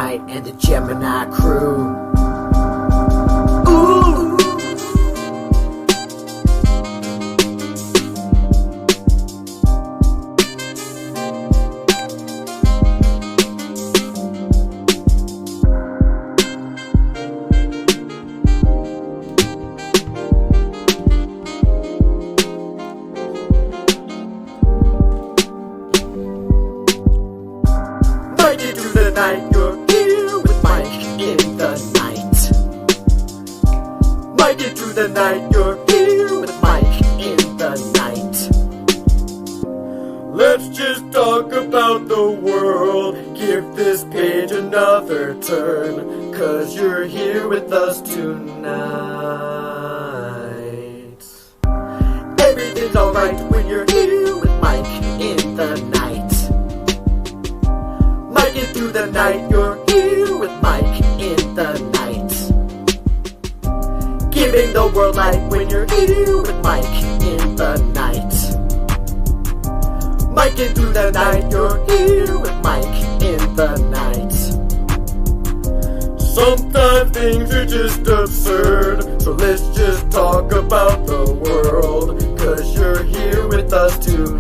night and the Gemini crew. Ooh. Mike into the night, you're here with Mike in the night. Mike into the night, you're here with Mike in the night. Let's just talk about the world, give this page another turn, 'cause you're here with us tonight. Everything's alright when you're here with Mike in the night. Mike into the night, you're here with Mike in the night. Giving the world light when you're here with Mike in the night. Mike into the night, you're here with Mike in the night. Sometimes things are just absurd, so let's just talk about the world, 'cause you're here with us tonight.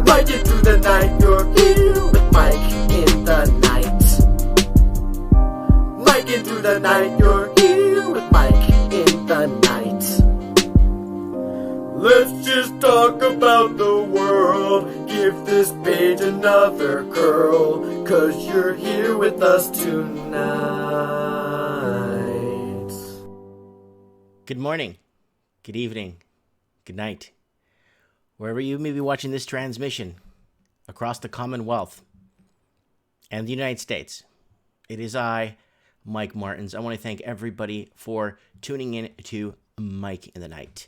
Mike into the night, you're here with Mike in the night. Mike into the night, you're here with Mike in the night. Let's just talk about the world, give this page another curl, 'cause you're here with us tonight. Good morning, good evening, good night. Wherever you may be watching this transmission across the Commonwealth and the United States, it is I, Mike Martins. I want to thank everybody for tuning in to Mike in the Night.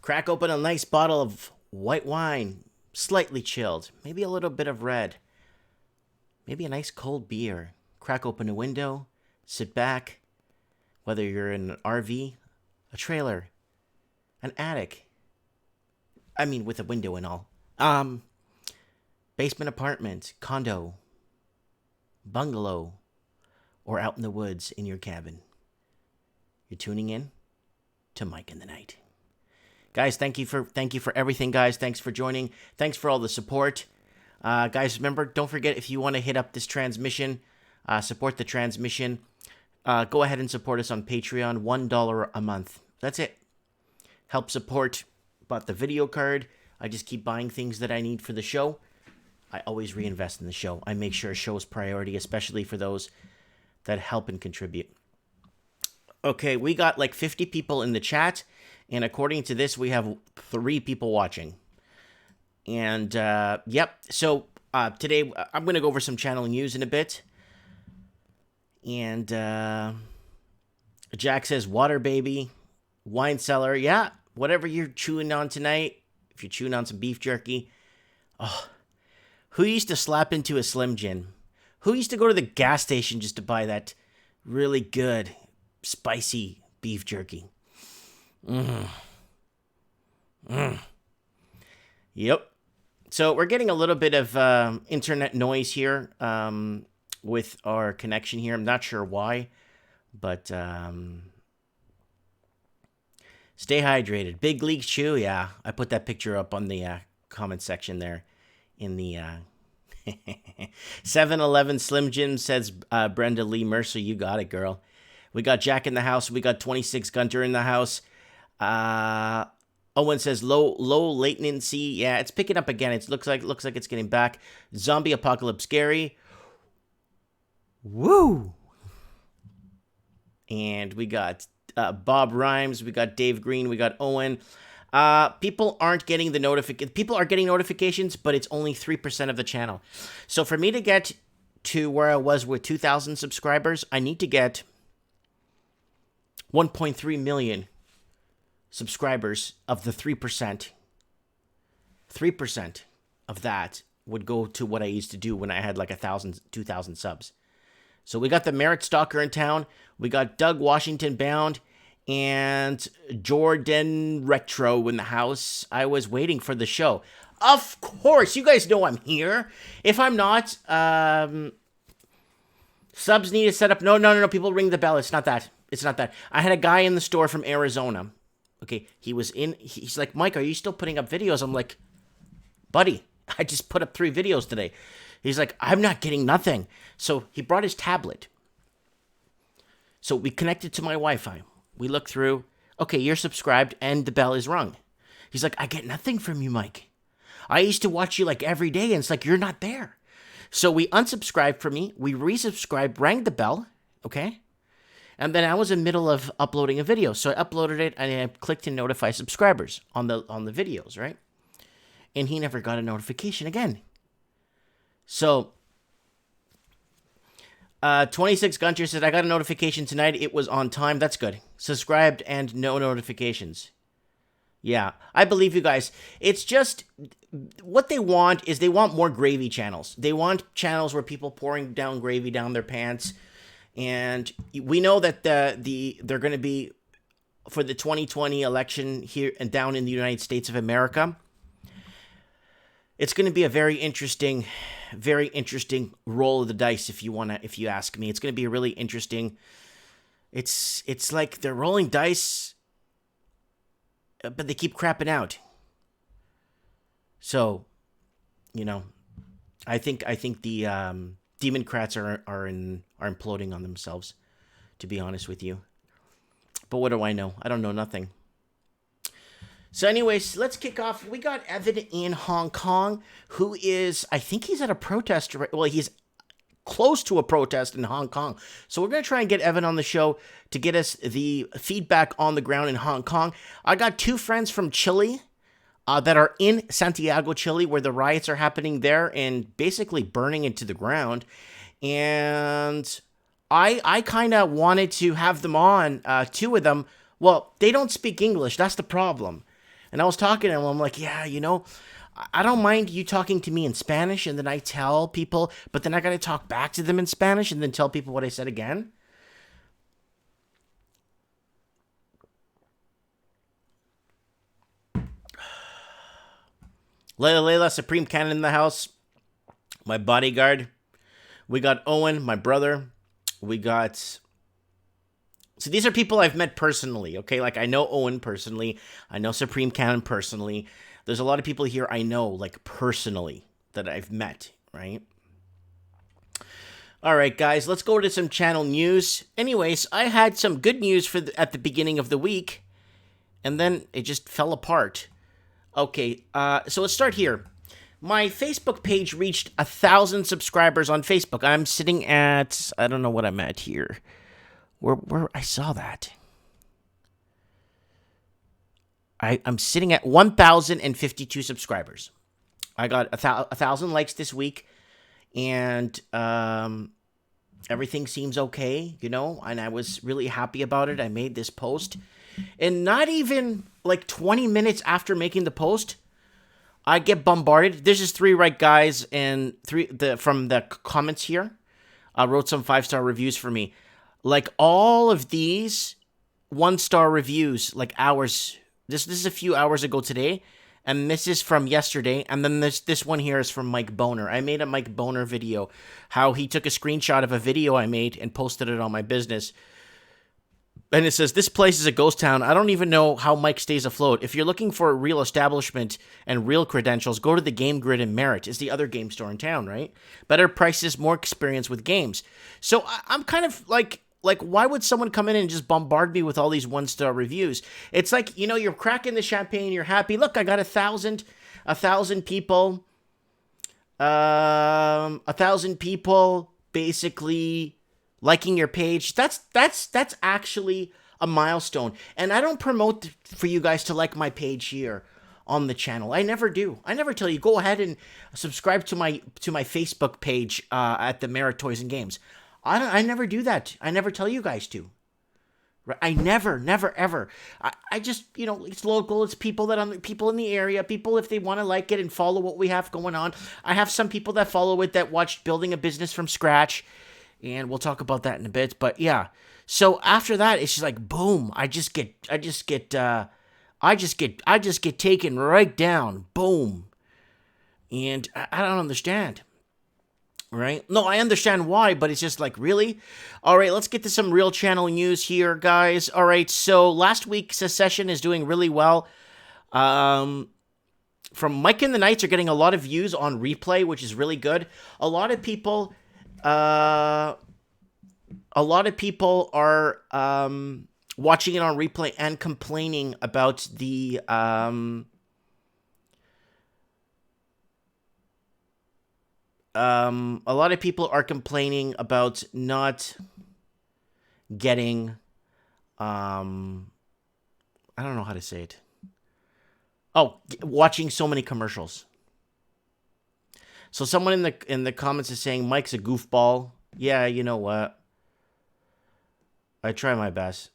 Crack open a nice bottle of white wine, slightly chilled, maybe a little bit of red, maybe a nice cold beer. Crack open a window, sit back, whether you're in an RV, a trailer, an attic, I mean, with a window and all. Basement apartment, condo, bungalow, or out in the woods in your cabin. You're tuning in to Mike in the Night. Guys, thank you for everything, guys. Thanks for joining. Thanks for all the support. Guys, remember, don't forget, if you want to hit up this transmission, support the transmission, go ahead and support us on Patreon, $1 a month. That's it. Help support. Bought the video card. I just keep buying things that I need for the show. I always reinvest in the show. I make sure a show is priority, especially for those that help and contribute. Okay, we got like 50 people in the chat, and according to this, we have 3 people watching. And, yep, so today I'm going to go over some channel news in a bit. And Jack says, water baby, wine cellar, yeah. Whatever you're chewing on tonight, if you're chewing on some beef jerky, oh, who used to slap into a Slim Jim? Who used to go to the gas station just to buy that really good, spicy beef jerky? Yep. So we're getting a little bit of internet noise here with our connection here. I'm not sure why, but... Stay hydrated. Big League Chew, yeah. I put that picture up on the comment section there in the 7-Eleven Slim Jim, says Brenda Lee Mercer. You got it, girl. We got Jack in the house. We got 26 Gunter in the house. Owen says low latency. Yeah, it's picking up again. It looks like it's getting back. Zombie Apocalypse Scary. Woo! And we got Bob Rhymes, we got Dave Green, we got Owen. People aren't getting the people are getting notifications, but it's only 3% of the channel. So for me to get to where I was with 2,000 subscribers, I need to get 1.3 million subscribers of the 3%. 3% of that would go to what I used to do when I had like 2,000 subs. So we got the Merit Stalker in town. We got Doug Washington Bound. and Jordan Retro in the house. I was waiting for the show. Of course, you guys know I'm here. If I'm not, subs need to set up. No. People ring the bell. It's not that. I had a guy in the store from Arizona. Okay, he's like, Mike, are you still putting up videos? I'm like, buddy, I just put up 3 videos today. He's like, I'm not getting nothing. So he brought his tablet. So we connected to my Wi-Fi. We looked through. Okay, you're subscribed and the bell is rung. He's like, I get nothing from you, Mike. I used to watch you like every day and it's like, you're not there. So we unsubscribed from me. We resubscribed, rang the bell. Okay. And then I was in the middle of uploading a video. So I uploaded it and I clicked to notify subscribers on the videos, right? And he never got a notification again. So 26 Gunter said, I got a notification tonight. It was on time. That's good. Subscribed and no notifications. Yeah, I believe you guys. It's just what they want is they want more gravy channels. They want channels where people pouring down gravy down their pants. And we know that they're going to be for the 2020 election here and down in the United States of America. It's going to be a very interesting roll of the dice if you ask me. It's going to be a really interesting. It's like they're rolling dice, but they keep crapping out. So, I think the Democrats are imploding on themselves, to be honest with you. But what do I know? I don't know nothing. So anyways, let's kick off. We got Evan in Hong Kong, who is, I think he's at a protest. Well, he's close to a protest in Hong Kong. So we're going to try and get Evan on the show to get us the feedback on the ground in Hong Kong. I got 2 friends from Chile that are in Santiago, Chile, where the riots are happening there and basically burning into the ground. And I kind of wanted to have them on, 2 of them. Well, they don't speak English. That's the problem. And I was talking to them. I'm like, yeah, I don't mind you talking to me in Spanish, and then I tell people, but then I got to talk back to them in Spanish and then tell people what I said again. Layla, Supreme Cannon in the house. My bodyguard. We got Owen, my brother. We got... So these are people I've met personally, okay? Like, I know Owen personally. I know Supreme Cannon personally. There's a lot of people here I know, like, personally, that I've met, right? All right, guys, let's go to some channel news. Anyways, I had some good news at the beginning of the week, and then it just fell apart. Okay, so let's start here. My Facebook page reached 1,000 subscribers on Facebook. I'm sitting at, I don't know what I'm at here. Where I saw that. I'm sitting at 1,052 subscribers. I got 1,000 likes this week, and everything seems okay, and I was really happy about it. I made this post, and not even like 20 minutes after making the post, I get bombarded. There's just 3 right guys and 3 from the comments here wrote some 5-star reviews for me. Like, all of these 1-star reviews, like hours. This is a few hours ago today, and this is from yesterday. And then this one here is from Mike Boner. I made a Mike Boner video, how he took a screenshot of a video I made and posted it on my business. And it says, this place is a ghost town. I don't even know how Mike stays afloat. If you're looking for a real establishment and real credentials, go to the Game Grid in Merritt. It's the other game store in town, right? Better prices, more experience with games. So I'm kind of like, why would someone come in and just bombard me with all these 1-star reviews? It's like, you're cracking the champagne, you're happy. Look, I got 1,000 people. 1,000 people basically liking your page. That's actually a milestone. And I don't promote for you guys to like my page here on the channel. I never do. I never tell you, go ahead and subscribe to my Facebook page at the Merritt Toys and Games. I never do that. I never tell you guys to. I never, ever. I just, it's local. It's people people in the area. People, if they want to like it and follow what we have going on. I have some people that follow it that watched Building a Business from Scratch. and we'll talk about that in a bit. But yeah, so after that, it's just like boom. I just get taken right down, boom, and I don't understand. Right? No, I understand why, but it's just like, really? All right, let's get to some real channel news here, guys. All right, so last week's session is doing really well. From Mike and the Knights are getting a lot of views on replay, which is really good. A lot of people are watching it on replay and complaining about the a lot of people are complaining about not getting, I don't know how to say it. Oh, watching so many commercials. So someone in the comments is saying Mike's a goofball. Yeah, you know what? I try my best.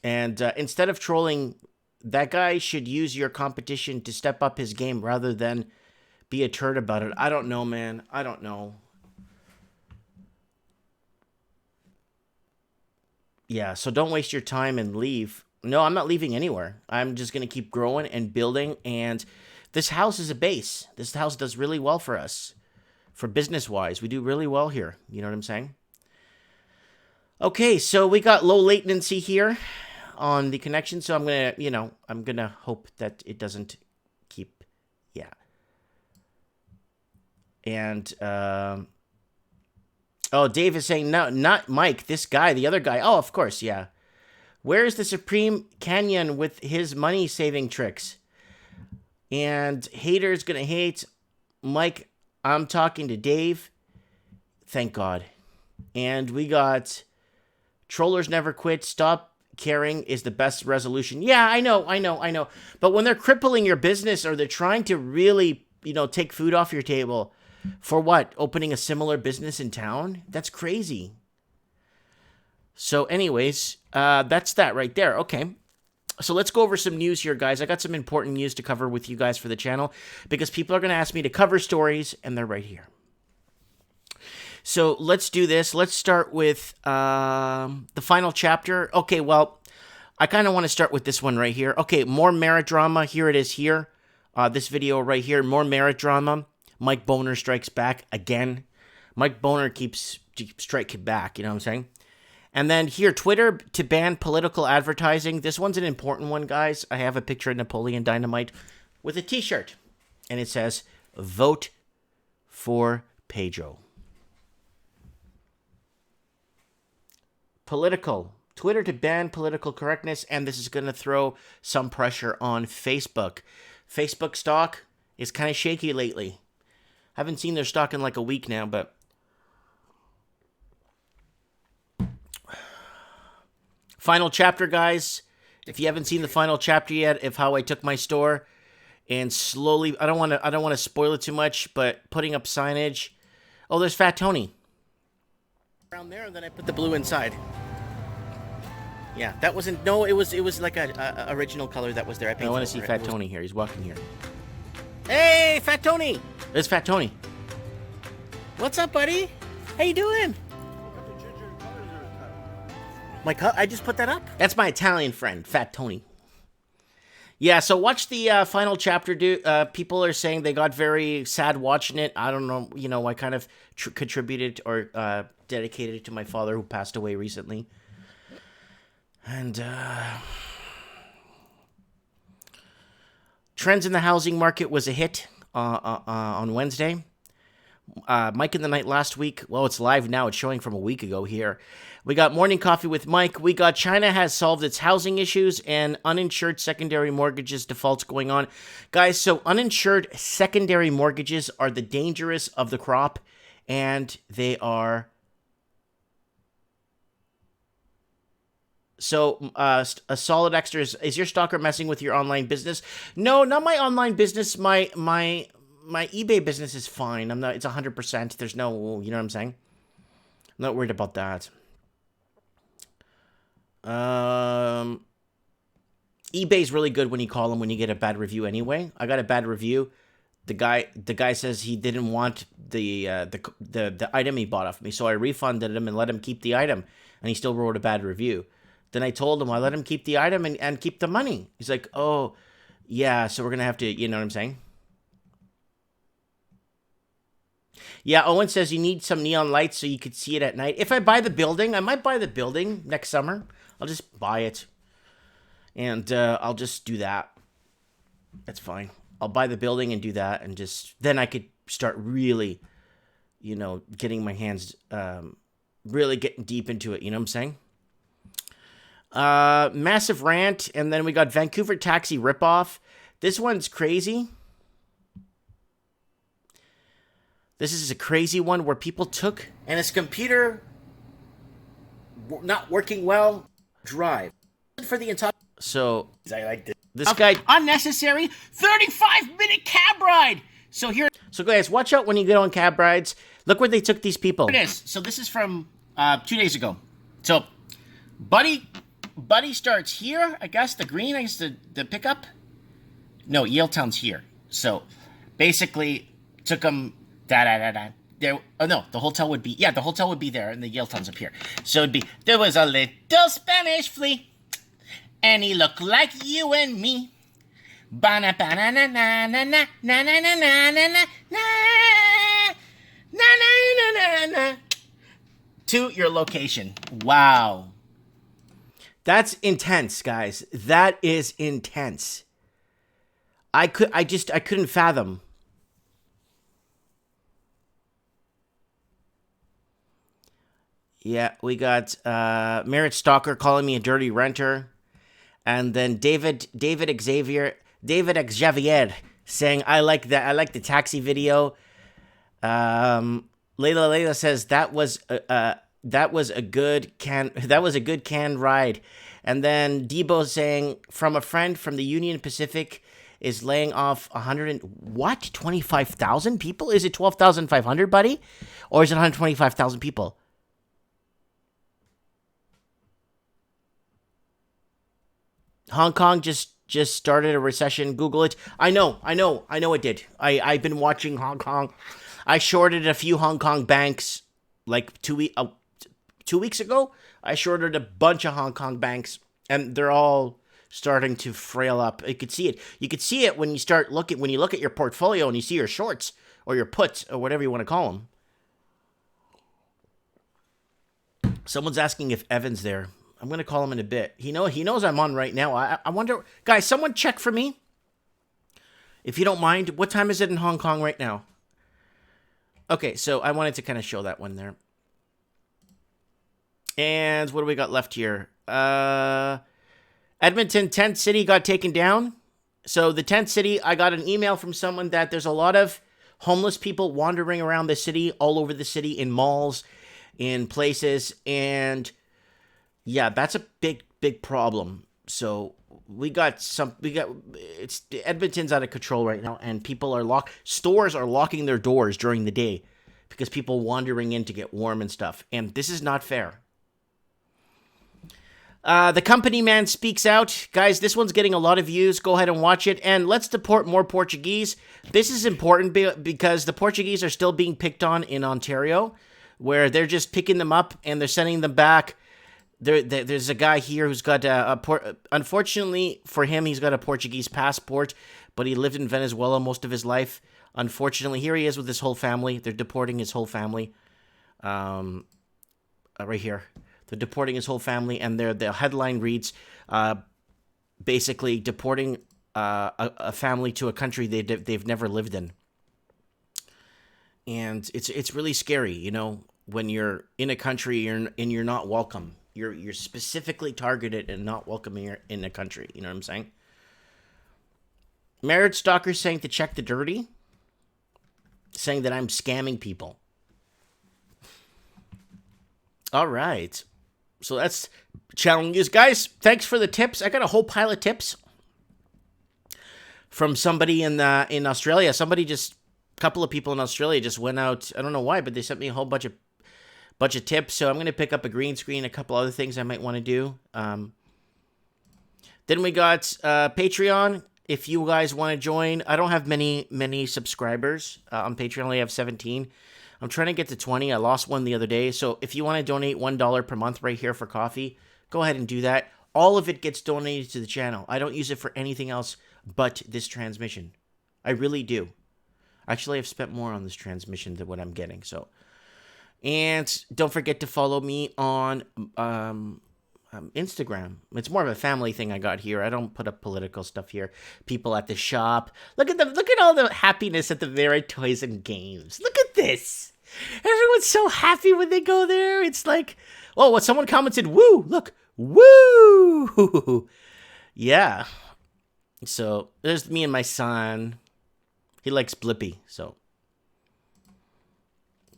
And instead of trolling, that guy should use your competition to step up his game rather than be a turd about it. I don't know, man. I don't know. Yeah, so don't waste your time and leave. No, I'm not leaving anywhere. I'm just going to keep growing and building. And this house is a base. This house does really well for us. For business-wise, we do really well here. You know what I'm saying? Okay, so we got low latency here on the connection. So I'm going to, I'm going to hope that it doesn't keep, yeah. And, oh, Dave is saying, no, not Mike, this guy, the other guy. Oh, of course, yeah. Where is the Supreme Canyon with his money-saving tricks? And haters gonna hate. Mike, I'm talking to Dave. Thank God. And we got Trollers Never Quit. Stop caring is the best resolution. Yeah, I know. But when they're crippling your business or they're trying to really, take food off your table, for what? Opening a similar business in town? That's crazy. So anyways, that's that right there. Okay. So let's go over some news here, guys. I got some important news to cover with you guys for the channel because people are going to ask me to cover stories, and they're right here. So let's do this. Let's start with the final chapter. Okay, well, I kind of want to start with this one right here. Okay, more merit drama. Here it is here. This video right here, more merit drama. Mike Boner strikes back again. Mike Boner keeps striking back, you know what I'm saying? And then here, Twitter to ban political advertising. This one's an important one, guys. I have a picture of Napoleon Dynamite with a t-shirt. And it says, vote for Pedro. Political. Twitter to ban political correctness. And this is going to throw some pressure on Facebook. Facebook stock is kind of shaky lately. Haven't seen their stock in like a week now, but final chapter, guys. If you haven't seen the final chapter yet of how I took my store and slowly, I don't want to spoil it too much, but putting up signage. Oh, there's Fat Tony around there, and then I put the blue inside. Yeah, that wasn't. No, it was like a original color that was there. I want to see Fat Tony here. He's walking here. Hey, Fat Tony! There's Fat Tony. What's up, buddy? How you doing? I just put that up. That's my Italian friend, Fat Tony. Yeah, so watch the final chapter, dude. People are saying they got very sad watching it. I don't know. I kind of contributed or dedicated it to my father who passed away recently. And trends in the housing market was a hit on Wednesday. Mike in the Night last week. Well, it's live now. It's showing from a week ago here. We got Morning Coffee with Mike. We got China has solved its housing issues and uninsured secondary mortgages defaults going on. Guys, so uninsured secondary mortgages are the dangerous of the crop, and they are... So, a solid extra is your stalker messing with your online business? No, not my online business. My eBay business is fine. It's 100%. There's no, you know what I'm saying? I'm not worried about that. eBay's really good when you call them when you get a bad review anyway. I got a bad review. the guy says he didn't want the item he bought off me, so I refunded him and let him keep the item, and he still wrote a bad review. Then I told him I let him keep the item and keep the money. He's like, oh, yeah, so we're gonna have to, you know what I'm saying? Yeah, Owen says you need some neon lights so you could see it at night. If I buy the building, I might buy the building next summer. I'll just buy it, and I'll just do that. That's fine. I'll buy the building and do that, and just then I could start really, you know, getting my hands, really getting deep into it. You know what I'm saying? Massive rant, and then we got Vancouver Taxi ripoff. This one's crazy. This is a crazy one where people took, and his computer not working well, drive for the entire. So I like this guy. Unnecessary 35-minute cab ride. So guys, watch out when you get on cab rides. Look where they took these people. It is. So this is from 2 days ago. So Buddy starts here. I guess the green. I guess the pickup. No, Yaletown's here. So basically took him. There. Oh no, the hotel would be. Yeah, the hotel would be there, and the Yaletown's up here. So it'd be. There was a little Spanish flea, and he looked like you and me. Ba-na ba-na na na na na na na na na na na na na na. To your location. Wow. That's intense, guys. That is intense. I couldn't fathom. Yeah, we got Merritt Stalker calling me a dirty renter. And then David Xavier saying, I like the taxi video. Layla says that was a good canned ride. And then Debo saying, from a friend from the Union Pacific is laying off 25,000 people? Is it 12,500, buddy? Or is it 125,000 people? Hong Kong just started a recession. Google it. I know it did. I've been watching Hong Kong. I shorted a few Hong Kong banks like 2 weeks ago. I shorted a bunch of Hong Kong banks, and they're all starting to frail up. You could see it. You could see it when you look at your portfolio and you see your shorts or your puts or whatever you want to call them. Someone's asking if Evan's there. I'm going to call him in a bit. He knows I'm on right now. I wonder, guys, someone check for me. If you don't mind, what time is it in Hong Kong right now? Okay, so I wanted to kind of show that one there. And what do we got left here? Edmonton tent city got taken down. So the tent city, I got an email from someone that there's a lot of homeless people wandering around the city, all over the city, in malls, in places, and yeah, that's a big problem. So Edmonton's out of control right now, and people are stores are locking their doors during the day because people wandering in to get warm and stuff. And this is not fair. The company man speaks out. Guys, this one's getting a lot of views. Go ahead and watch it. And let's deport more Portuguese. This is important because the Portuguese are still being picked on in Ontario, where they're just picking them up and they're sending them back. There's a guy here who's got unfortunately for him, he's got a Portuguese passport, but he lived in Venezuela most of his life. Unfortunately, here he is with his whole family. They're deporting his whole family. Right here. They're deporting his whole family, and the headline reads, basically deporting a family to a country they've never lived in. And it's really scary, you know, when you're in a country you're not welcome. You're specifically targeted and not welcome in a country. You know what I'm saying? Marriage stalker saying to check the dirty. Saying that I'm scamming people. All right. So that's challenges. Guys, thanks for the tips. I got a whole pile of tips from somebody in Australia. A couple of people in Australia just went out. I don't know why, but they sent me a whole bunch of tips. So I'm going to pick up a green screen, a couple other things I might want to do. Then we got Patreon. if you guys want to join, I don't have many subscribers. On Patreon, I only have 17. I'm trying to get to 20. I lost one the other day. So if you want to donate $1 per month right here for coffee, go ahead and do that. All of it gets donated to the channel. I don't use it for anything else but this transmission. I really do. Actually, I've spent more on this transmission than what I'm getting. So, and don't forget to follow me on Instagram. It's more of a family thing I got here. I don't put up political stuff here. People at the shop. Look at all the happiness at the Vera Toys and Games. Look at this. Everyone's so happy when they go there. It's like, oh, what someone commented, woo, look, woo. Yeah. So there's me and my son. He likes Blippi, so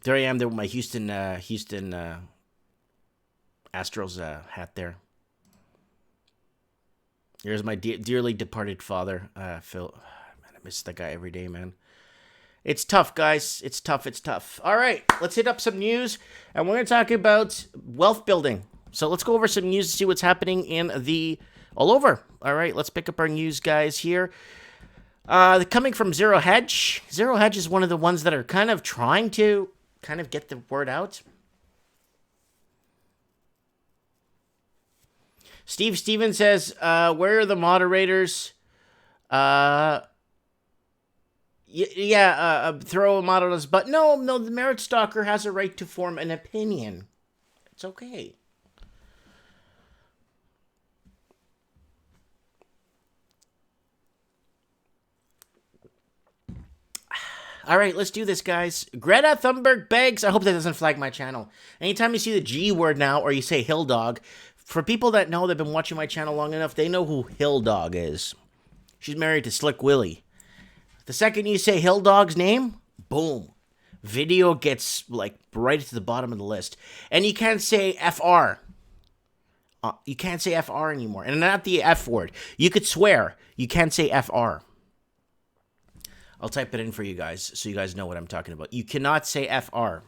there I am there with my Houston Astros hat there. Here's my dearly departed father, Phil. Man, I miss that guy every day, man. It's tough, guys. It's tough. All right, let's hit up some news, and we're going to talk about wealth building. So let's go over some news to see what's happening in all over. All right, let's pick up our news, guys, here. Coming from Zero Hedge. Zero Hedge is one of the ones that are kind of trying to get the word out. Steve Stevens says, where are the moderators? Throw a mod on us. But no, the Merit Stalker has a right to form an opinion. It's okay. All right, let's do this, guys. Greta Thunberg begs. I hope that doesn't flag my channel. Anytime you see the G word now, or you say Hill Dog, for people that know, they've been watching my channel long enough, they know who Hill Dog is. She's married to Slick Willie. The second you say Hill Dog's name, boom. Video gets, like, right to the bottom of the list. And you can't say FR. You can't say FR anymore. And not the F word. You could swear. You can't say FR. I'll type it in for you guys so you guys know what I'm talking about. You cannot say FR.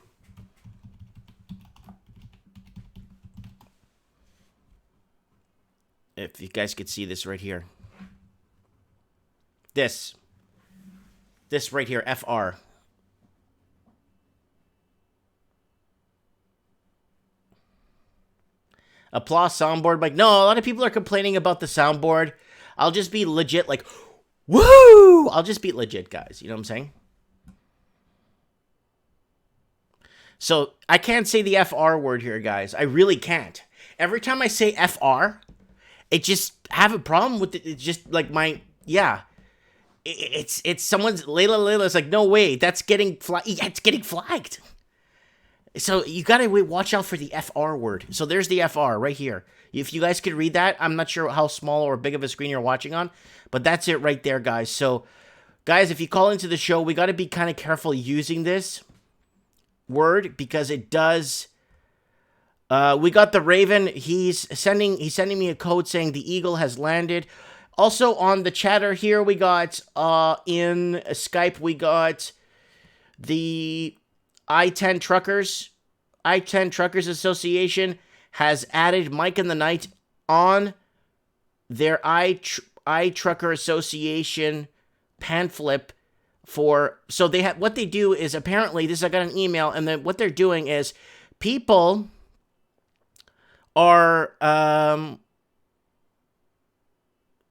If you guys could see this right here. This right here, FR. Applause soundboard. Like, no, a lot of people are complaining about the soundboard. I'll just be legit like, woo! I'll just be legit, guys. You know what I'm saying? So, I can't say the FR word here, guys. I really can't. Every time I say FR, it just have a problem with it. It's just like it's someone's Layla's like, no way, that's getting it's getting flagged. So, you gotta watch out for the FR word. So, there's the FR right here. If you guys could read that, I'm not sure how small or big of a screen you're watching on, but that's it right there, guys. So, guys, if you call into the show, we got to be kind of careful using this word because it does. We got the Raven. He's sending me a code saying the Eagle has landed. Also on the chatter here, we got in Skype, we got the I-10 Truckers. I-10 Truckers Association has added Mike in the Night on their iTrucker Association pamphlet for, so they have, what they do is apparently this, I got an email, and then what they're doing is people are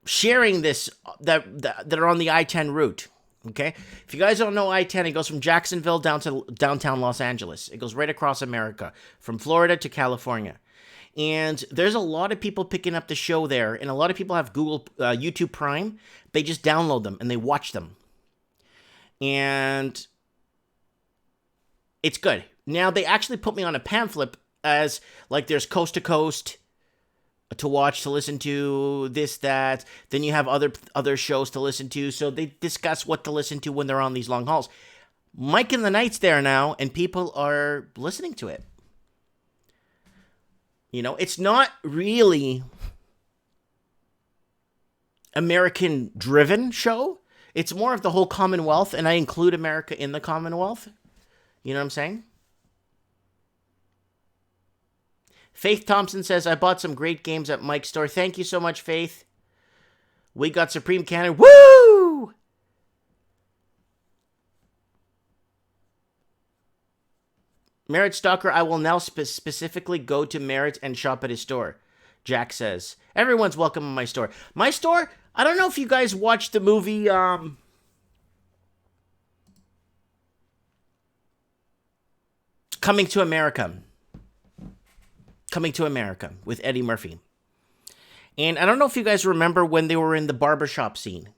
sharing this that are on the I-10 route. Okay, if you guys don't know I-10, it goes from Jacksonville down to downtown Los Angeles. It goes right across America, from Florida to California. And there's a lot of people picking up the show there, and a lot of people have YouTube Prime. They just download them and they watch them. And it's good. Now, they actually put me on a pamphlet as, like, there's Coast to Coast to watch, to listen to, this, that. Then you have other shows to listen to. So they discuss what to listen to when they're on these long hauls. Mike in the Night's there now, and people are listening to it. You know, it's not really American-driven show. It's more of the whole Commonwealth, and I include America in the Commonwealth. You know what I'm saying? Faith Thompson says, I bought some great games at Mike's store. Thank you so much, Faith. We got Supreme Cannon. Woo! Woo! Merritt stalker, I will now specifically go to Merritt and shop at his store. Jack says, everyone's welcome in my store. My store? I don't know if you guys watched the movie, Coming to America. Coming to America with Eddie Murphy. And I don't know if you guys remember when they were in the barbershop scene.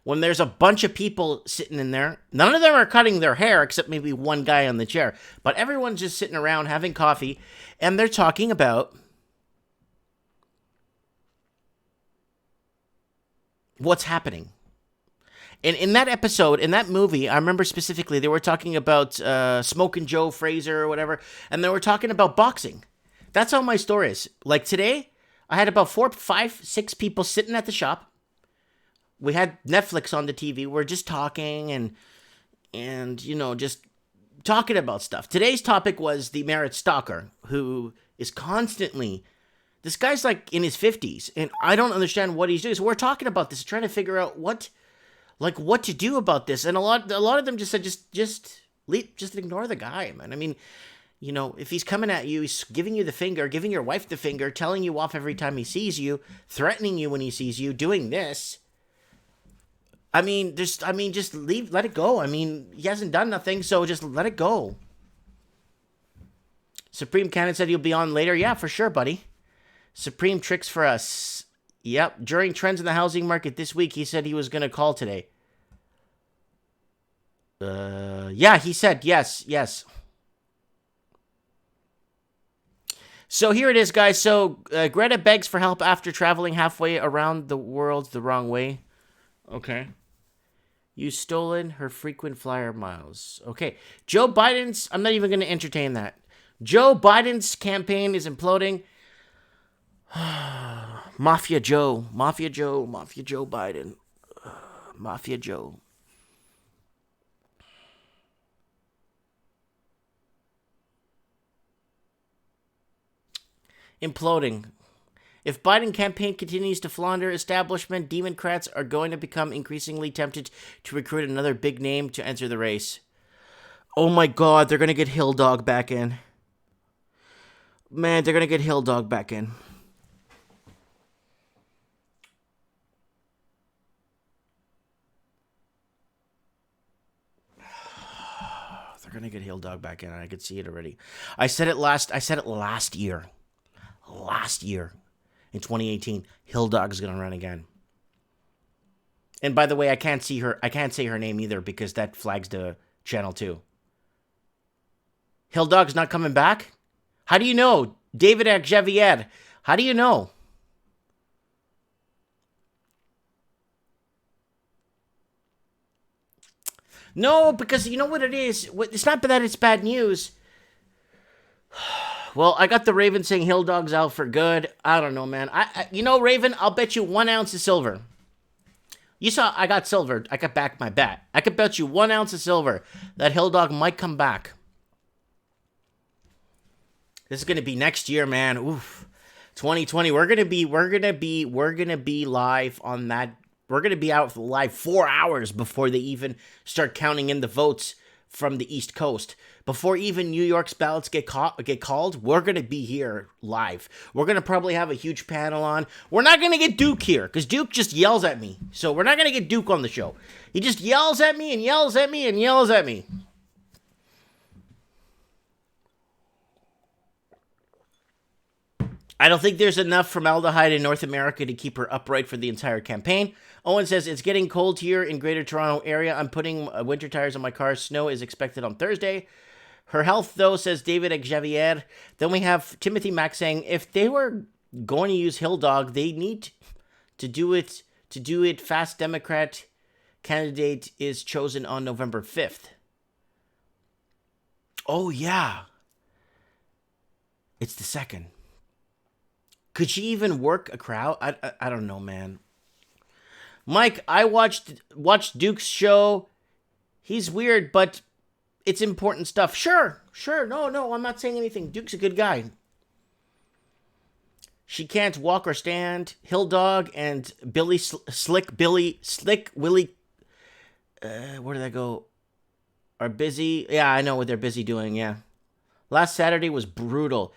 When there's a bunch of people sitting in there. None of them are cutting their hair except maybe one guy on the chair. But everyone's just sitting around having coffee. And they're talking about what's happening. And in that episode, in that movie, I remember specifically, they were talking about Smokin' Joe Fraser or whatever. And they were talking about boxing. That's how my store is. Like today, I had about 4, 5, 6 people sitting at the shop. We had Netflix on the TV. We're just talking and you know, just talking about stuff. Today's topic was the Merritt stalker, who is constantly, this guy's like in his 50s, and I don't understand what he's doing. So we're talking about this, trying to figure out what to do about this. And a lot of them just said, just ignore the guy, man. I mean, you know, if he's coming at you, he's giving you the finger, giving your wife the finger, telling you off every time he sees you, threatening you when he sees you, doing this. Just let it go. I mean, he hasn't done nothing, so just let it go. Supreme Cannon said he'll be on later. Yeah, for sure, buddy. Supreme tricks for us. Yep. During trends in the housing market this week, he said he was going to call today. Yeah, he said yes. So here it is, guys. So Greta begs for help after traveling halfway around the world the wrong way. Okay. You stolen her frequent flyer miles. Okay. Joe Biden's, I'm not even going to entertain that. Joe Biden's campaign is imploding. Mafia Joe Biden. Mafia Joe. Imploding. If Biden campaign continues to flounder, establishment Democrats are going to become increasingly tempted to recruit another big name to enter the race. Oh my God, they're going to get Hill Dog back in. Man, they're going to get Hill Dog back in. They're going to get Hill Dog back in. I could see it already. I said it last year. Last year. In 2018, Hill Dog's gonna run again. And by the way, I can't say her name either because that flags the channel too. Hill Dog's not coming back? How do you know? David Xavier, how do you know? No, because you know what it is? It's not that it's bad news. Well, I got the Raven saying Hill Dog's out for good. I don't know, man. Raven, I'll bet you 1 ounce of silver. You saw I got silver. I got back my bet. I could bet you 1 ounce of silver that Hill Dog might come back. This is gonna be next year, man. Oof. 2020. We're gonna be live on that. We're gonna be out live 4 hours before they even start counting in the votes from the East Coast. Before even New York's ballots get called, we're going to be here live. We're going to probably have a huge panel on. We're not going to get Duke here, because Duke just yells at me. So we're not going to get Duke on the show. He just yells at me and yells at me and yells at me. I don't think there's enough formaldehyde in North America to keep her upright for the entire campaign. Owen says, it's getting cold here in Greater Toronto area. I'm putting winter tires on my car. Snow is expected on Thursday. Her health, though, says David Xavier. Then we have Timothy Mack saying, if they were going to use Hill Dog, they need to do it. Fast Democrat candidate is chosen on November 5th. Oh, yeah. It's the 2nd. Could she even work a crowd? I don't know, man. Mike, I watched Duke's show. He's weird, but it's important stuff. Sure. No, I'm not saying anything. Duke's a good guy. She can't walk or stand. Hill Dog and Slick Willie. Where did I go? Are busy. Yeah, I know what they're busy doing. Yeah. Last Saturday was brutal.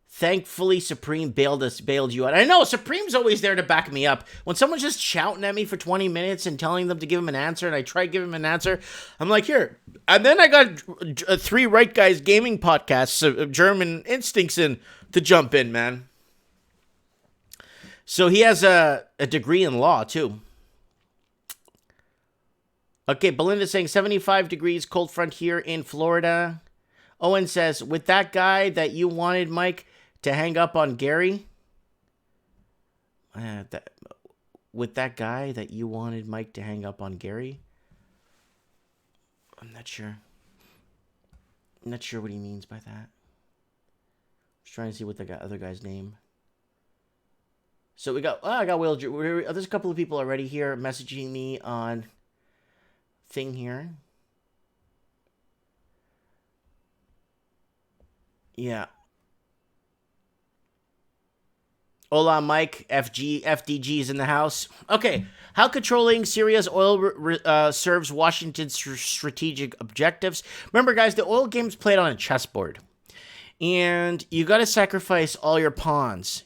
Thankfully, Supreme bailed you out. I know, Supreme's always there to back me up. When someone's just shouting at me for 20 minutes and telling them to give him an answer, and I try to give him an answer, I'm like, here. And then I got 3 Right Guys gaming podcasts of German instincts in to jump in, man. So he has a degree in law, too. Okay, Belinda's saying 75 degrees, cold front here in Florida. Owen says, with that guy that you wanted, Mike, to hang up on Gary? With that guy that you wanted Mike to hang up on Gary? I'm not sure. I'm not sure what he means by that. Just trying to see what the other guy's name. So I got Will. There's a couple of people already here messaging me on thing here. Yeah. Hola, Mike. FDG's in the house. Okay. How controlling Syria's oil serves Washington's strategic objectives. Remember, guys, the oil game's played on a chessboard. And you got to sacrifice all your pawns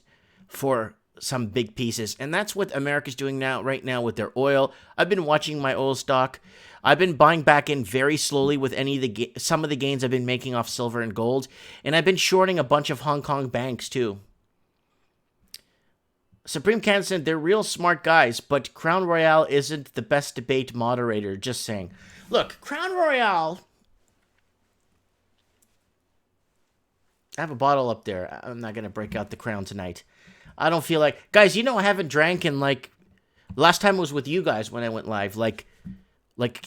for some big pieces. And that's what America's doing right now with their oil. I've been watching my oil stock. I've been buying back in very slowly with some of the gains I've been making off silver and gold. And I've been shorting a bunch of Hong Kong banks, too. Supreme Can said they're real smart guys, but Crown Royale isn't the best debate moderator. Just saying. Look, Crown Royale. I have a bottle up there. I'm not going to break out the Crown tonight. I don't feel like... Guys, you know I haven't drank in last time was with you guys when I went live, like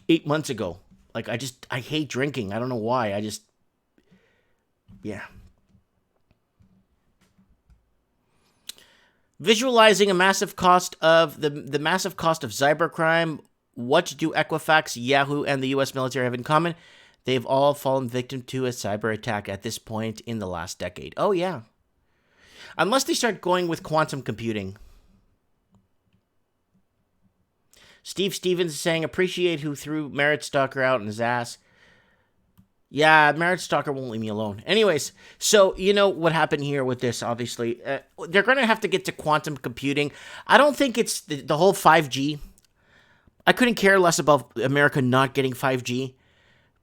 8 months ago. I hate drinking. I don't know why. Yeah. Visualizing a massive cost of the massive cost of cybercrime. What do Equifax, Yahoo, and the U.S. military have in common? They've all fallen victim to a cyber attack at this point in the last decade. Oh, yeah. Unless they start going with quantum computing. Steve Stevens is saying, appreciate who threw Merit Stalker out in his ass. Yeah, Merit Stalker won't leave me alone. Anyways, so you know what happened here with this, obviously. They're going to have to get to quantum computing. I don't think it's the whole 5G. I couldn't care less about America not getting 5G.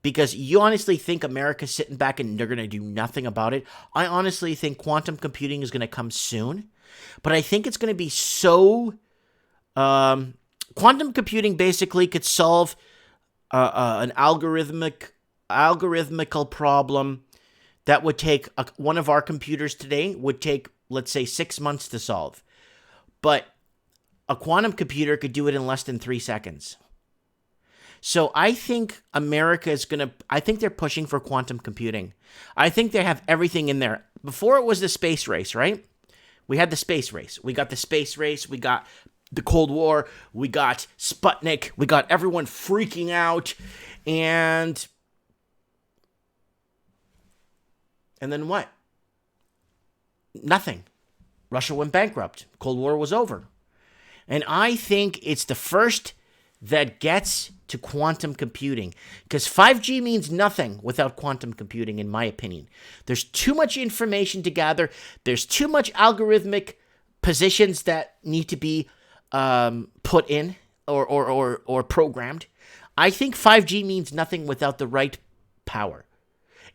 Because you honestly think America's sitting back and they're going to do nothing about it? I honestly think quantum computing is going to come soon. But I think it's going to be so... quantum computing basically could solve an algorithmical problem that would take... one of our computers today would take, let's say, 6 months to solve. But a quantum computer could do it in less than 3 seconds. So I think America is going to... I think they're pushing for quantum computing. I think they have everything in there. Before it was the space race, right? We had the space race. We got the space race. We got the Cold War. We got Sputnik. We got everyone freaking out. And then what? Nothing. Russia went bankrupt. Cold War was over. And I think it's the first that gets to quantum computing. Because 5G means nothing without quantum computing, in my opinion. There's too much information to gather. There's too much algorithmic positions that need to be put in or programmed. I think 5G means nothing without the right power.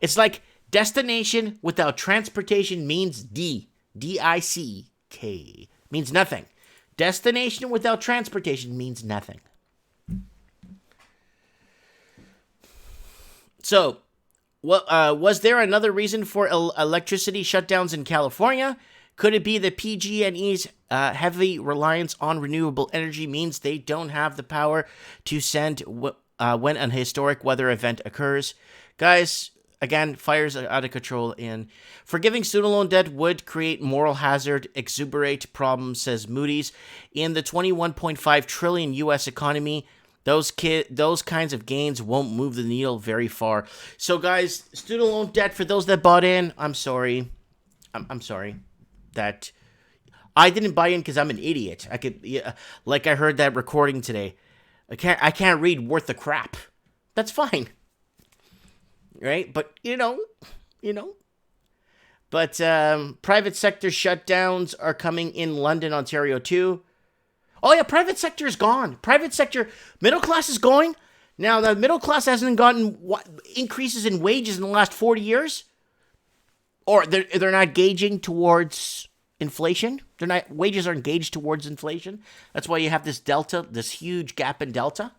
It's like destination without transportation means D-I-C-K. Means nothing. Destination without transportation means nothing. So, was there another reason for electricity shutdowns in California? Could it be that PG&E's heavy reliance on renewable energy means they don't have the power to send when an historic weather event occurs? Guys, again, fires are out of control, and forgiving student loan debt would create moral hazard, exuberate problems, says Moody's. In the $21.5 trillion U.S. economy, those kinds of gains won't move the needle very far. So, guys, student loan debt, for those that bought in, I'm sorry. I'm sorry that I didn't buy in because I'm an idiot. Like I heard that recording today. I can't read worth the crap. That's fine. Right? But, you know. But private sector shutdowns are coming in London, Ontario, too. Oh, yeah, private sector is gone. Private sector, middle class is going. Now, the middle class hasn't gotten increases in wages in the last 40 years. Or they're not gauging towards inflation. Wages aren't gauged towards inflation. That's why you have this delta, this huge gap in delta.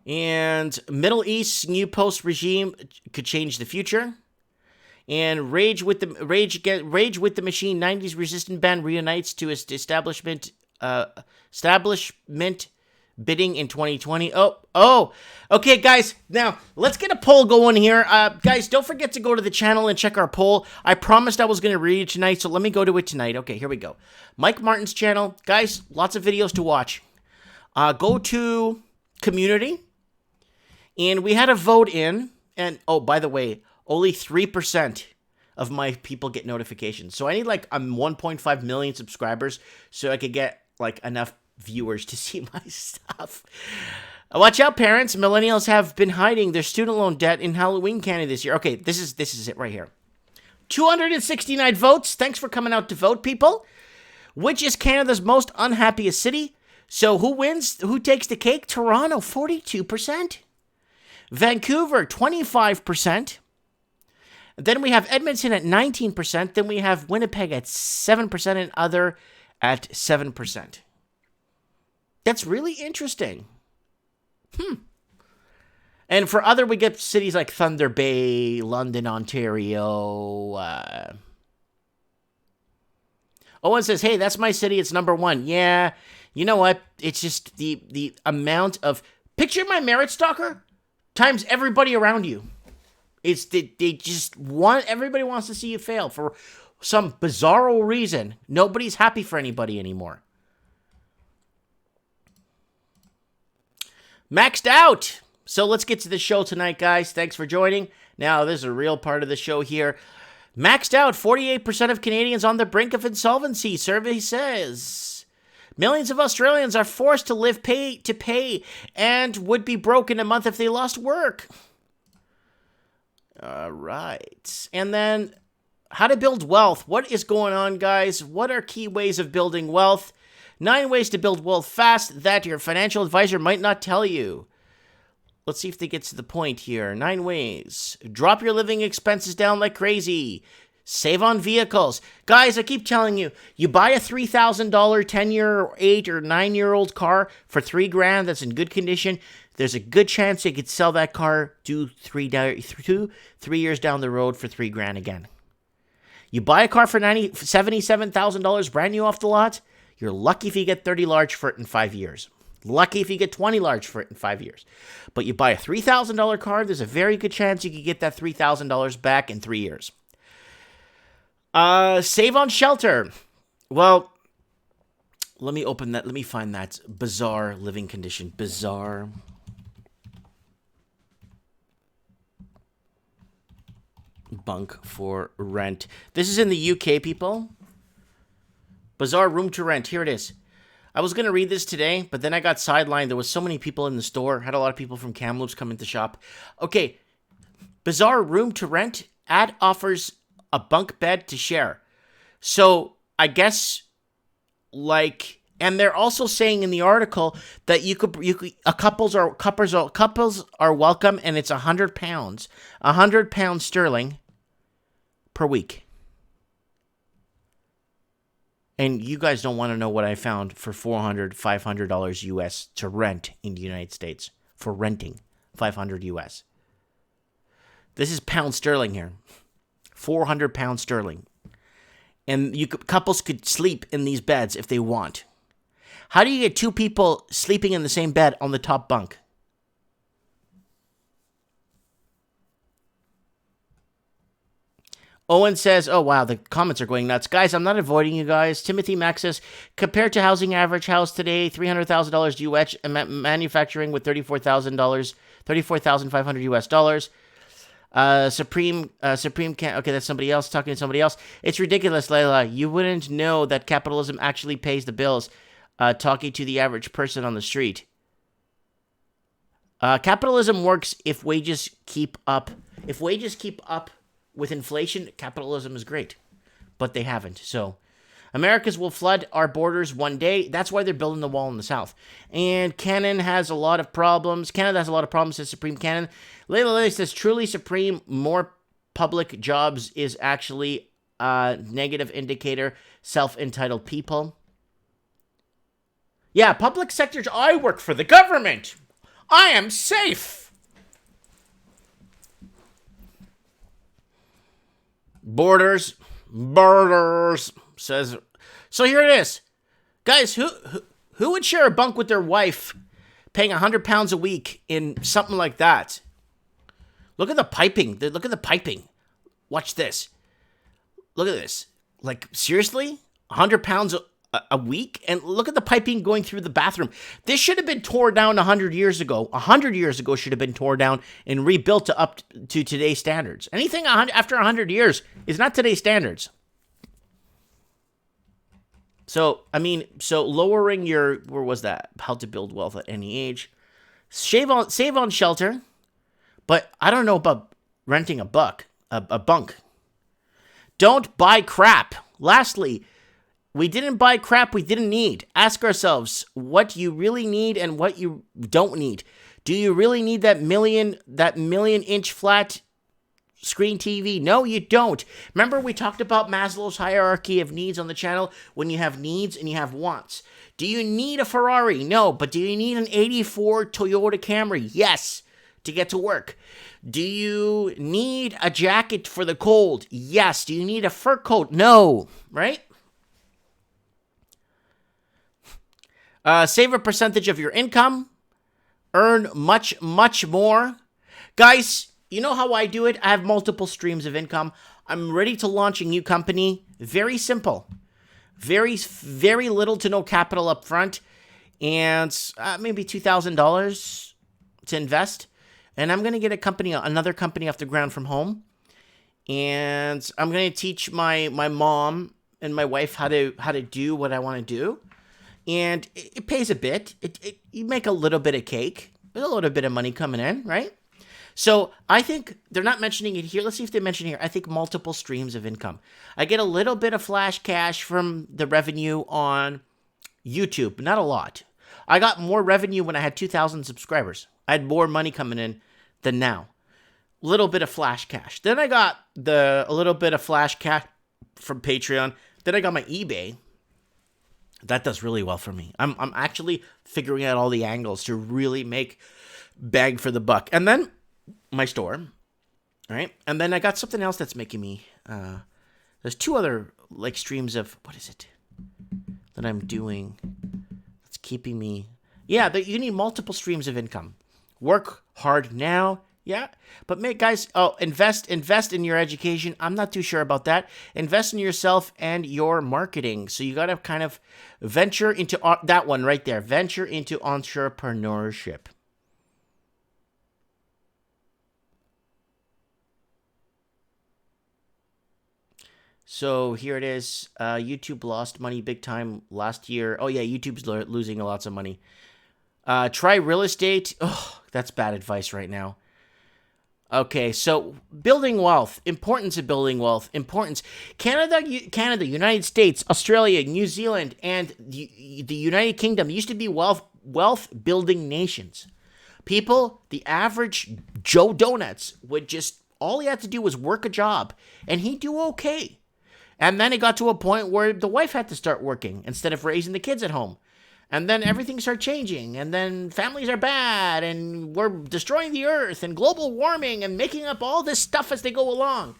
And Middle East's new post regime could change the future. And Rage with the Machine 90s resistant band reunites to its establishment bidding in 2020. Oh, okay, guys. Now let's get a poll going here. Guys, don't forget to go to the channel and check our poll. I promised I was going to read it tonight, so let me go to it tonight. Okay, here we go. Mike Martin's channel, guys. Lots of videos to watch. Go to community, and we had a vote in. And oh, by the way, only 3% of my people get notifications. So I need like 1.5 million subscribers so I could get like enough viewers to see my stuff. Watch out, parents. Millennials have been hiding their student loan debt in Halloween candy this year. Okay, this is it right here. 269 votes. Thanks for coming out to vote, people. Which is Canada's most unhappiest city? So who wins? Who takes the cake? Toronto, 42%. Vancouver, 25%. Then we have Edmonton at 19%. Then we have Winnipeg at 7% and other at 7%. That's really interesting. And for other, we get cities like Thunder Bay, London, Ontario. Owen says, hey, that's my city. It's number 1. Yeah, you know what? It's just the amount of... Picture my merit stalker times everybody around you. It's they just want... Everybody wants to see you fail for some bizarro reason. Nobody's happy for anybody anymore. Maxed out. So let's get to the show tonight, guys. Thanks for joining. Now, this is a real part of the show here. Maxed out. 48% of Canadians on the brink of insolvency. Survey says. Millions of Australians are forced to live pay to pay and would be broke in a month if they lost work. All right. And then, how to build wealth. What is going on, guys? What are key ways of building wealth? 9 ways to build wealth fast that your financial advisor might not tell you. Let's see if they get to the point here. 9 ways. Drop your living expenses down like crazy. Save on vehicles. Guys, I keep telling you, you buy a $3,000 10-year, 8 or 9-year-old car for $3,000 that's in good condition. There's a good chance you could sell that car 3 years down the road for $3,000 again. You buy a car for $77,000 brand new off the lot. You're lucky if you get 30 large for it in 5 years. Lucky if you get 20 large for it in 5 years. But you buy a $3,000 car, there's a very good chance you could get that $3,000 back in 3 years. Save on shelter. Well, let me open that. Let me find that bizarre living condition. Bizarre. Bunk for rent. This is in the UK, people. Bizarre room to rent. Here it is. I was going to read this today, but then I got sidelined. There was so many people in the store. Had a lot of people from Kamloops come into shop. Okay. Bizarre room to rent. Ad offers a bunk bed to share. So I guess like, and they're also saying in the article that couples are welcome, and it's £100 sterling per week. And you guys don't want to know what I found for $500 US to rent in the United States. For renting, $500 US. This is pound sterling here. £400 sterling. And couples could sleep in these beds if they want. How do you get 2 people sleeping in the same bed on the top bunk? Owen says, oh, wow, the comments are going nuts. Guys, I'm not avoiding you guys. Timothy Max says, compared to housing average house today, $300,000 US, manufacturing with $34,500 US dollars. Okay, that's somebody else talking to somebody else. It's ridiculous, Layla. You wouldn't know that capitalism actually pays the bills. Talking to the average person on the street. Capitalism works if wages keep up. If wages keep up with inflation, capitalism is great. But they haven't. So Americans will flood our borders one day. That's why they're building the wall in the south. And Canada has a lot of problems. Says Supreme Canon. Layla says, truly Supreme, more public jobs is actually a negative indicator. Self-entitled people. Yeah, public sectors. I work for the government. I am safe. Borders, says. So here it is. Guys, who would share a bunk with their wife paying £100 a week in something like that? Look at the piping. Look at the piping. Watch this. Look at this. Like, seriously? £100 a week? And look at the piping going through the bathroom. This should have been torn down 100 years ago. 100 years ago should have been torn down and rebuilt to up to today's standards. Anything after 100 years is not today's standards. So, lowering your, where was that? How to build wealth at any age. Save on shelter. But I don't know about renting a bunk. Don't buy crap. Lastly, we didn't buy crap we didn't need. Ask ourselves what you really need and what you don't need. Do you really need that million inch flat screen TV? No, you don't. Remember we talked about Maslow's hierarchy of needs on the channel when you have needs and you have wants. Do you need a Ferrari? No, but do you need an 84 Toyota Camry? Yes, to get to work. Do you need a jacket for the cold? Yes. Do you need a fur coat? No, right? Save a percentage of your income. Earn much, much more. Guys, you know how I do it? I have multiple streams of income. I'm ready to launch a new company. Very simple. Very, very little to no capital up front. And maybe $2,000 to invest. And I'm going to get another company off the ground from home. And I'm going to teach my mom and my wife how to do what I want to do. And it pays a bit. You make a little bit of cake. There's a little bit of money coming in, right? So I think they're not mentioning it here. Let's see if they mention here. I think multiple streams of income. I get a little bit of flash cash from the revenue on YouTube. Not a lot. I got more revenue when I had 2,000 subscribers. I had more money coming in than now. Little bit of flash cash. Then I got a little bit of flash cash from Patreon. Then I got my eBay. That does really well for me. I'm actually figuring out all the angles to really make bang for the buck. And then my store, right? And then I got something else that's making me. There's two other streams of what is it that I'm doing that's keeping me. Yeah, you need multiple streams of income. Work hard now. Yeah, but guys, invest in your education. I'm not too sure about that. Invest in yourself and your marketing. So you got to kind of venture into that one right there. Venture into entrepreneurship. So here it is. YouTube lost money big time last year. Oh yeah, YouTube's losing lots of money. Try real estate. Oh, that's bad advice right now. Okay, so building wealth, importance of building wealth, importance. Canada, United States, Australia, New Zealand, and the United Kingdom used to be wealth building nations. People, the average Joe Donuts all he had to do was work a job, and he'd do okay. And then it got to a point where the wife had to start working instead of raising the kids at home. And then everything started changing, and then families are bad, and we're destroying the earth, and global warming, and making up all this stuff as they go along.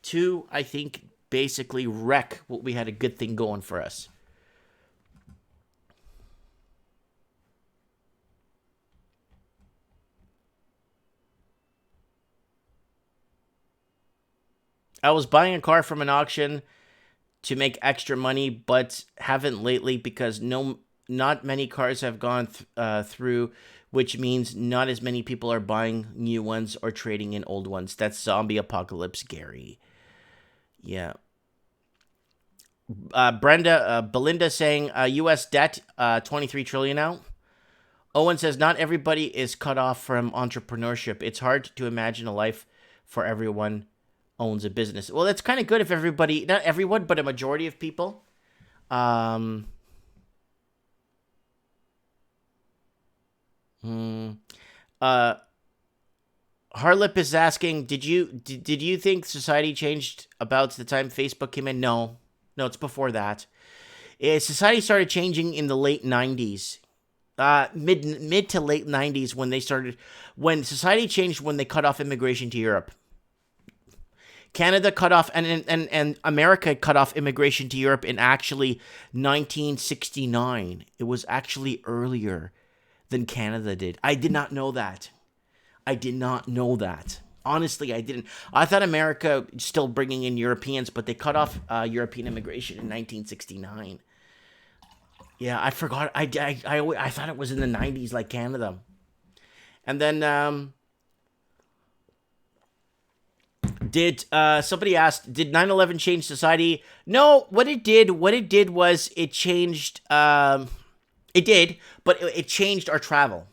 To, I think, basically wreck what we had a good thing going for us. I was buying a car from an auction to make extra money, but haven't lately because not many cars have gone through which means not as many people are buying new ones or trading in old ones. That's zombie apocalypse, Gary. Yeah. Belinda saying U.S. debt 23 trillion now. Owen says not everybody is cut off from entrepreneurship. It's hard to imagine a life for everyone owns a business. Well, that's kind of good if everybody, not everyone, but a majority of people. Harlip is asking, did you think society changed about the time Facebook came in? No, it's before that. Society started changing in the late 90s. Mid to late 90s when society changed when they cut off immigration to Europe. Canada cut off and America cut off immigration to Europe in actually 1969. It was actually earlier than Canada did. I did not know that. Honestly, I didn't. I thought America still bringing in Europeans, but they cut off European immigration in 1969. Yeah, I forgot. I thought it was in the 90s like Canada. And then did somebody asked, did 9/11 change society? No, what it did was it changed it did, but it changed our travel.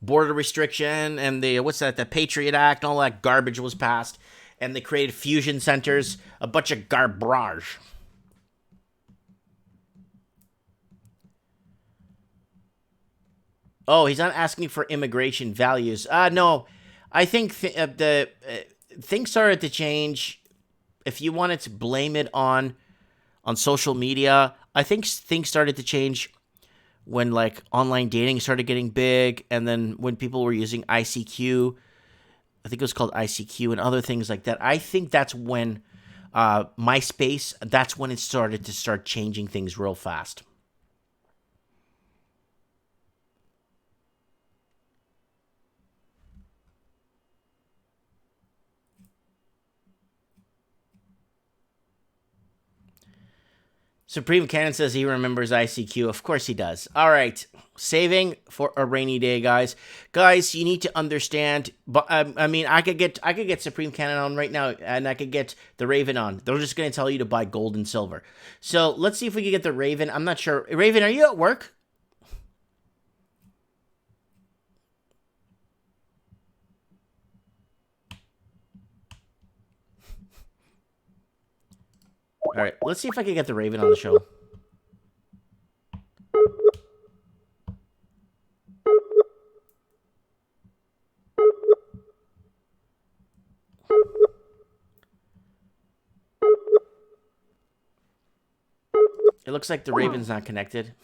Border restriction and the Patriot Act and all that garbage was passed, and they created fusion centers, a bunch of garbage. Oh, he's not asking for immigration values. No, I think things started to change. If you wanted to blame it on social media, I think things started to change when like online dating started getting big, and then when people were using ICQ, I think it was called ICQ, and other things like that. I think that's when MySpace, that's when it started to changing things real fast. Supreme Cannon says he remembers ICQ. Of course he does. All right. Saving for a rainy day, guys. Guys, you need to understand. But I mean, I could get Supreme Cannon on right now, and I could get the Raven on. They're just going to tell you to buy gold and silver. So let's see if we can get the Raven. I'm not sure. Raven, are you at work? All right, let's see if I can get the Raven on the show. It looks like the Raven's not connected.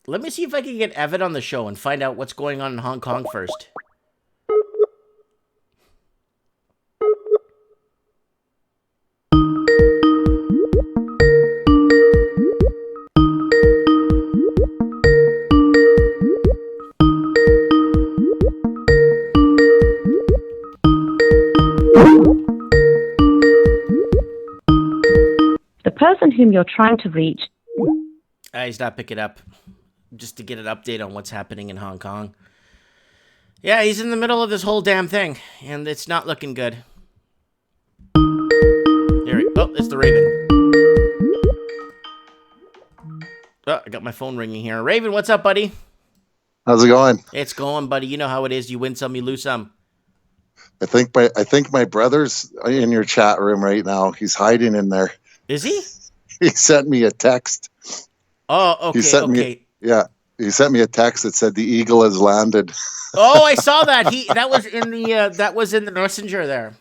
Let me see if I can get Evan on the show and find out what's going on in Hong Kong first. Person whom you're trying to reach. He's not picking up. Just to get an update on what's happening in Hong Kong. Yeah, he's in the middle of this whole damn thing, and it's not looking good. There we go. Oh, it's the Raven. Oh, I got my phone ringing here. Raven, what's up, buddy? How's it going? It's going, buddy. You know how it is. You win some, you lose some. I think my brother's in your chat room right now. He's hiding in there. Is he? He sent me a text. Oh, okay. He sent me a text that said the eagle has landed. Oh, I saw that. That was in the messenger there.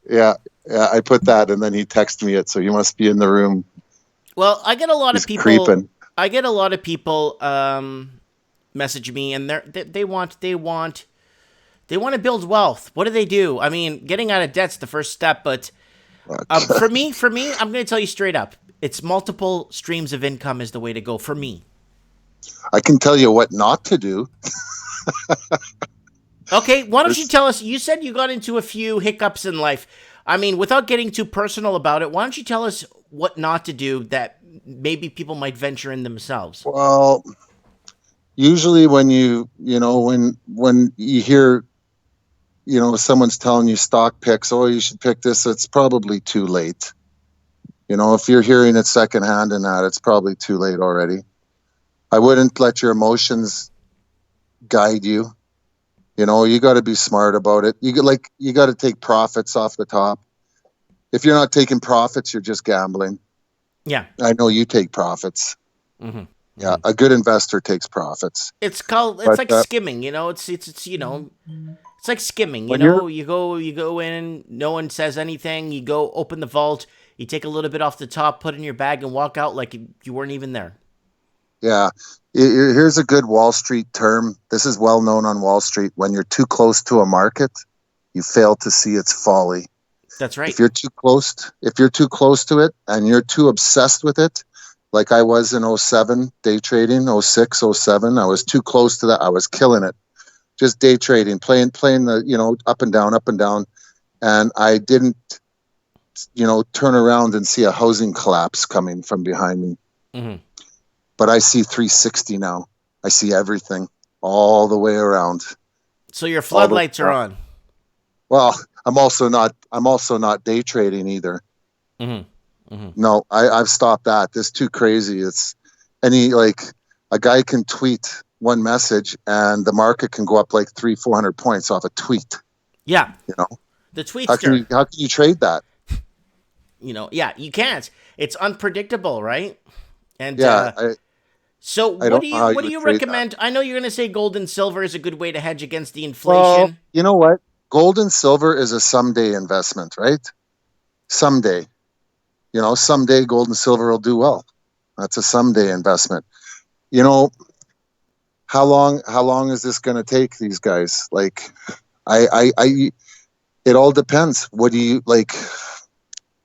Yeah, I put that, and then he texted me it. So you must be in the room. Well, I get a lot of people creeping. I get a lot of people message me, and they want to build wealth. What do? I mean, getting out of debt's the first step, but for me, I'm going to tell you straight up, it's multiple streams of income is the way to go for me. I can tell you what not to do. Okay, why don't you tell us? You said you got into a few hiccups in life. I mean, without getting too personal about it, why don't you tell us what not to do that maybe people might venture in themselves? Well, usually when when you hear, someone's telling you stock picks, oh, you should pick this, it's probably too late. If you're hearing it secondhand and that, it's probably too late already. I wouldn't let your emotions guide you. You got to be smart about it. You got to take profits off the top. If you're not taking profits, you're just gambling. Yeah. I know you take profits. Mm-hmm. Yeah, a good investor takes profits. It's But, like skimming, It's it's like skimming, when you're You go in, no one says anything. You go open the vault, you take a little bit off the top, put it in your bag, and walk out like you weren't even there. Yeah. Here's a good Wall Street term. This is well known on Wall Street. When you're too close to a market, you fail to see its folly. That's right. If you're too close to it and you're too obsessed with it, like I was in '07 day trading, '06, '07, I was too close to that. I was killing it. Just day trading, playing the, up and down. And I didn't, turn around and see a housing collapse coming from behind me. Mm-hmm. But I see 360 now. I see everything all the way around. So your floodlights are on. Well, I'm also not day trading either. Mm-hmm. Mm-hmm. No, I've stopped that. This is too crazy. It's a guy can tweet one message and the market can go up like 300-400 points off a tweet. Yeah. The tweets. How can you trade that? Yeah, you can't. It's unpredictable, right? And yeah. So what do you recommend? That. I know you're going to say gold and silver is a good way to hedge against the inflation. Well, you know what? Gold and silver is a someday investment, right? Someday. Someday gold and silver will do well. That's a someday investment. How long is this going to take these guys? Like, it all depends. What do you like?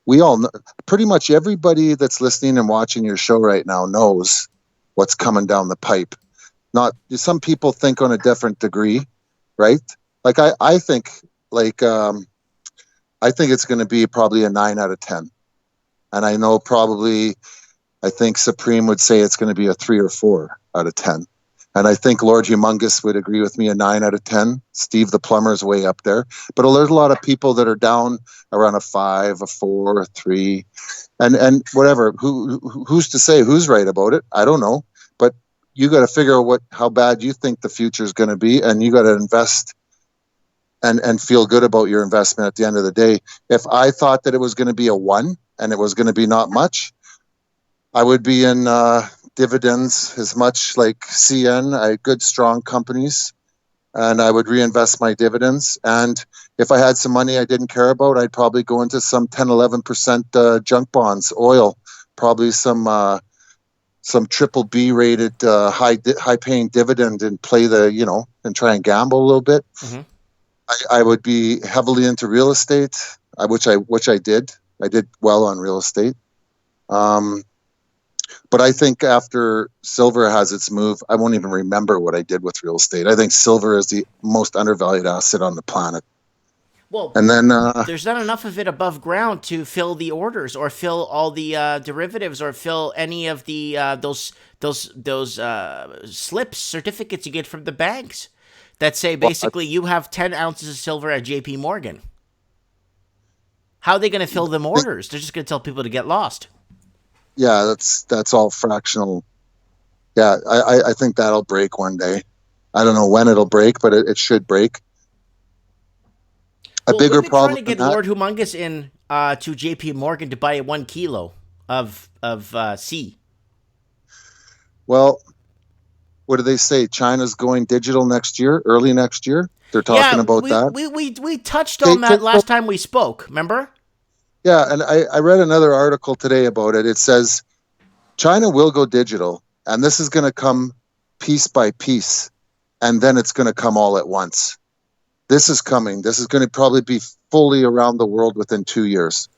We all know, pretty much everybody that's listening and watching your show right now knows what's coming down the pipe. Not some people think on a different degree, right? Like I think it's going to be probably a 9 out of 10. And I think Supreme would say it's going to be a 3 or 4 out of 10. And I think Lord Humongous would agree with me, a 9 out of 10. Steve the Plumber's way up there. But there's a lot of people that are down around a 5, a 4, a 3, and whatever. Who's to say who's right about it? I don't know. But you got to figure out how bad you think the future is going to be, and you got to invest and feel good about your investment at the end of the day. If I thought that it was going to be a 1 and it was going to be not much, I would be in dividends as much like CN, good strong companies, and I would reinvest my dividends. And if I had some money I didn't care about, I'd probably go into some 10-11% junk bonds, oil, probably some triple B rated high paying dividend, and play and try and gamble a little bit. Mm-hmm. I would be heavily into real estate, which I did. I did well on real estate. But I think after silver has its move, I won't even remember what I did with real estate. I think silver is the most undervalued asset on the planet. Well, and then there's not enough of it above ground to fill the orders, or fill all the derivatives, or fill any of the those slips, certificates you get from the banks that say basically you have 10 ounces of silver at JP Morgan. How are they going to fill them orders? They're just going to tell people to get lost. Yeah, that's all fractional. Yeah, I think that'll break one day. I don't know when it'll break, but it should break. A bigger problem. Trying to get Lord Humongous in to JP Morgan to buy 1 kilo of C. Well, what do they say? China's going digital next year, early next year. They're talking about that. We touched on that last time we spoke. Remember? Yeah, and I read another article today about it. It says China will go digital, and this is going to come piece by piece, and then it's going to come all at once. This is coming. This is going to probably be fully around the world within 2 years.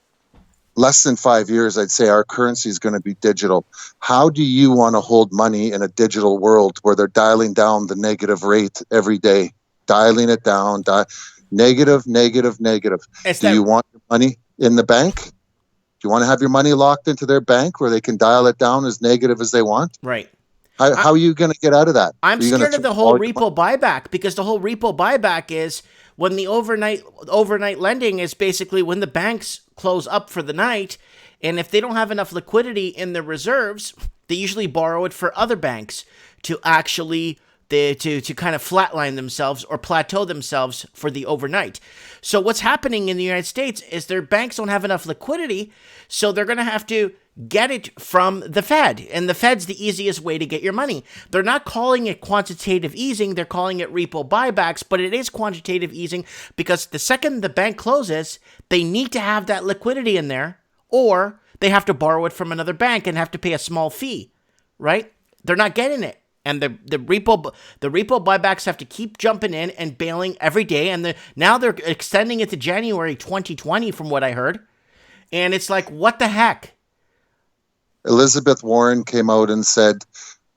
Less than 5 years, I'd say our currency is going to be digital. How do you want to hold money in a digital world where they're dialing down the negative rate every day? Dialing it down, negative. Do you want your money in the bank? you want to have your money locked into their bank where they can dial it down as negative as they want? Right. How are you going to get out of that? I'm Are you gonna scared of the throw whole all your money- repo buyback, because the whole repo buyback is when the overnight lending is basically when the banks close up for the night, and if they don't have enough liquidity in their reserves, they usually borrow it for other banks to actually to kind of flatline themselves or plateau themselves for the overnight. So what's happening in the United States is their banks don't have enough liquidity, so they're going to have to get it from the Fed. And the Fed's the easiest way to get your money. They're not calling it quantitative easing, they're calling it repo buybacks, but it is quantitative easing because the second the bank closes, they need to have that liquidity in there, or they have to borrow it from another bank and have to pay a small fee, right? They're not getting it. And the repo buybacks have to keep jumping in and bailing every day. And now they're extending it to January 2020 from what I heard. And it's like, what the heck? Elizabeth Warren came out and said,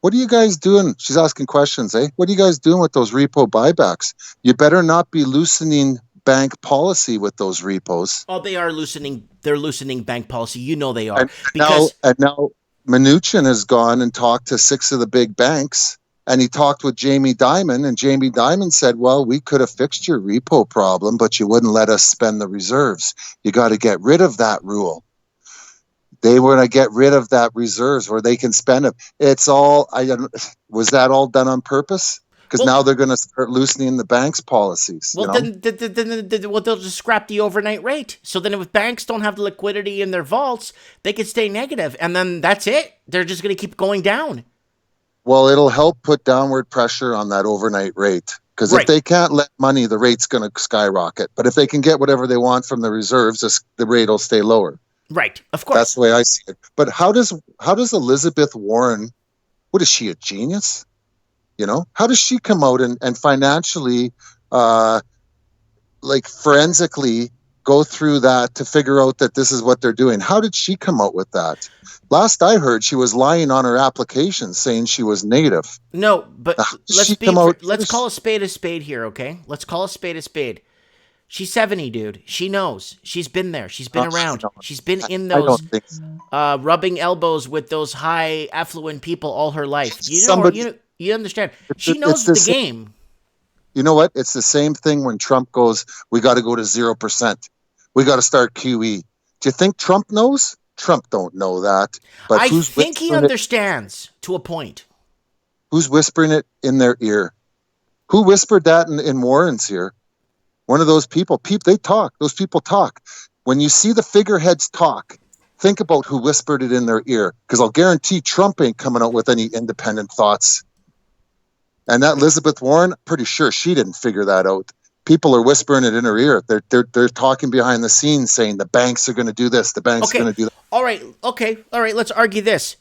what are you guys doing? She's asking questions, eh? What are you guys doing with those repo buybacks? You better not be loosening bank policy with those repos. Oh, they are loosening. They're loosening bank policy. You know they are. And now Mnuchin has gone and talked to 6 of the big banks, and he talked with Jamie Dimon, and Jamie Dimon said, well, we could have fixed your repo problem, but you wouldn't let us spend the reserves. You got to get rid of that rule. They were going to get rid of that reserves where they can spend it. It's all, was that all done on purpose? Because now they're going to start loosening the bank's policies. Well, then they'll just scrap the overnight rate. So then if banks don't have the liquidity in their vaults, they can stay negative. And then that's it. They're just going to keep going down. Well, it'll help put downward pressure on that overnight rate. Because if they can't let money, the rate's going to skyrocket. But if they can get whatever they want from the reserves, the rate will stay lower. Right, of course. That's the way I see it. But how does Elizabeth Warren, what is she, a genius? You know, how does she come out and financially, forensically go through that to figure out that this is what they're doing? How did she come out with that? Last I heard, she was lying on her application saying she was Native. No, but let's call a spade here, okay? Let's call a spade. She's 70, dude. She knows. She's been there. She's been around. She's been in those rubbing elbows with those high affluent people all her life. You understand? She knows the game. You know what? It's the same thing when Trump goes, we got to go to 0%. We got to start QE. Do you think Trump knows? Trump don't know that. But I think he understands to a point. Who's whispering it in their ear? Who whispered that in Warren's ear? One of those people. They talk. Those people talk. When you see the figureheads talk, think about who whispered it in their ear. Because I'll guarantee Trump ain't coming out with any independent thoughts. And that Elizabeth Warren, pretty sure she didn't figure that out. People are whispering it in her ear. They're talking behind the scenes saying the banks are going to do this. The banks are going to do that. All right. Let's argue this.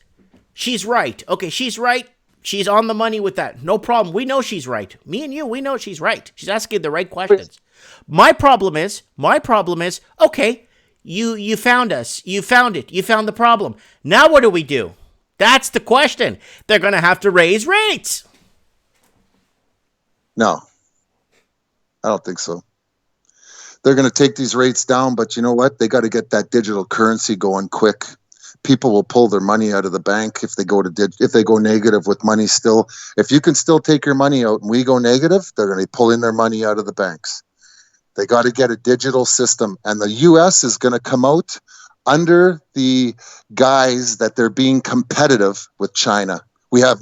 She's right. Okay, she's right. She's on the money with that. No problem. We know she's right. Me and you, we know she's right. She's asking the right questions. My problem is, okay, you found us. You found it. You found the problem. Now what do we do? That's the question. They're going to have to raise rates. No, I don't think so. They're going to take these rates down, but you know what? They got to get that digital currency going quick. People will pull their money out of the bank if they go negative with money still. If you can still take your money out and we go negative, they're going to be pulling their money out of the banks. They got to get a digital system, and the U.S. is going to come out under the guise that they're being competitive with China. We have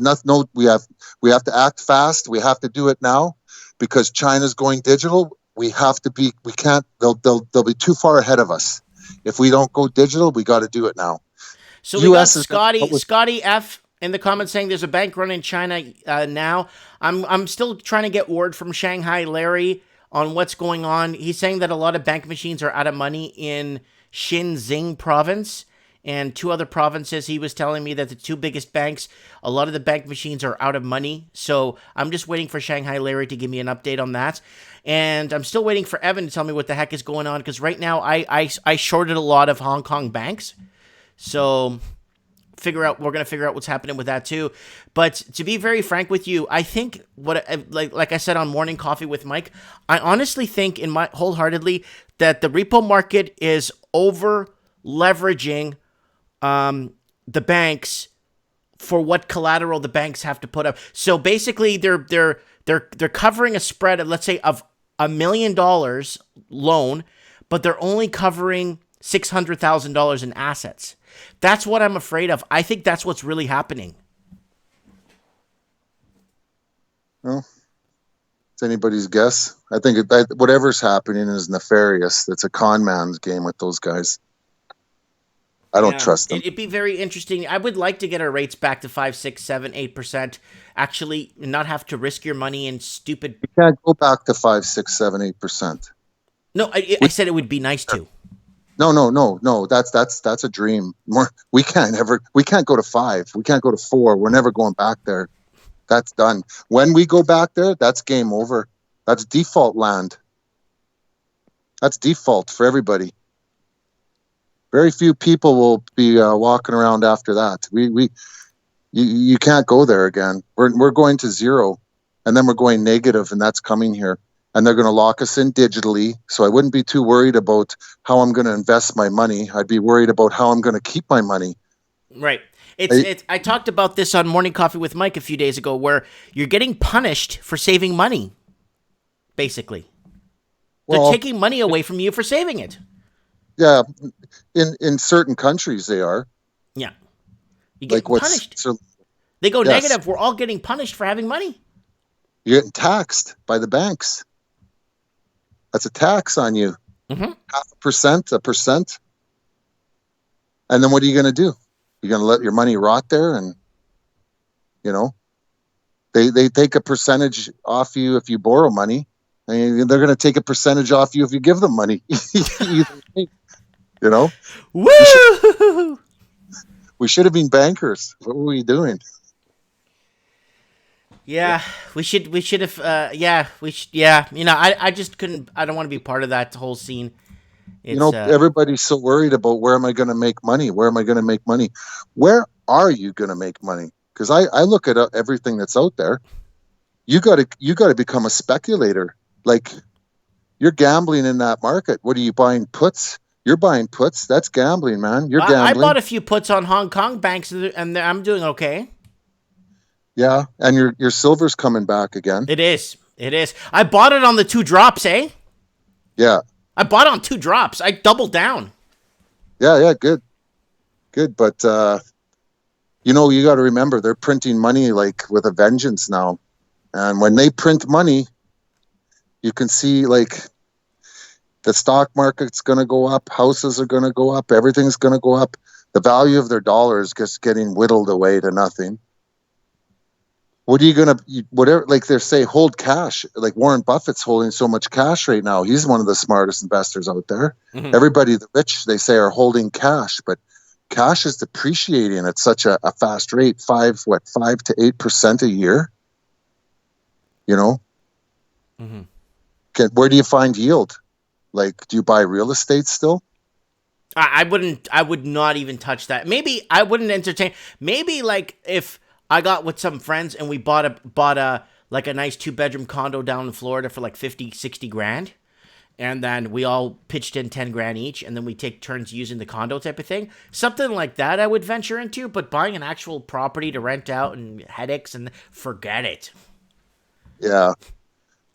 we have to act fast. We have to do it now because China's going digital. We can't, they'll be too far ahead of us. If we don't go digital, we got to do it now. So we got Scotty F in the comments saying there's a bank run in China now. I'm still trying to get word from Shanghai Larry on what's going on. He's saying that a lot of bank machines are out of money in Xinjiang province and 2 other provinces. He was telling me that the 2 biggest banks, a lot of the bank machines are out of money. So I'm just waiting for Shanghai Larry to give me an update on that. And I'm still waiting for Evan to tell me what the heck is going on, because right now I shorted a lot of Hong Kong banks. So we're going to figure out what's happening with that too. But to be very frank with you, I think like I said on Morning Coffee with Mike, I honestly think wholeheartedly that the repo market is over leveraging the banks for what collateral the banks have to put up. So basically, they're covering a spread of, let's say, of $1 million loan, but they're only covering $600,000 in assets. That's what I'm afraid of. I think that's what's really happening. Well, it's anybody's guess. I think whatever's happening is nefarious. It's a con man's game with those guys. I don't trust them. It'd be very interesting. I would like to get our rates back to 5, 6, 7, 8%. Actually, not have to risk your money in stupid. You can't go back to 5, 6, 7, 8%. No, I said it would be nice to. No. That's a dream. We can't go to 5. We can't go to 4. We're never going back there. That's done. When we go back there, that's game over. That's default land. That's default for everybody. Very few people will be walking around after that. You can't go there again. We're going to zero, and then we're going negative, and that's coming here. And they're going to lock us in digitally. So I wouldn't be too worried about how I'm going to invest my money. I'd be worried about how I'm going to keep my money. Right. I talked about this on Morning Coffee with Mike a few days ago, where you're getting punished for saving money. Basically, they're taking money away from you for saving it. Yeah, in certain countries they are. Yeah, you get punished. They go negative. We're all getting punished for having money. You're getting taxed by the banks. That's a tax on you. Mm-hmm. 0.5%, 1%. And then what are you going to do? You're going to let your money rot there, and they take a percentage off you if you borrow money, and they're going to take a percentage off you if you give them money. Woo! We should have been bankers. What were we doing? Yeah, we should have. I just couldn't. I don't want to be part of that whole scene. Everybody's so worried about where am I going to make money? Where am I going to make money? Where are you going to make money? Because I look at everything that's out there. You got to become a speculator. Like, you're gambling in that market. What are you buying? Puts? You're buying puts. That's gambling, man. You're gambling. I bought a few puts on Hong Kong banks, and I'm doing okay. Yeah, and your silver's coming back again. It is. I bought it on the 2 drops, eh? Yeah. I bought on 2 drops. I doubled down. Yeah, good. But, you got to remember, they're printing money like with a vengeance now. And when they print money, you can see like the stock market's going to go up, houses are going to go up, everything's going to go up. The value of their dollar is just getting whittled away to nothing. What are you going to, whatever, like they say, hold cash. Like Warren Buffett's holding so much cash right now. He's one of the smartest investors out there. Mm-hmm. Everybody, the rich, they say, are holding cash, but cash is depreciating at such a fast rate, 5 to 8% a year. Mm-hmm. Where do you find yield? Like, do you buy real estate still? I would not even touch that. Maybe I wouldn't entertain. Maybe like if I got with some friends and we bought a like a nice 2-bedroom condo down in Florida for like 50, 60 grand. And then we all pitched in 10 grand each, and then we take turns using the condo type of thing. Something like that I would venture into, but buying an actual property to rent out and headaches, and forget it. Yeah.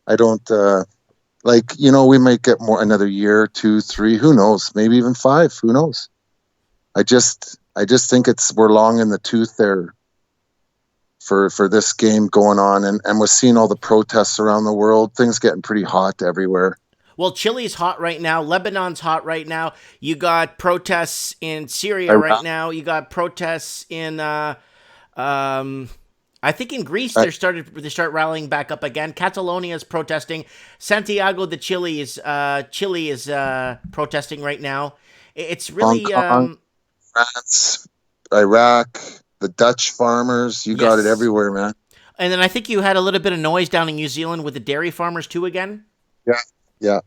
I don't, we might get more, another year, 2, 3, who knows? Maybe even 5, who knows? I just think we're long in the tooth there for this game going on, and we're seeing all the protests around the world, things getting pretty hot everywhere. Well, Chile's hot right now. Lebanon's hot right now. You got protests in Syria right now. You got protests in, I think in Greece they start rallying back up again. Catalonia is protesting. Santiago de Chile is protesting right now. It's really Hong Kong, France, Iraq, the Dutch farmers. You got it everywhere, man. And then I think you had a little bit of noise down in New Zealand with the dairy farmers too again. Yeah.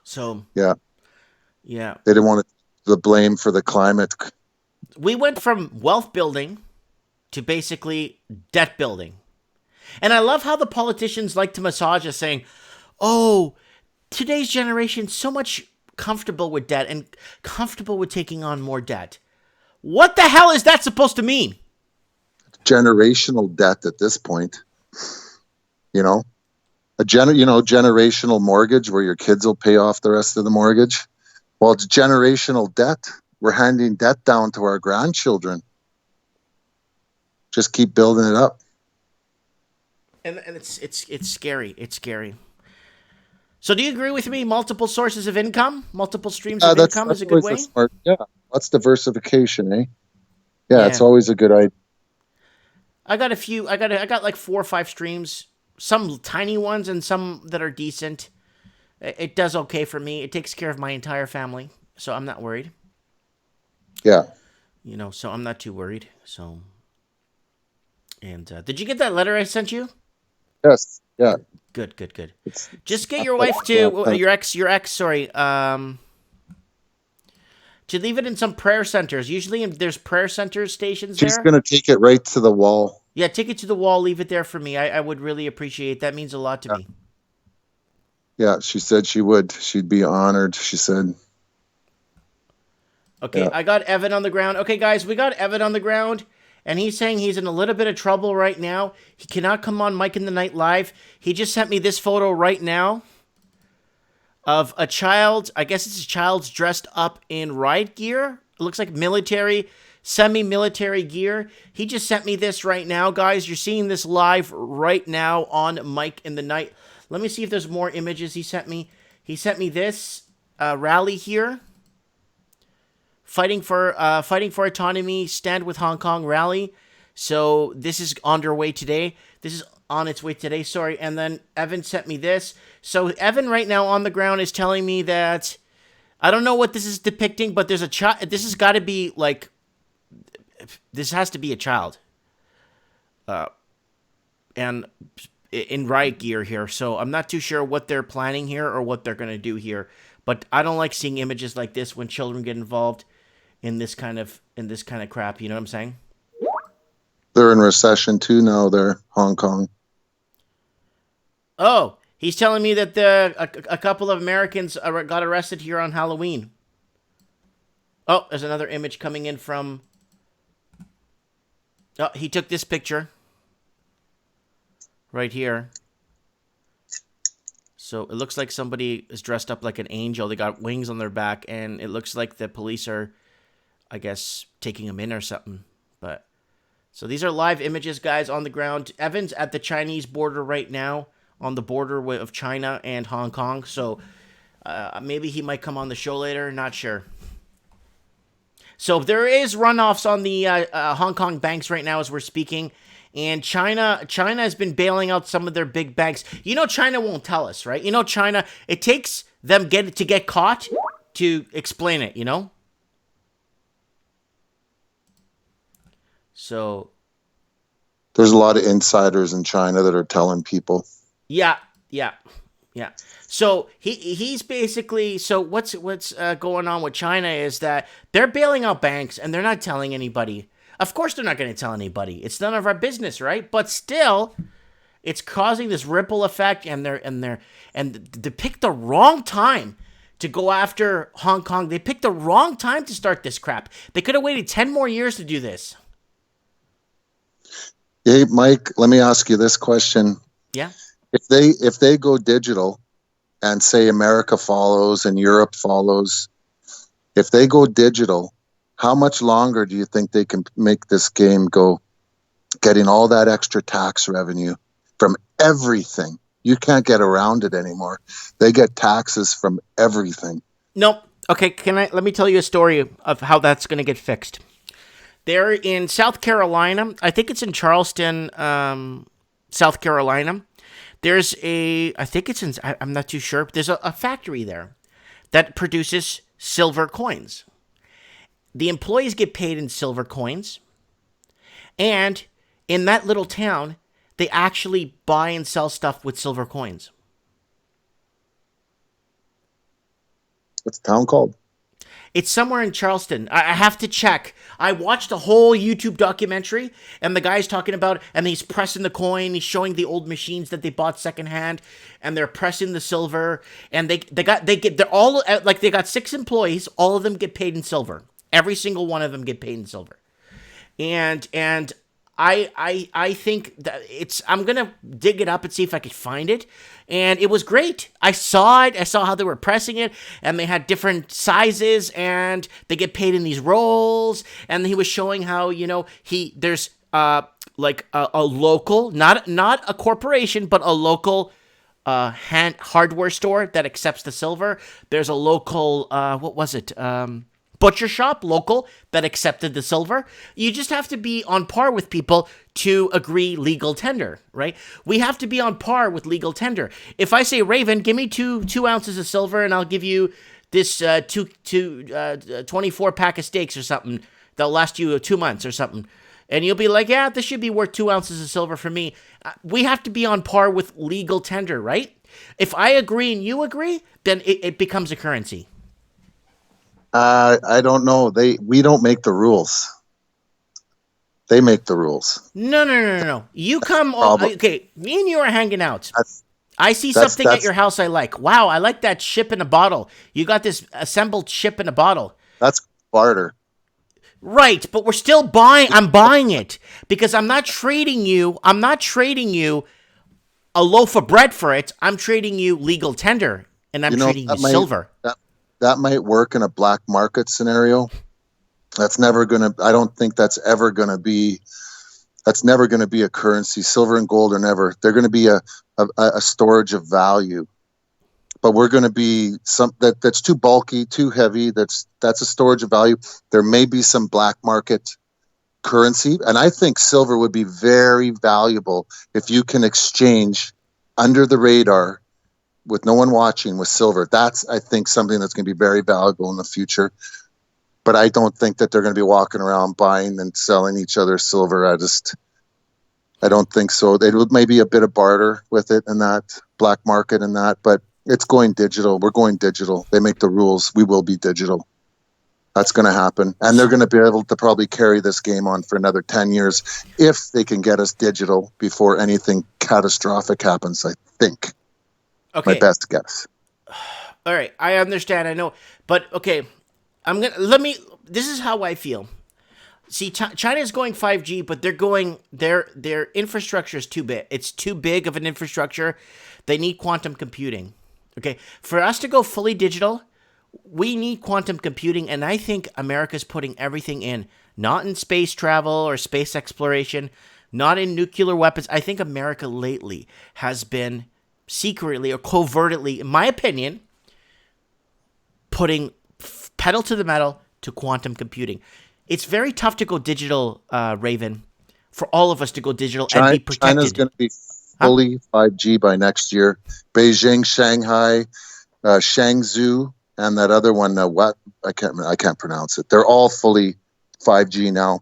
So yeah, they didn't want the blame for the climate. We went from wealth building to basically debt building, and I love how the politicians like to massage us, saying, "Oh, today's generation so much comfortable with debt and comfortable with taking on more debt. What the hell is that supposed to mean? Generational debt at this point. You know, generational mortgage where your kids will pay off the rest of the mortgage. Well, it's generational debt. We're handing debt down to our grandchildren. Just keep building it up. And it's scary. It's scary. So do you agree with me? Multiple sources of income, multiple streams of income is a good way? Yeah, that's diversification, eh? Yeah, it's always a good idea. I got a few. I got like 4 or 5 streams. Some tiny ones and some that are decent. It does okay for me. It takes care of my entire family, so I'm not worried. Yeah. So I'm not too worried. So, and did you get that letter I sent you? Yes. Yeah. Good. Just get your wife to your ex. Sorry. To leave it in some prayer centers. Usually, there's prayer center stations there. She's gonna take it right to the wall. Yeah, take it to the wall. Leave it there for me. I would really appreciate it. That means a lot to me. Yeah, she said she would. She'd be honored, she said. Okay, I got Evan on the ground. Okay, guys, we got Evan on the ground, and he's saying he's in a little bit of trouble right now. He cannot come on Mike in the Night Live. He just sent me this photo right now of a child. I guess it's a child's dressed up in riot gear. It looks like military, semi-military gear. He just sent me this right now, guys. You're seeing this live right now on Mike in the Night. Let me see if there's more images he sent me. He sent me this rally here. Fighting for autonomy, stand with Hong Kong rally. So this is underway today. This is on its way today, sorry. And then Evan sent me this. So Evan right now on the ground is telling me that, I don't know what this is depicting, but there's a child. This has got to be like, this has to be a child. And in riot gear here. So I'm not too sure what they're planning here or what they're going to do here. But I don't like seeing images like this when children get involved in this kind of crap. You know what I'm saying? They're in recession too now. They're Hong Kong. Oh, he's telling me that a couple of Americans got arrested here on Halloween. Oh, there's another image coming in from... Oh, he took this picture. Right here. So it looks like somebody is dressed up like an angel. They got wings on their back, and it looks like the police are, I guess, taking them in or something. But so these are live images, guys, on the ground. Evan's at the Chinese border right now, on the border of China and Hong Kong. So maybe he might come on the show later. Not sure. So there is runoffs on the Hong Kong banks right now as we're speaking. And China has been bailing out some of their big banks. You know, China won't tell us, right? You know, China, it takes them to get caught to explain it, you know? So there's a lot of insiders in China that are telling people. Yeah. So he's basically, so what's going on with China is that they're bailing out banks and they're not telling anybody. Of course they're not going to tell anybody. It's none of our business, right? But still, it's causing this ripple effect, and they picked the wrong time to go after Hong Kong. They picked the wrong time to start this crap. They could have waited 10 more years to do this. Hey, Mike, let me ask you this question. Yeah. If they go digital and say America follows and Europe follows, if they go digital, how much longer do you think they can make this game go, getting all that extra tax revenue from everything? You can't get around it anymore. They get taxes from everything. Nope. Okay, let me tell you a story of how that's going to get fixed. They're in South Carolina. I think it's in Charleston, South Carolina. There's I'm not too sure, but there's a factory there that produces silver coins. The employees get paid in silver coins. And in that little town, they actually buy and sell stuff with silver coins. What's the town called? It's somewhere in Charleston. I have to check. I watched a whole YouTube documentary, and the guy's talking about, and he's pressing the coin. He's showing the old machines that they bought secondhand, and they're pressing the silver. And they got 6 employees. All of them get paid in silver. Every single one of them get paid in silver. And I think that I'm gonna dig it up and see if I could find it. And it was great. I saw it. I saw how they were pressing it, and they had different sizes, and they get paid in these rolls. And he was showing how, there's like a local, not a corporation, but a local hardware store that accepts the silver. There's a local butcher shop, local, that accepted the silver. You just have to be on par with people to agree legal tender, right? We have to be on par with legal tender. If I say, Raven, give me two ounces of silver, and I'll give you this 24 pack of steaks or something that'll last you 2 months or something, and you'll be like, yeah, this should be worth 2 ounces of silver for me. We have to be on par with legal tender, right? If I agree and you agree, then it becomes a currency. I don't know. We don't make the rules. They make the rules. No. You come. Okay, me and you are hanging out. I see something at your house I like. Wow, I like that ship in a bottle. You got this assembled ship in a bottle. That's barter. Right, but we're still buying. I'm buying it because I'm not trading you. I'm not trading you a loaf of bread for it. I'm trading you legal tender, and I'm trading you silver. That might work in a black market scenario. That's never gonna. I don't think that's ever gonna be. That's never gonna be a currency. Silver and gold are never. They're gonna be a storage of value. But we're gonna be that's too bulky, too heavy. That's a storage of value. There may be some black market currency, and I think silver would be very valuable if you can exchange under the radar, with no one watching, with silver. That's, I think, something that's going to be very valuable in the future. But I don't think that they're going to be walking around buying and selling each other silver. I don't think so. They would maybe a bit of barter with it in that black market and that, but it's going digital. We're going digital. They make the rules. We will be digital. That's going to happen. And they're going to be able to probably carry this game on for another 10 years if they can get us digital before anything catastrophic happens, I think. Okay. My best guess. All right, I understand. I know, but okay, this is how I feel. See, China is going 5G, but they're going their infrastructure is too big. It's too big of an infrastructure. They need quantum computing. Okay, for us to go fully digital, we need quantum computing, and I think America's putting everything in, not in space travel or space exploration, not in nuclear weapons. I think America lately has been secretly or covertly, in my opinion, putting pedal to the metal to quantum computing. It's very tough to go digital, Raven, for all of us to go digital and be protected. China's going to be fully 5G by next year. Beijing, Shanghai, Shangzhou, and that other one, I can't pronounce it. They're all fully 5G now.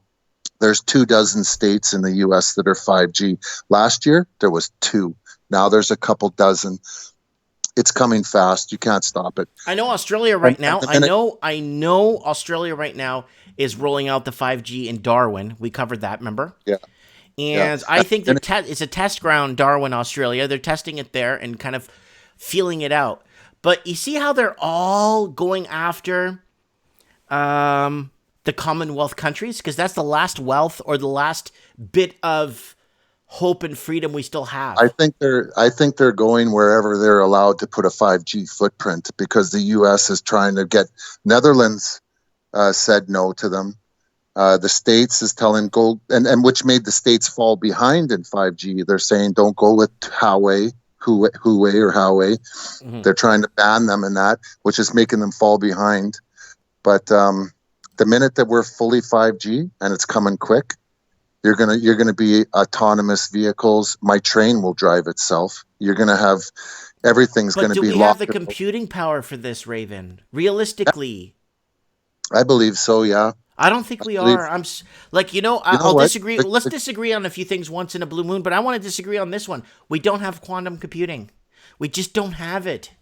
There's 24 states in the U.S. that are 5G. Last year, there was 2. Now there's a couple dozen. It's coming fast. You can't stop it. I know Australia right now. I know Australia right now is rolling out the 5G in Darwin. We covered that, remember? Yeah. And I think it's a test ground, Darwin, Australia. They're testing it there and kind of feeling it out. But you see how they're all going after the Commonwealth countries? Because that's the last wealth or the last bit of hope and freedom we still have. I think they're going wherever they're allowed to put a 5G footprint, because the U.S. is trying to get. Netherlands said no to them. The States is telling go, and which made the States fall behind in 5G. They're saying don't go with Huawei. Mm-hmm. They're trying to ban them in that, which is making them fall behind. But the minute that we're fully 5G and it's coming quick, you're gonna be autonomous vehicles. My train will drive itself. You're gonna have everything's gonna be locked. But do we have the computing power for this, Raven? Realistically, I believe so. Yeah. I don't think we are. I'll disagree. Let's disagree on a few things once in a blue moon, but I want to disagree on this one. We don't have quantum computing. We just don't have it.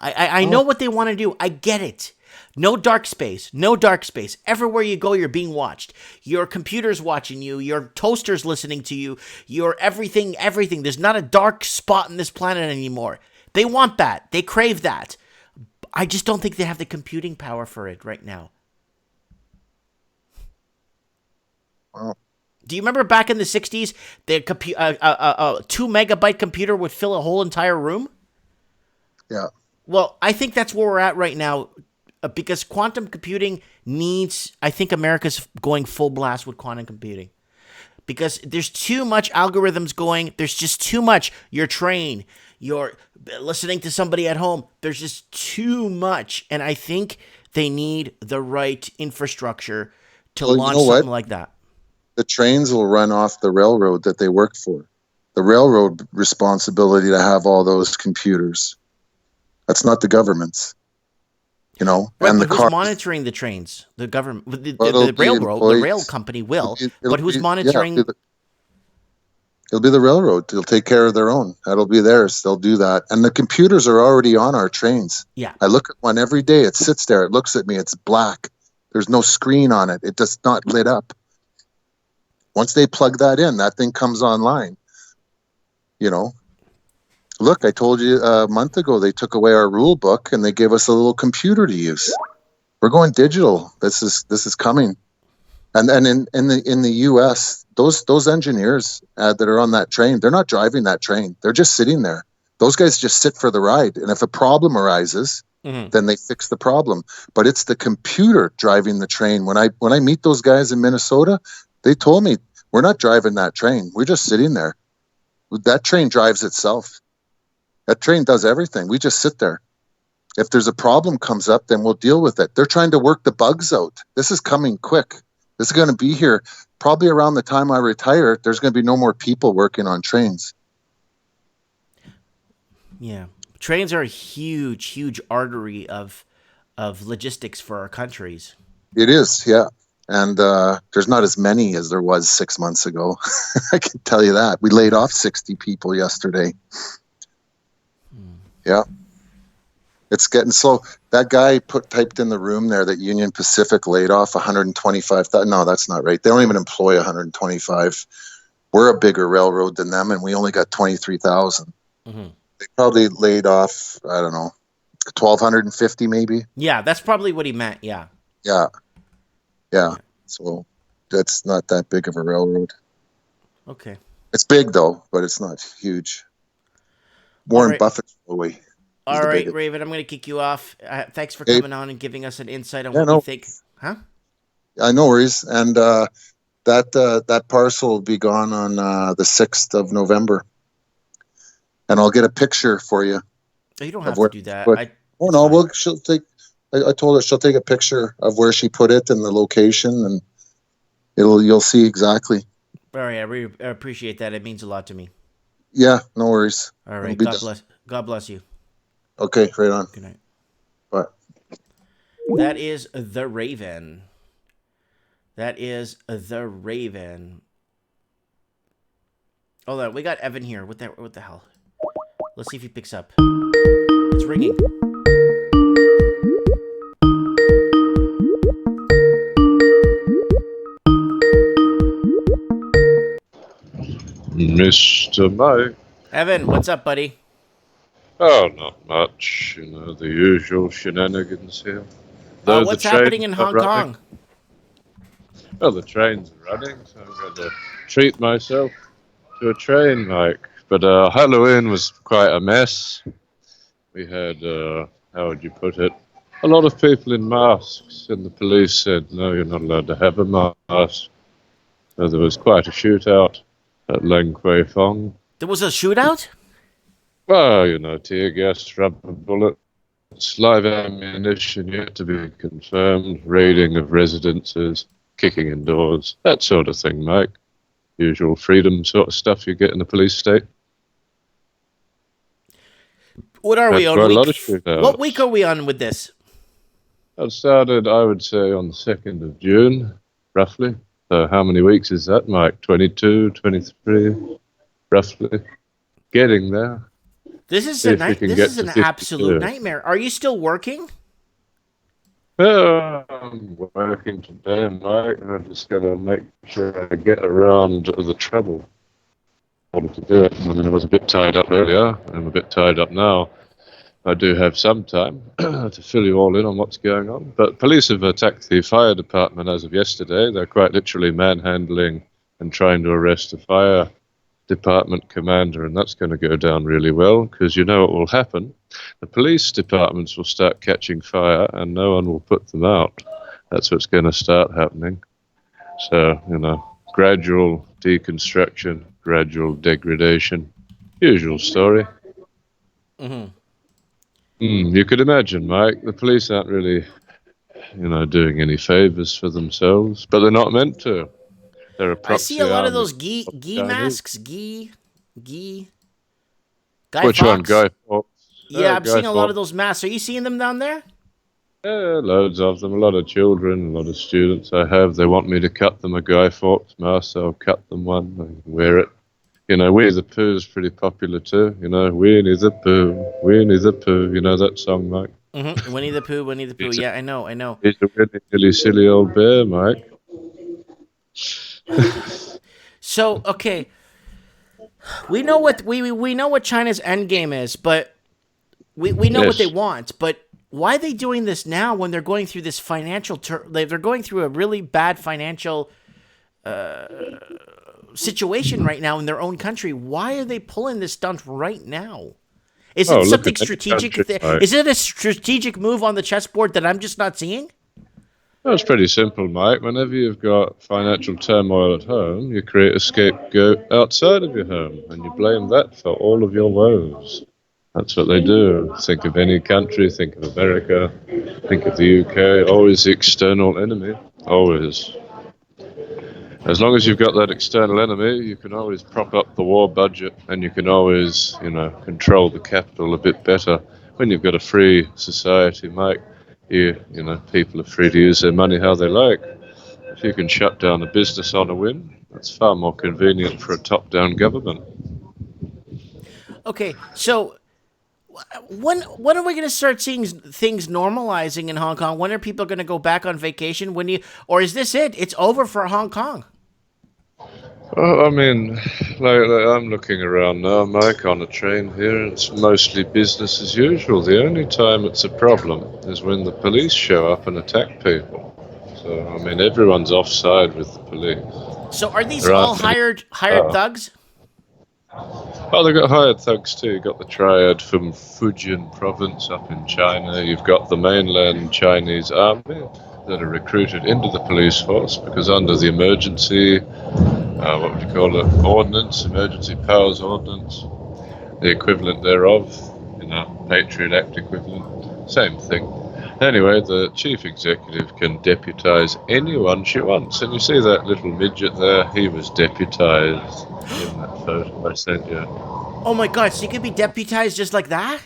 I know what they want to do. I get it. No dark space. No dark space. Everywhere you go, you're being watched. Your computer's watching you. Your toaster's listening to you. Your everything. There's not a dark spot in this planet anymore. They want that. They crave that. I just don't think they have the computing power for it right now. Well, do you remember back in the 60s, the 2 megabyte computer would fill a whole entire room? yeah. Well, I think that's where we're at right now, because quantum computing needs, I think America's going full blast with quantum computing. Because there's too much algorithms going. There's just too much. Your train, you're listening to somebody at home. There's just too much. And I think they need the right infrastructure to launch something like that. The trains will run off the railroad that they work for. The railroad responsibility to have all those computers. That's not the government's, Right, and but who's monitoring the trains? The government, the railroad, the rail company will. But who's monitoring? It'll be the railroad. They'll take care of their own. That'll be theirs. They'll do that. And the computers are already on our trains. Yeah. I look at one every day. It sits there. It looks at me. It's black. There's no screen on it. It does not lit up. Once they plug that in, that thing comes online. Look, I told you a month ago they took away our rule book and they gave us a little computer to use. We're going digital. This is coming. And in the US, those engineers that are on that train, they're not driving that train. They're just sitting there. Those guys just sit for the ride. And if a problem arises, then they fix the problem. But it's the computer driving the train. When I meet those guys in Minnesota, they told me, we're not driving that train. We're just sitting there. That train drives itself. That train does everything. We just sit there. If there's a problem comes up, then we'll deal with it. They're trying to work the bugs out. This is coming quick. This is going to be here probably around the time I retire. There's going to be no more people working on trains. Yeah. Trains are a huge, huge artery of logistics for our countries. It is, yeah. And there's not as many as there was 6 months ago. I can tell you that. We laid off 60 people yesterday. Yeah. It's getting slow. That guy typed in the room there that Union Pacific laid off 125,000. No, that's not right. They don't even employ 125. We're a bigger railroad than them, and we only got 23,000. They probably laid off, I don't know, 1,250 maybe. Yeah, that's probably what he meant. Yeah. Yeah. So that's not that big of a railroad. Okay. It's big though, but it's not huge. Warren Buffett's away. All right, Raven, I'm going to kick you off. Thanks for coming on and giving us an insight on what you think. Huh? No worries. And that parcel will be gone on the 6th of November. And I'll get a picture for you. You don't have to do that. She'll take. I told her she'll take a picture of where she put it and the location, and you'll see exactly. All right, I really appreciate that. It means a lot to me. Yeah, no worries. All right, God bless you. Okay, right on. Good night. Bye. That is the Raven. Hold on, we got Evan here. What the hell? Let's see if he picks up. It's ringing. Mr. Mike. Evan, what's up, buddy? Oh, not much. The usual shenanigans here. What's happening in Hong Kong? Well, the trains are running, so I'm going to treat myself to a train, Mike. But Halloween was quite a mess. We had, how would you put it, a lot of people in masks, and the police said, no, you're not allowed to have a mask. So there was quite a shootout at Lang Kwai Fong. There was a shootout? Well, tear gas, rubber bullets, live ammunition yet to be confirmed, raiding of residences, kicking in doors, that sort of thing, Mike. Usual freedom sort of stuff you get in a police state. What are we on? What week are we on with this? It started, I would say, on the 2nd of June, roughly. So how many weeks is that, Mike? 22, 23, roughly. Getting there. This is an absolute nightmare. Are you still working? I'm working today, mate, and I'm just going to make sure I get around the travel order to do it. I mean, I was a bit tied up earlier. I'm a bit tied up now. I do have some time to fill you all in on what's going on. But police have attacked the fire department as of yesterday. They're quite literally manhandling and trying to arrest the fire department commander, and that's going to go down really well because you know what will happen. The police departments will start catching fire and no one will put them out. That's what's going to start happening. So, gradual deconstruction, gradual degradation. Usual story. Mm-hmm. You could imagine, Mike, the police aren't really, doing any favors for themselves, but they're not meant to. They're a I see a proxy lot of army those of gi Chinese. masks. Gi. Guy Which one, Fawkes. Guy Fawkes? Yeah, Oh, I'm Guy seeing a lot of Fawkes. those masks. Are you seeing them down there? Yeah, loads of them. A lot of children, a lot of students I have. They want me to cut them a Guy Fawkes mask, so I'll cut them one and wear it. Winnie the Pooh is pretty popular too. Winnie the Pooh, Winnie the Pooh. You know that song, Mike? Mm-hmm. Winnie the Pooh. Winnie the Pooh. He's a, Yeah, I know. I know. he's a really, really silly old bear, Mike. So okay, we know what China's end game is, but we know what they Yes. want. But why are they doing this now when they're going through this financial? They're going through a really bad financial situation right now in their own country. Why are they pulling this stunt right now? Is Oh, it look something at that strategic? country, Mike. Is it a strategic move on the chessboard that I'm just not seeing? Well, it's pretty simple, Mike. Whenever you've got financial turmoil at home, you create a scapegoat outside of your home, and you blame that for all of your woes. That's what they do. Think of any country, think of America, think of the UK, always the external enemy. Always. As long as you've got that external enemy, you can always prop up the war budget and you can always, control the capital a bit better. When you've got a free society, Mike, people are free to use their money how they like. If you can shut down a business on a whim, that's far more convenient for a top-down government. Okay, so when are we going to start seeing things normalizing in Hong Kong? When are people going to go back on vacation? Or is this it? It's over for Hong Kong. Well, I mean, like I'm looking around now, Mike, on a train here. It's mostly business as usual. The only time it's a problem is when the police show up and attack people. So, I mean, everyone's offside with the police. So are these There all aren't many. hired thugs? Oh, they've got hired thugs too. You've got the triad from Fujian province up in China. You've got the mainland Chinese army that are recruited into the police force because under the emergency, what would you call it, ordnance, emergency powers ordnance, the equivalent thereof, Patriot Act equivalent, same thing. Anyway, the chief executive can deputise anyone she wants. And you see that little midget there? He was deputised in that photo I sent you. Oh my god, so you could be deputized just like that?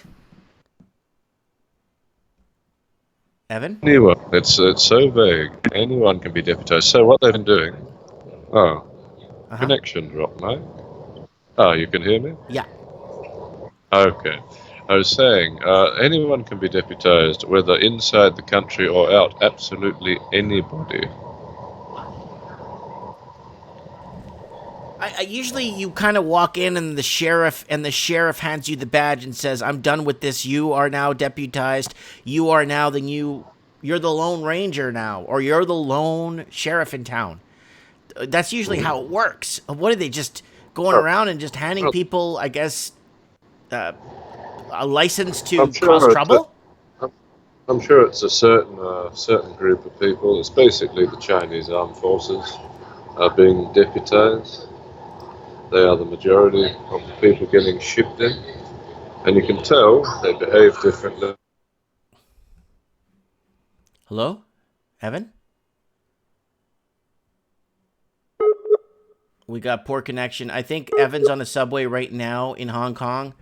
Evan? Anyone. It's so vague. Anyone can be deputised. So what they've been doing... Oh, connection dropped, mate. Oh, you can hear me? Yeah. Okay. I was saying, anyone can be deputised, whether inside the country or out. Absolutely anybody. I usually you kind of walk in and the sheriff hands you the badge and says, "I'm done with this. You are now deputized. You are now you're the lone ranger now, or you're the lone sheriff in town." That's usually how it works. What are they just going around and just handing people, I guess, a license to cause trouble? I'm sure it's a certain group of people. It's basically the Chinese armed forces are being deputized. They are the majority of the people getting shipped in, and you can tell they behave differently. Hello, Evan? We got poor connection. I think Evan's on the subway right now in Hong Kong.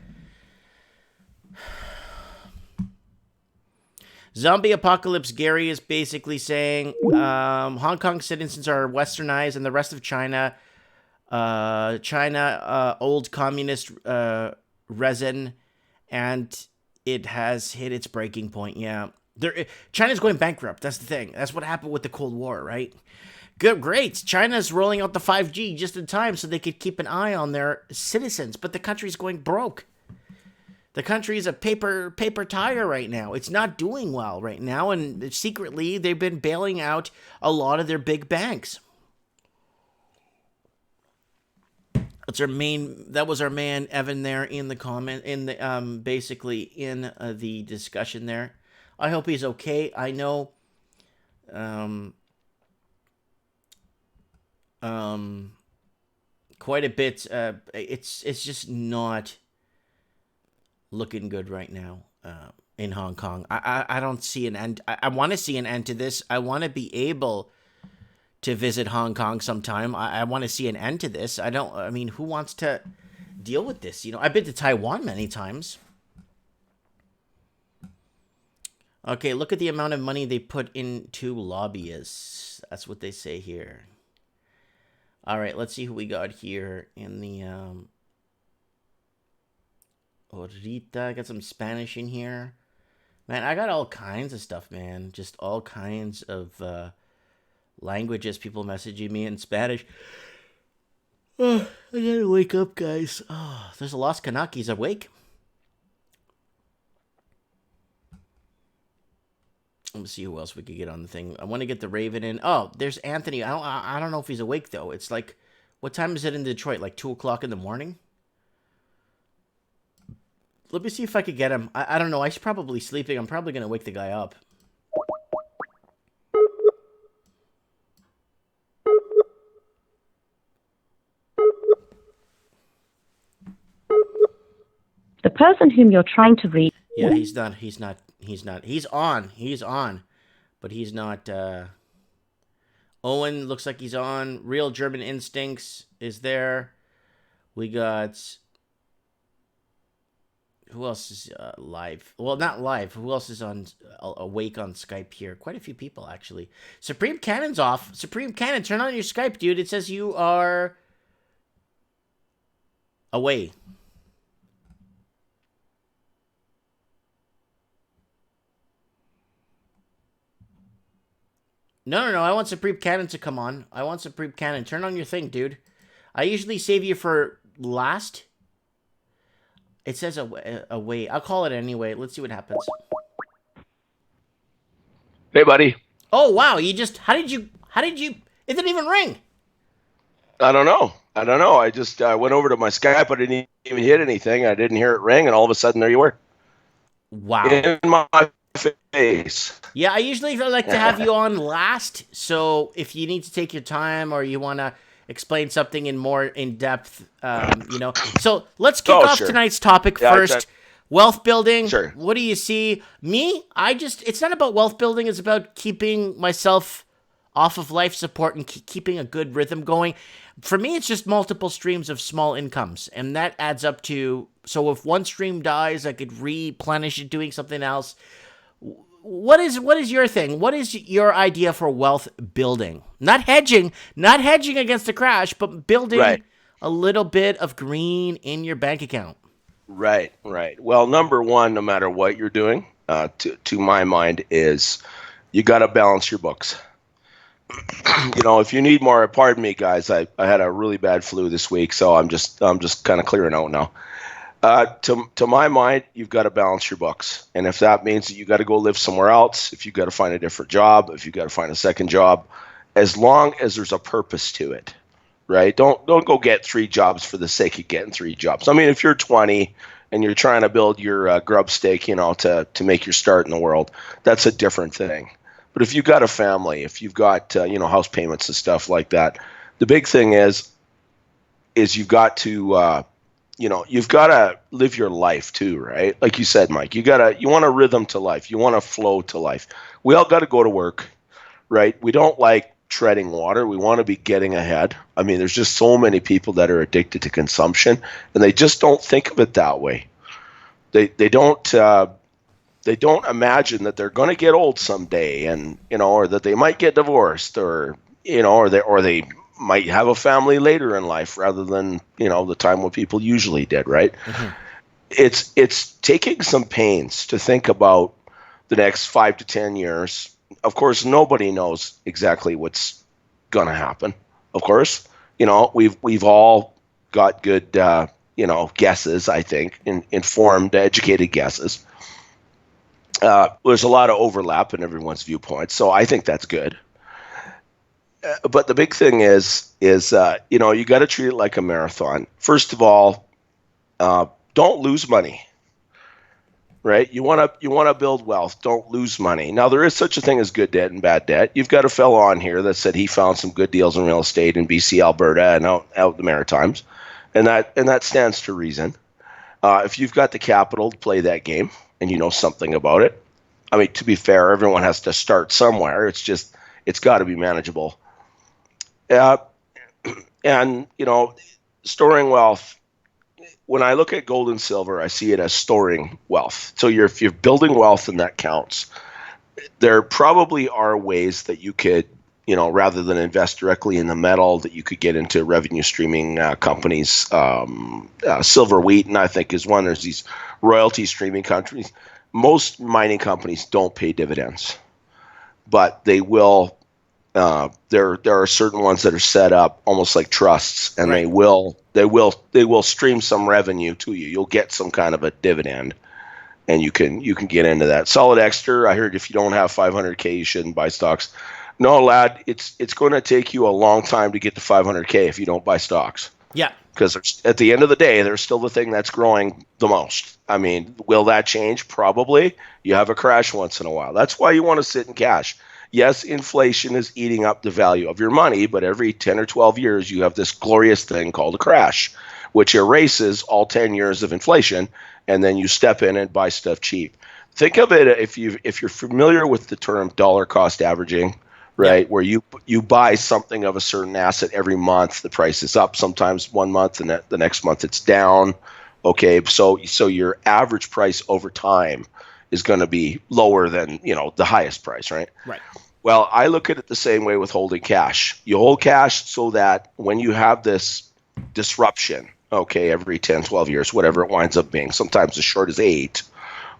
Zombie Apocalypse Gary is basically saying Hong Kong citizens are westernized and the rest of China, old communist resin, and it has hit its breaking point. Yeah. China's going bankrupt. That's the thing. That's what happened with the Cold War, right? Good, great. China's rolling out the 5G just in time so they could keep an eye on their citizens, but the country's going broke. The country is a paper tire right now. It's not doing well right now, and secretly they've been bailing out a lot of their big banks. That was our man Evan there in the comment basically in the discussion there. I hope he's okay. I know quite a bit. It's just not looking good right now in Hong Kong. I don't see an end. I want to see an end to this. I want to be able to visit Hong Kong sometime. I want to see an end to this. Who wants to deal with this? You know, I've been to Taiwan many times. Okay, look at the amount of money they put into lobbyists. That's what they say here. All right, let's see who we got here in the Orita. I got some Spanish in here. Man, I got all kinds of stuff, man. Just all kinds of languages, people messaging me in Spanish. Oh, I gotta wake up, guys. Oh, there's a Los Kanakis awake. Let's see who else we could get on the thing. I want to get the Raven in. Oh, there's Anthony. I don't know if he's awake, though. It's like, what time is it in Detroit? Like 2 o'clock in the morning? Let me see if I could get him. I don't know. He's probably sleeping. I'm probably going to wake the guy up. The person whom you're trying to reach. Yeah, he's not. He's on. But he's not. Owen looks like he's on. Real German Instincts is there. We got. Who else is live? Well, not live. Who else is on awake on Skype here? Quite a few people, actually. Supreme Cannon's off. Supreme Cannon, turn on your Skype, dude. It says you are away. No. I want Supreme Cannon to come on. I want Supreme Cannon. Turn on your thing, dude. I usually save you for last. It says away. I'll call it anyway. Let's see what happens. Hey, buddy. Oh, wow. How did you, it didn't even ring. I don't know. I just went over to my Skype. I didn't even hit anything. I didn't hear it ring, and all of a sudden, there you were. Wow. In my face. Yeah, I usually like to have you on last. So if you need to take your time or you want to explain something in more in depth, So let's kick off tonight's topic first. Wealth building. Sure. What do you see? Me, it's not about wealth building. It's about keeping myself off of life support and keeping a good rhythm going. For me, it's just multiple streams of small incomes. And that adds up to, so if one stream dies, I could replenish it doing something else. What is your thing? What is your idea for wealth building? Not hedging against a crash, but building a little bit of green in your bank account. Right. Well, number one, no matter what you're doing, to my mind, is you got to balance your books. If you need more, pardon me, guys. I had a really bad flu this week, so I'm just kind of clearing out now. To my mind, you've got to balance your books. And if that means that you got to go live somewhere else, if you got to find a different job, if you got to find a second job, as long as there's a purpose to it, right? Don't go get 3 jobs for the sake of getting 3 jobs. I mean, if you're 20 and you're trying to build your grub stake, to make your start in the world, that's a different thing. But if you've got a family, if you've got, house payments and stuff like that, the big thing is you've got to, you've got to live your life too, right? Like you said, Mike, you want a rhythm to life. You want a flow to life. We all got to go to work, right? We don't like treading water. We want to be getting ahead. I mean, there's just so many people that are addicted to consumption, and they just don't think of it that way. They don't imagine that they're going to get old someday, and or that they might get divorced, or they might have a family later in life rather than the time when people usually did, right? Mm-hmm. It's taking some pains to think about the next 5 to 10 years. Of course, nobody knows exactly what's going to happen. Of course, we've all got good, guesses, I think, informed, educated guesses. There's a lot of overlap in everyone's viewpoints, so I think that's good. But the big thing is you got to treat it like a marathon. First of all, don't lose money. Right? You want to build wealth. Don't lose money. Now, there is such a thing as good debt and bad debt. You've got a fellow on here that said he found some good deals in real estate in BC, Alberta, and out the Maritimes, and that stands to reason. If you've got the capital to play that game and you know something about it, I mean, to be fair, everyone has to start somewhere. It's got to be manageable. And storing wealth. When I look at gold and silver, I see it as storing wealth. So if you're building wealth, and that counts. There probably are ways that you could, rather than invest directly in the metal, that you could get into revenue streaming companies. Silver Wheaton, I think, is one. There's these royalty streaming companies. Most mining companies don't pay dividends, but they will. There are certain ones that are set up almost like trusts, and right. they will stream some revenue to you. You'll get some kind of a dividend, and you can get into that. Solid Exeter, I heard if you don't have 500K, you shouldn't buy stocks. No, lad, it's going to take you a long time to get to 500K if you don't buy stocks. Yeah. Because at the end of the day, they're still the thing that's growing the most. I mean, will that change? Probably. You have a crash once in a while. That's why you want to sit in cash. Yes, inflation is eating up the value of your money, but every 10 or 12 years, you have this glorious thing called a crash, which erases all 10 years of inflation, and then you step in and buy stuff cheap. Think of it if you're familiar with the term dollar cost averaging, right? Yeah. Where you buy something of a certain asset every month, the price is up sometimes one month, and the next month it's down. Okay, so your average price over time is going to be lower than the highest price, right? Right. Well, I look at it the same way with holding cash. You hold cash so that when you have this disruption, okay, every 10, 12 years, whatever it winds up being, sometimes as short as 8,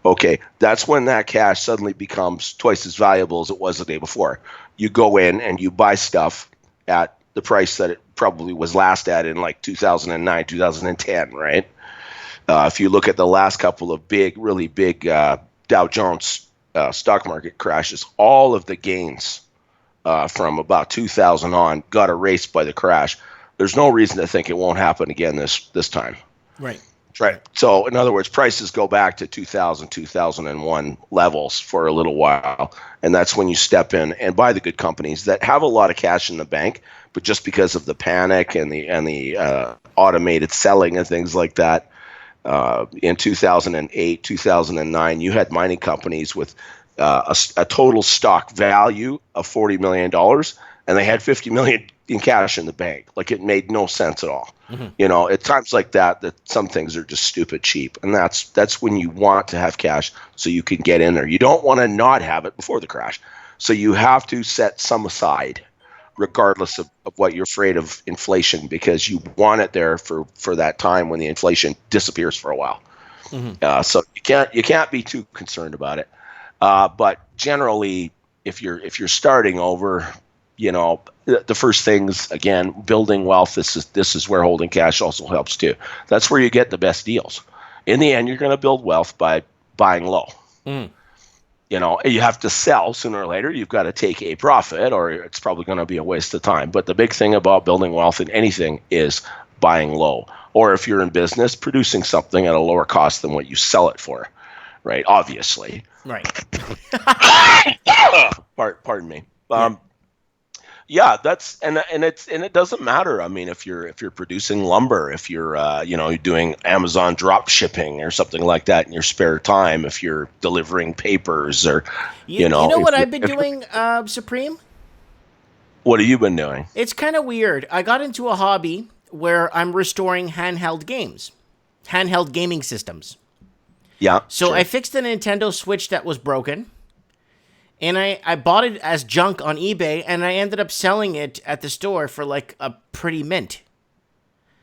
okay, that's when that cash suddenly becomes twice as valuable as it was the day before. You go in and you buy stuff at the price that it probably was last at in like 2009, 2010, right? If you look at the last couple of really big Dow Jones stock market crashes, all of the gains from about 2000 on got erased by the crash. There's no reason to think it won't happen again this time. Right. Right. So in other words, prices go back to 2000, 2001 levels for a little while. And that's when you step in and buy the good companies that have a lot of cash in the bank, but just because of the panic and the automated selling and things like that, in 2008, 2009, you had mining companies with a total stock value of $40 million, and they had $50 million in cash in the bank. Like, it made no sense at all. Mm-hmm. At times like that some things are just stupid cheap, and that's when you want to have cash so you can get in there. You don't want to not have it before the crash, so you have to set some aside, regardless of what you're afraid of inflation, because you want it there for that time when the inflation disappears for a while. Mm-hmm. So you can't be too concerned about it. But generally, if you're starting over, the first things, again, building wealth. This is where holding cash also helps too. That's where you get the best deals. In the end, you're going to build wealth by buying low. Mm. You have to sell sooner or later. You've got to take a profit, or it's probably going to be a waste of time. But the big thing about building wealth in anything is buying low. Or if you're in business, producing something at a lower cost than what you sell it for, right? Obviously. Right. Pardon me. Yeah, that's and it doesn't matter. I mean, if you're producing lumber, if you're you're doing Amazon drop shipping or something like that in your spare time, if you're delivering papers or you know what I've been doing, Supreme? What have you been doing? It's kind of weird. I got into a hobby where I'm restoring handheld gaming systems. Yeah. So sure. I fixed the Nintendo Switch that was broken. And I bought it as junk on eBay, and I ended up selling it at the store for like a pretty mint.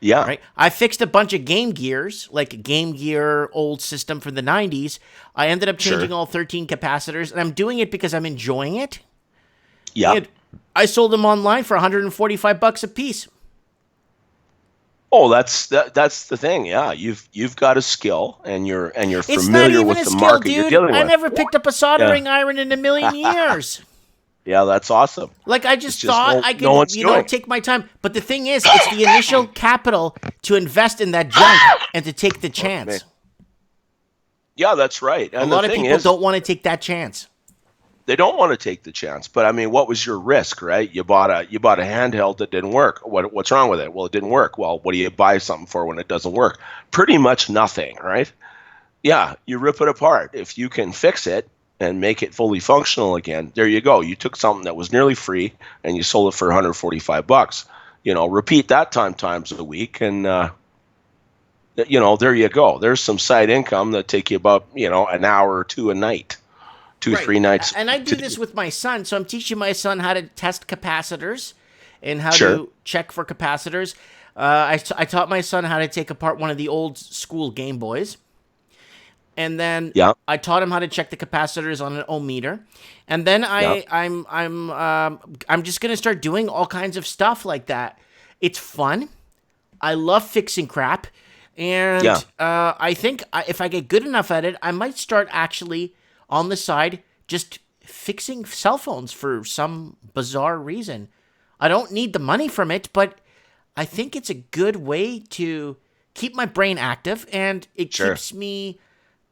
Yeah. Right. I fixed a bunch of Game Gears, like a Game Gear old system from the 90s. I ended up changing all 13 capacitors, and I'm doing it because I'm enjoying it. Yeah. And I sold them online for $145 a piece. Oh, that's the thing. Yeah, you've got a skill, and you're It's not familiar even with a the skill, market you're dude. dealing I with. never picked up a soldering iron in a million years. Yeah, that's awesome. Like, I just It's just thought no- I could, no one's doing it. take my time. But the thing is, it's the initial capital to invest in that junk and to take the chance. Yeah, that's right. A And lot the of thing people is, don't want to take that chance. they don't want to take the chance. But I mean, what was your risk, right? You bought a handheld that didn't work. What's wrong with it? Well, it didn't work. Well, what do you buy something for when it doesn't work? Pretty much nothing, right? Yeah, you rip it apart. If you can fix it and make it fully functional again, there you go. You took something that was nearly free and you sold it for $145. Repeat that times a week, and there you go. There's some side income that take you about an hour or two a night. 2-3 nights. And I do this with my son. So I'm teaching my son how to test capacitors and how Sure. to check for capacitors. I taught my son how to take apart one of the old school Game Boys. And then I taught him how to check the capacitors on an ohmmeter. And then I'm just gonna start doing all kinds of stuff like that. It's fun. I love fixing crap, and I think if I get good enough at it, I might start actually on the side just fixing cell phones for some bizarre reason. I don't need the money from it, but I think it's a good way to keep my brain active, and it keeps me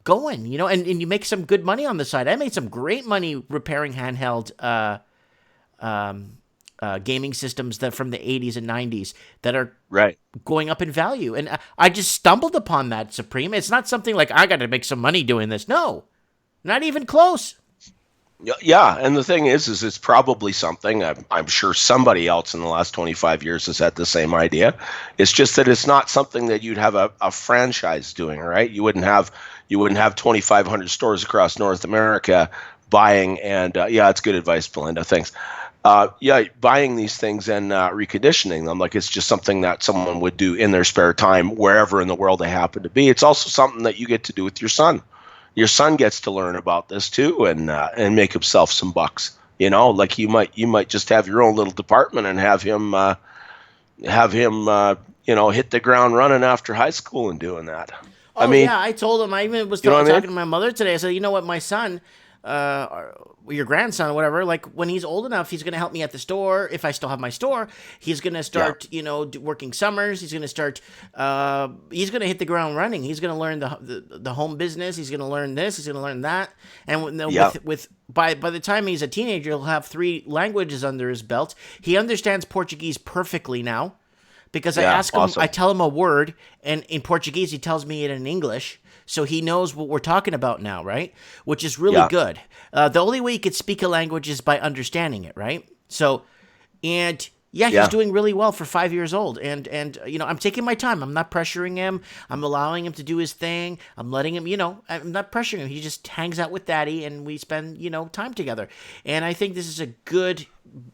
going, and you make some good money on the side. I made some great money repairing handheld gaming systems that from the 80s and 90s that are going up in value. And I just stumbled upon that, Supreme. It's not something like I got to make some money doing this. No, not even close. Yeah, and the thing is it's probably something I'm sure somebody else in the last 25 years has had the same idea. It's just that it's not something that you'd have a franchise doing, right? You wouldn't have 2,500 stores across North America buying and it's good advice, Belinda. Thanks. Buying these things and reconditioning them, like it's just something that someone would do in their spare time wherever in the world they happen to be. It's also something that you get to do with your son. Your son gets to learn about this too, and make himself some bucks. Like you might just have your own little department and have him hit the ground running after high school and doing that. Oh, I told him. I even was talking to my mother today. I said, you know what, my son, your grandson or whatever, like when he's old enough, he's going to help me at the store. If I still have my store, he's going to start, working summers. He's going to start, he's going to hit the ground running. He's going to learn the home business. He's going to learn this. He's going to learn that. And by the time he's a teenager, he'll have 3 languages under his belt. He understands Portuguese perfectly now because I ask him, I tell him a word, and in Portuguese, he tells me it in English. So he knows what we're talking about now, right? Which is really good. The only way you could speak a language is by understanding it, right? So, he's doing really well for 5 years old. And I'm taking my time. I'm not pressuring him. I'm allowing him to do his thing. I'm letting him, I'm not pressuring him. He just hangs out with daddy and we spend, time together. And I think this is a good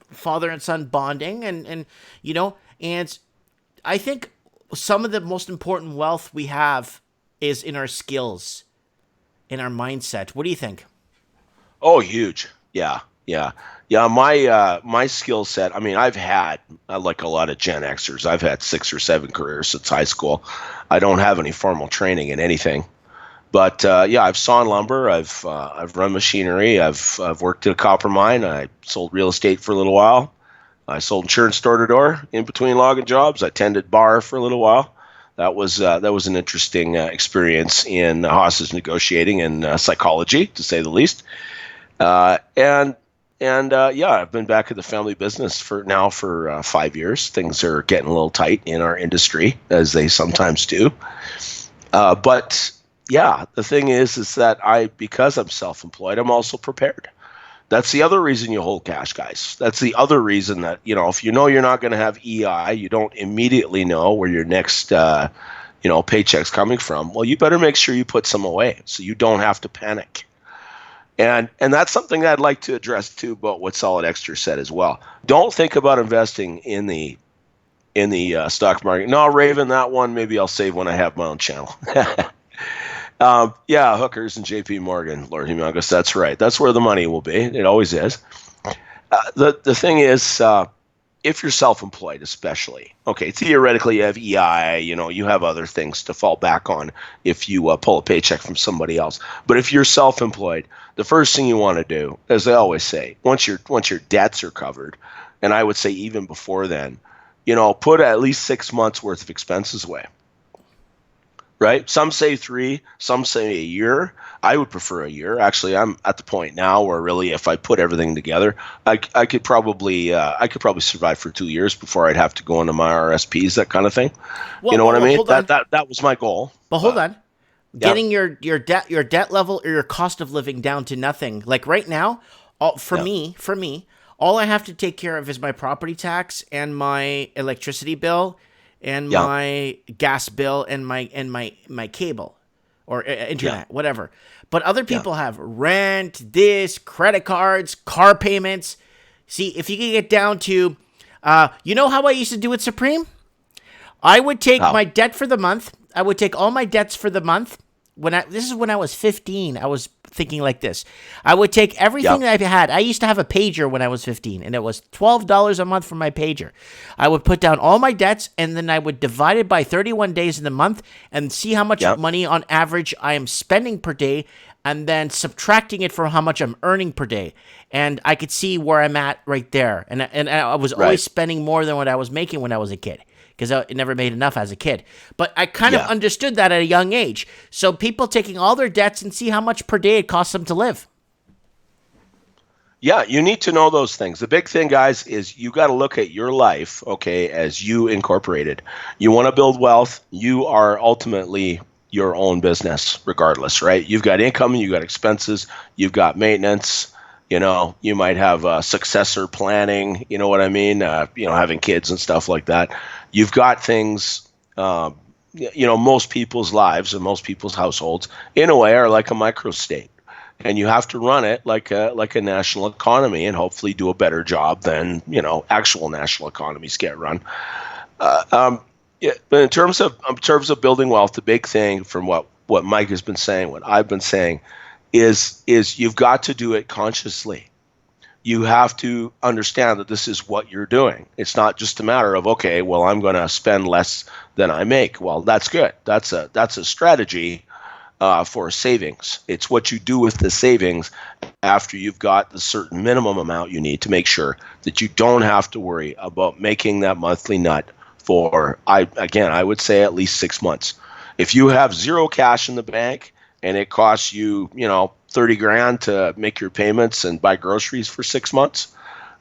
father and son bonding and I think some of the most important wealth we have is in our skills, in our mindset. What do you think? Oh, huge. Yeah. My skill set. I mean, I've had like a lot of Gen Xers. I've had 6 or 7 careers since high school. I don't have any formal training in anything, but I've sawn lumber. I've run machinery. I've worked at a copper mine. I sold real estate for a little while. I sold insurance door to door in between logging jobs. I tended bar for a little while. That was an interesting experience in hostage negotiating and psychology, to say the least. I've been back in the family business for 5 years. Things are getting a little tight in our industry, as they sometimes do. But the thing is that because I'm self-employed, I'm also prepared. That's the other reason you hold cash, guys. That's the other reason that, if you're not going to have EI, you don't immediately know where your next, paycheck's coming from. Well, you better make sure you put some away so you don't have to panic. And that's something I'd like to address too, about what Solid Extra said as well. Don't think about investing in the in the stock market. No, Raven, that one maybe I'll save when I have my own channel. Yeah, hookers and JP Morgan, Lord Humongous. That's right. That's where the money will be. It always is. The thing is, if you're self-employed, especially, okay, theoretically you have EI, you have other things to fall back on if you pull a paycheck from somebody else. But if you're self-employed, the first thing you want to do, as I always say, once your debts are covered, and I would say even before then, put at least 6 months worth of expenses away. Right? Some say 3, some say a year. I would prefer a year. Actually, I'm at the point now where really, if I put everything together, I could probably survive for 2 years before I'd have to go into my RSPs, that kind of thing. Well, You know what I mean? hold on. That was my goal. But hold on. Yeah. Getting your debt level or your cost of living down to nothing. Like right now, for me, all I have to take care of is my property tax and my electricity bill and my gas bill and my cable or internet, whatever. But other people have rent, credit cards, car payments. See, if you can get down to, you know how I used to do it, Supreme? I would take my debt for the month. I would take all my debts for the month. This is when I was 15. I was thinking like this. I would take everything that I had. I used to have a pager when I was 15, and it was $12 a month for my pager. I would put down all my debts, and then I would divide it by 31 days in the month and see how much money on average I am spending per day, and then subtracting it from how much I'm earning per day. And I could see where I'm at right there. And I was always spending more than what I was making when I was a kid, because I never made enough as a kid. But I kind of understood that at a young age. So people taking all their debts and see how much per day it costs them to live. Yeah, you need to know those things. The big thing, guys, is you got to look at your life, okay, as you incorporated. You want to build wealth. You are ultimately your own business regardless, right? You've got income, you've got expenses, you've got maintenance. You might have successor planning, you know what I mean? Having kids and stuff like that. You've got things, most people's lives and most people's households in a way are like a microstate, and you have to run it like a national economy and hopefully do a better job than, actual national economies get run. But in terms of building wealth, the big thing from what Mike has been saying, what I've been saying, is you've got to do it consciously. You have to understand that this is what you're doing. It's not just a matter of, okay, well, I'm going to spend less than I make. Well, that's good. That's a strategy for savings. It's what you do with the savings after you've got the certain minimum amount you need to make sure that you don't have to worry about making that monthly nut for, I would say at least 6 months. If you have zero cash in the bank and it costs you, $30,000 to make your payments and buy groceries for 6 months,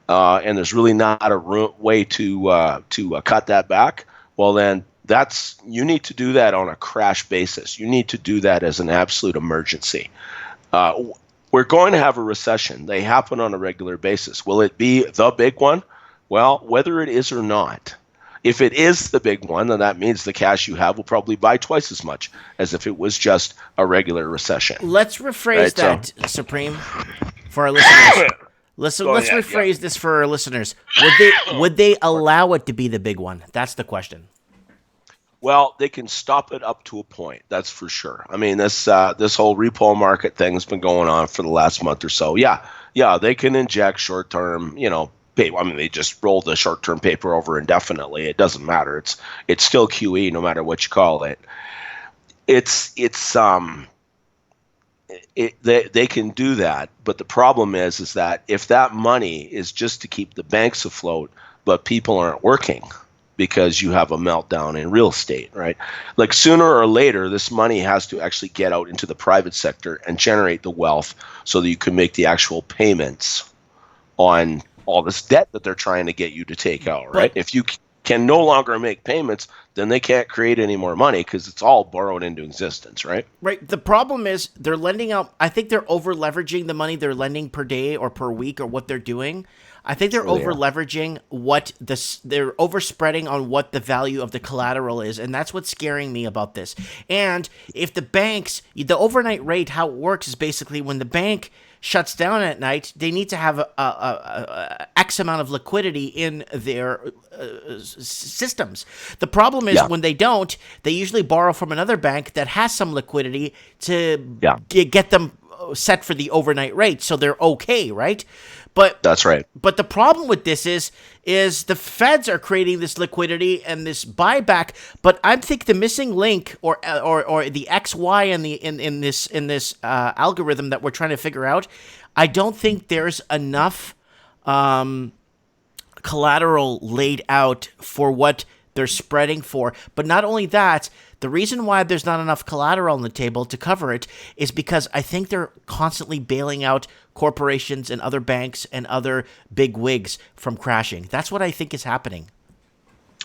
and there's really not a way to cut that back, well then you need to do that on a crash basis. You need to do that as an absolute emergency. We're going to have a recession. They happen on a regular basis. Will it be the big one? Well, whether it is or not, if it is the big one, then that means the cash you have will probably buy twice as much as if it was just a regular recession. Let's rephrase that, Supreme, for our listeners. Let's rephrase this for our listeners. Would they allow it to be the big one? That's the question. Well, they can stop it up to a point. That's for sure. I mean, this whole repo market thing has been going on for the last month or so. Yeah, they can inject short-term, I mean, they just roll the short-term paper over indefinitely. It doesn't matter. It's still QE, no matter what you call it. They can do that, but the problem is that if that money is just to keep the banks afloat, but people aren't working because you have a meltdown in real estate, right? Like sooner or later, this money has to actually get out into the private sector and generate the wealth so that you can make the actual payments on all this debt that they're trying to get you to take out, right? If you can no longer make payments, then they can't create any more money because it's all borrowed into existence, right? Right. The problem is they're lending out. I think they're over leveraging the money they're lending per day or per week or what they're doing. I think they're over leveraging they're overspreading on what the value of the collateral is. And that's what's scaring me about this. And if the banks, the overnight rate, how it works is basically when the bank shuts down at night, they need to have X X amount of liquidity in their systems. The problem is when they don't, they usually borrow from another bank that has some liquidity to get them set for the overnight rate, so they're okay, right? But that's right. But the problem with this is the feds are creating this liquidity and this buyback. But I think the missing link or the XY in this algorithm that we're trying to figure out, I don't think there's enough collateral laid out for what they're spreading for. But not only that, the reason why there's not enough collateral on the table to cover it is because I think they're constantly bailing out corporations and other banks and other big wigs from crashing. That's what I think is happening.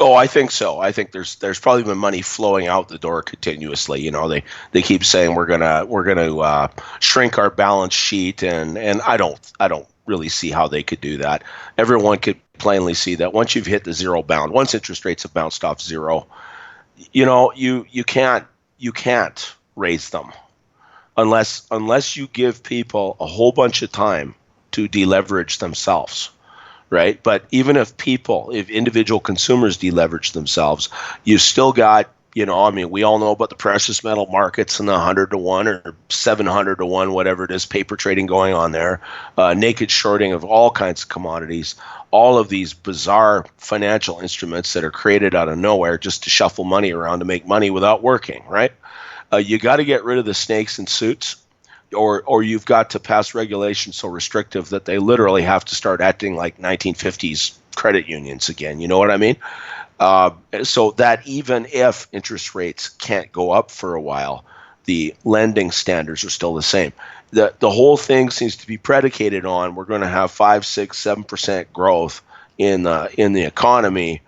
Oh, I think so. I think there's probably been money flowing out the door continuously. You know, they keep saying we're gonna shrink our balance sheet, and I don't really see how they could do that. Everyone could plainly see that once you've hit the zero bound, once interest rates have bounced off zero, you know, you can't raise them unless you give people a whole bunch of time to deleverage themselves, right? But even if individual consumers deleverage themselves, you still got, you know, I mean, we all know about the precious metal markets and the 100 to 1 or 700 to 1, whatever it is, paper trading going on there, naked shorting of all kinds of commodities, all of these bizarre financial instruments that are created out of nowhere just to shuffle money around to make money without working, right? You got to get rid of the snakes in suits, or you've got to pass regulations so restrictive that they literally have to start acting like 1950s credit unions again. You know what I mean? So that even if interest rates can't go up for a while, the lending standards are still the same. The whole thing seems to be predicated on we're going to have 5, 6, 7% growth in the economy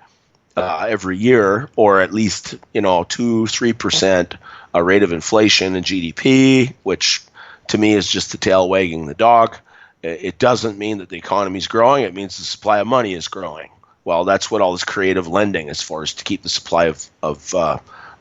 every year, or at least 2-3% rate of inflation in GDP, which to me is just the tail wagging the dog. It doesn't mean that the economy is growing. It means the supply of money is growing. Well, that's what all this creative lending is for, is to keep the supply of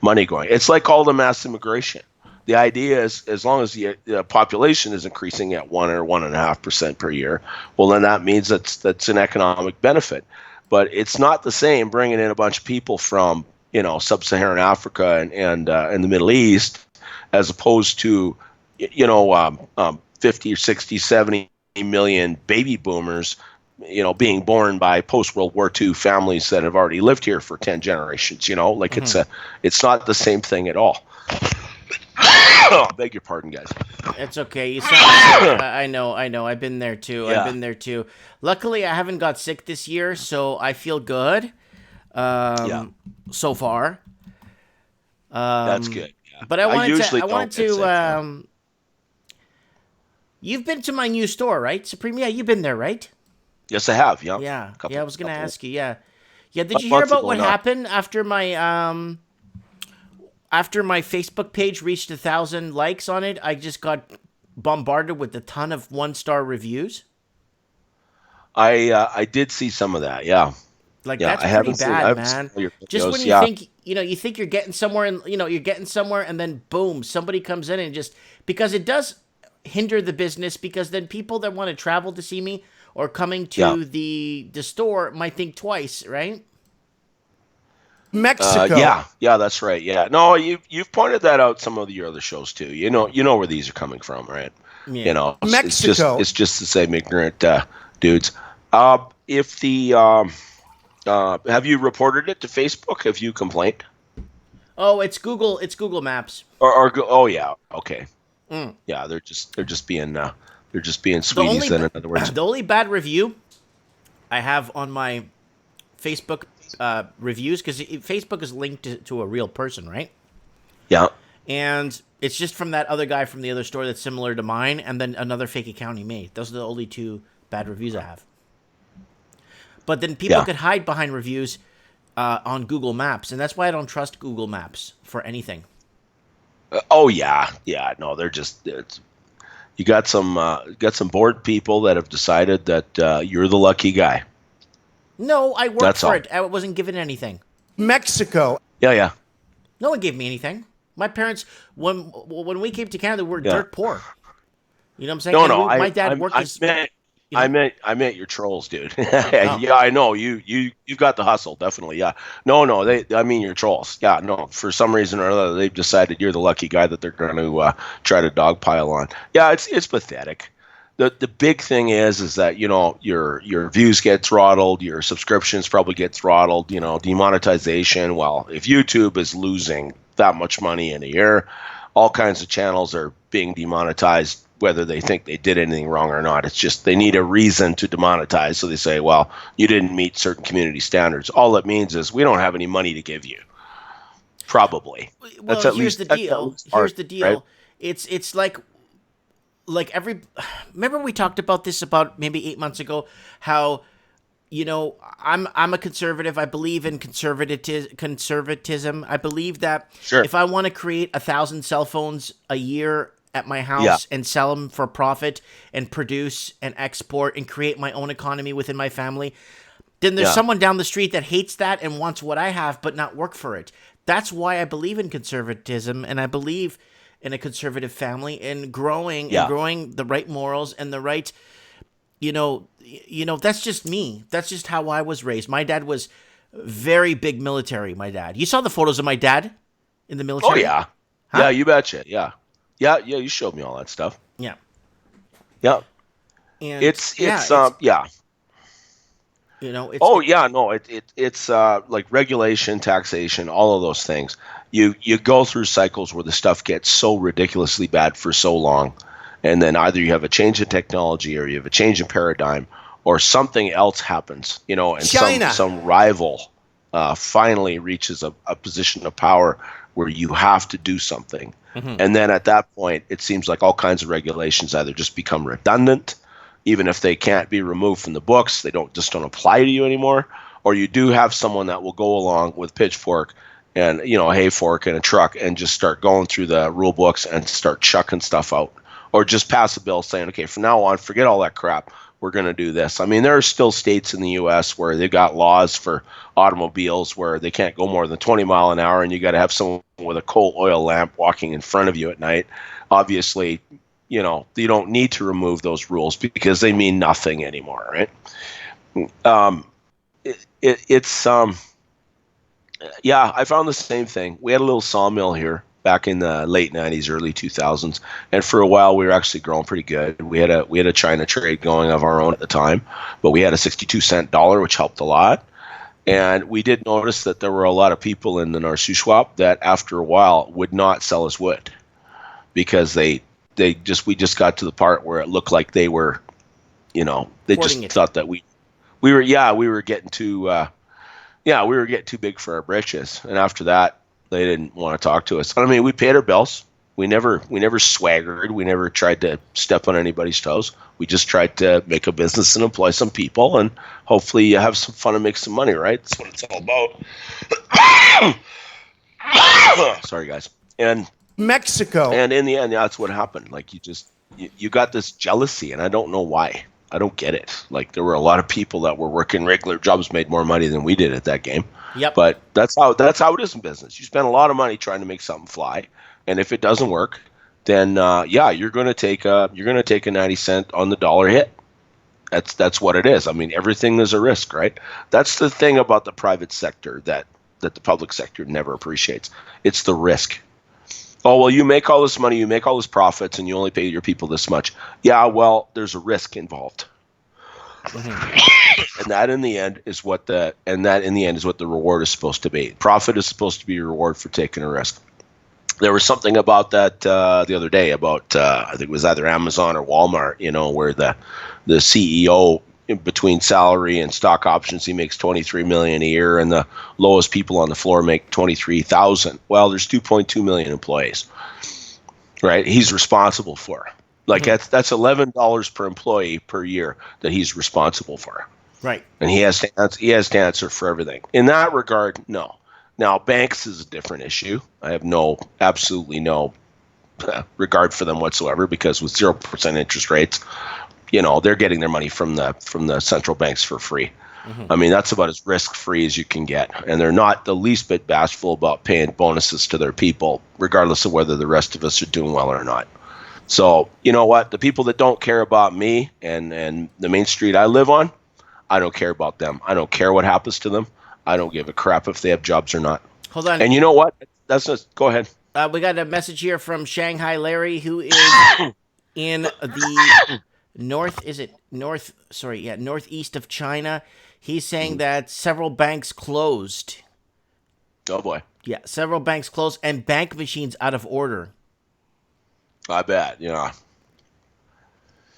money going. It's like all the mass immigration. The idea is as long as the population is increasing at 1 or 1.5% per year, well, then that means that's an economic benefit. But it's not the same bringing in a bunch of people from sub-Saharan Africa and the Middle East, as opposed to 50 or 60, 70 million baby boomers, being born by post-World War II families that have already lived here for 10 generations. It's not the same thing at all. Oh, beg your pardon, guys. It's okay. You sound I know. I've been there too. Yeah. I've been there too. Luckily, I haven't got sick this year, so I feel good. So far. That's good. Yeah. But I wanted to. Sick, You've been to my new store, right, Supreme? Yeah, you've been there, right? Yes, I have. Yeah. Yeah. I was gonna ask you. Yeah. Did you hear about what happened after my Facebook page reached 1,000 likes on it? I just got bombarded with a ton of 1-star reviews. I did see some of that. Yeah. That's pretty bad, man. Just when you think you think you're getting somewhere, and you're getting somewhere, and then boom, somebody comes in and just, because it does hinder the business, because then people that want to travel to see me or coming to the store might think twice, right? Mexico. Yeah, that's right. Yeah, no, you've pointed that out some of your other shows too. You know where these are coming from, right? Yeah. Mexico. It's just the same ignorant dudes. If the have you reported it to Facebook? Have you complained? Oh, it's Google Maps. Oh yeah, okay. Mm. Yeah, they're just being sweeties. Then, in other words, the only bad review I have on my Facebook reviews, because Facebook is linked to a real person, right? Yeah. And it's just from that other guy from the other store that's similar to mine, and then another fake account he made. Those are the only 2 bad reviews I have. But then people could hide behind reviews on Google Maps, and that's why I don't trust Google Maps for anything. Oh yeah. No, they're just. You got some bored people that have decided that you're the lucky guy. No, I worked for it. I wasn't given anything. Mexico. Yeah. No one gave me anything. My parents, when we came to Canada, we were dirt poor. You know what I'm saying? No. My dad worked as... You know? I meant your trolls, dude. Yeah, I know you've got the hustle, definitely. Yeah, no, I mean your trolls. Yeah, no, for some reason or other, they've decided you're the lucky guy that they're going to try to dogpile on. Yeah, it's pathetic. The big thing is that your views get throttled, your subscriptions probably get throttled. Demonetization. Well, if YouTube is losing that much money in a year, all kinds of channels are being demonetized, whether they think they did anything wrong or not. It's just they need a reason to demonetize. So they say, well, you didn't meet certain community standards. All it means is we don't have any money to give you. Probably. Well, here's the deal. Here's the deal. Right? It's like remember we talked about this about maybe 8 months ago, how I'm a conservative. I believe in conservatism. I believe that if I want to create 1,000 cell phones a year at my house and sell them for profit and produce and export and create my own economy within my family, then there's someone down the street that hates that and wants what I have but not work for it. That's why I believe in conservatism, and I believe in a conservative family and growing the right morals and the right, that's just me. That's just how I was raised. My dad was very big military, my dad. You saw the photos of my dad in the military? Oh, yeah. Huh? Yeah, you betcha. Yeah. Yeah, you showed me all that stuff. Yeah. Yeah. And it's it's like regulation, taxation, all of those things. You go through cycles where the stuff gets so ridiculously bad for so long, and then either you have a change in technology or you have a change in paradigm or something else happens, and some rival finally reaches a position of power where you have to do something. Mm-hmm. And then at that point, it seems like all kinds of regulations either just become redundant, even if they can't be removed from the books, they don't apply to you anymore, or you do have someone that will go along with pitchfork and a hay fork and a truck and just start going through the rule books and start chucking stuff out, or just pass a bill saying, okay, from now on, forget all that crap. We're going to do this. I mean, there are still states in the U.S. where they've got laws for automobiles where they can't go more than 20 mile an hour, and you got to have someone with a coal oil lamp walking in front of you at night. Obviously, you don't need to remove those rules because they mean nothing anymore, right? I found the same thing. We had a little sawmill here back in the late 90s, early 2000s, and for a while we were actually growing pretty good. We had a China trade going of our own at the time, but we had a 62-cent dollar, which helped a lot. And we did notice that there were a lot of people in the North Shuswap that after a while would not sell us wood because we just got to the part where it looked like they were, they just thought that we were getting too big for our britches. And after that, they didn't want to talk to us. I mean, we paid our bills. We never swaggered. We never tried to step on anybody's toes. We just tried to make a business and employ some people, and hopefully you have some fun and make some money, right? That's what it's all about. Sorry, guys. And Mexico. And in the end, that's what happened. Like you got this jealousy, and I don't know why. I don't get it. Like there were a lot of people that were working regular jobs, made more money than we did at that game. Yep. But that's how it is in business. You spend a lot of money trying to make something fly, and if it doesn't work, then you're going to take a 90-cent on the dollar hit. That's what it is. I mean, everything is a risk, right? That's the thing about the private sector that the public sector never appreciates. It's the risk. Oh, well, you make all this money, you make all this profits, and you only pay your people this much. Yeah, well, there's a risk involved. Mm-hmm. And that in the end is what the reward is supposed to be. Profit is supposed to be a reward for taking a risk. There was something about that the other day about I think it was either Amazon or Walmart, where the CEO in between salary and stock options, he makes $23 million a year, and the lowest people on the floor make $23,000. Well, there's 2.2 million employees, right? He's responsible for. Like that's $11 per employee per year that he's responsible for. Right. And he has to answer for everything. In that regard, no. Now, banks is a different issue. I have absolutely no regard for them whatsoever, because with 0% interest rates, they're getting their money from the central banks for free. Mm-hmm. I mean, that's about as risk-free as you can get. And they're not the least bit bashful about paying bonuses to their people, regardless of whether the rest of us are doing well or not. So you know what? The people that don't care about me and the main street I live on, I don't care about them. I don't care what happens to them. I don't give a crap if they have jobs or not. Hold on. And you know what? That's just go ahead. We got a message here from Shanghai Larry, who is in the northeast of China. He's saying that several banks closed. Oh boy. Yeah, several banks closed and bank machines out of order. I bet. Yeah.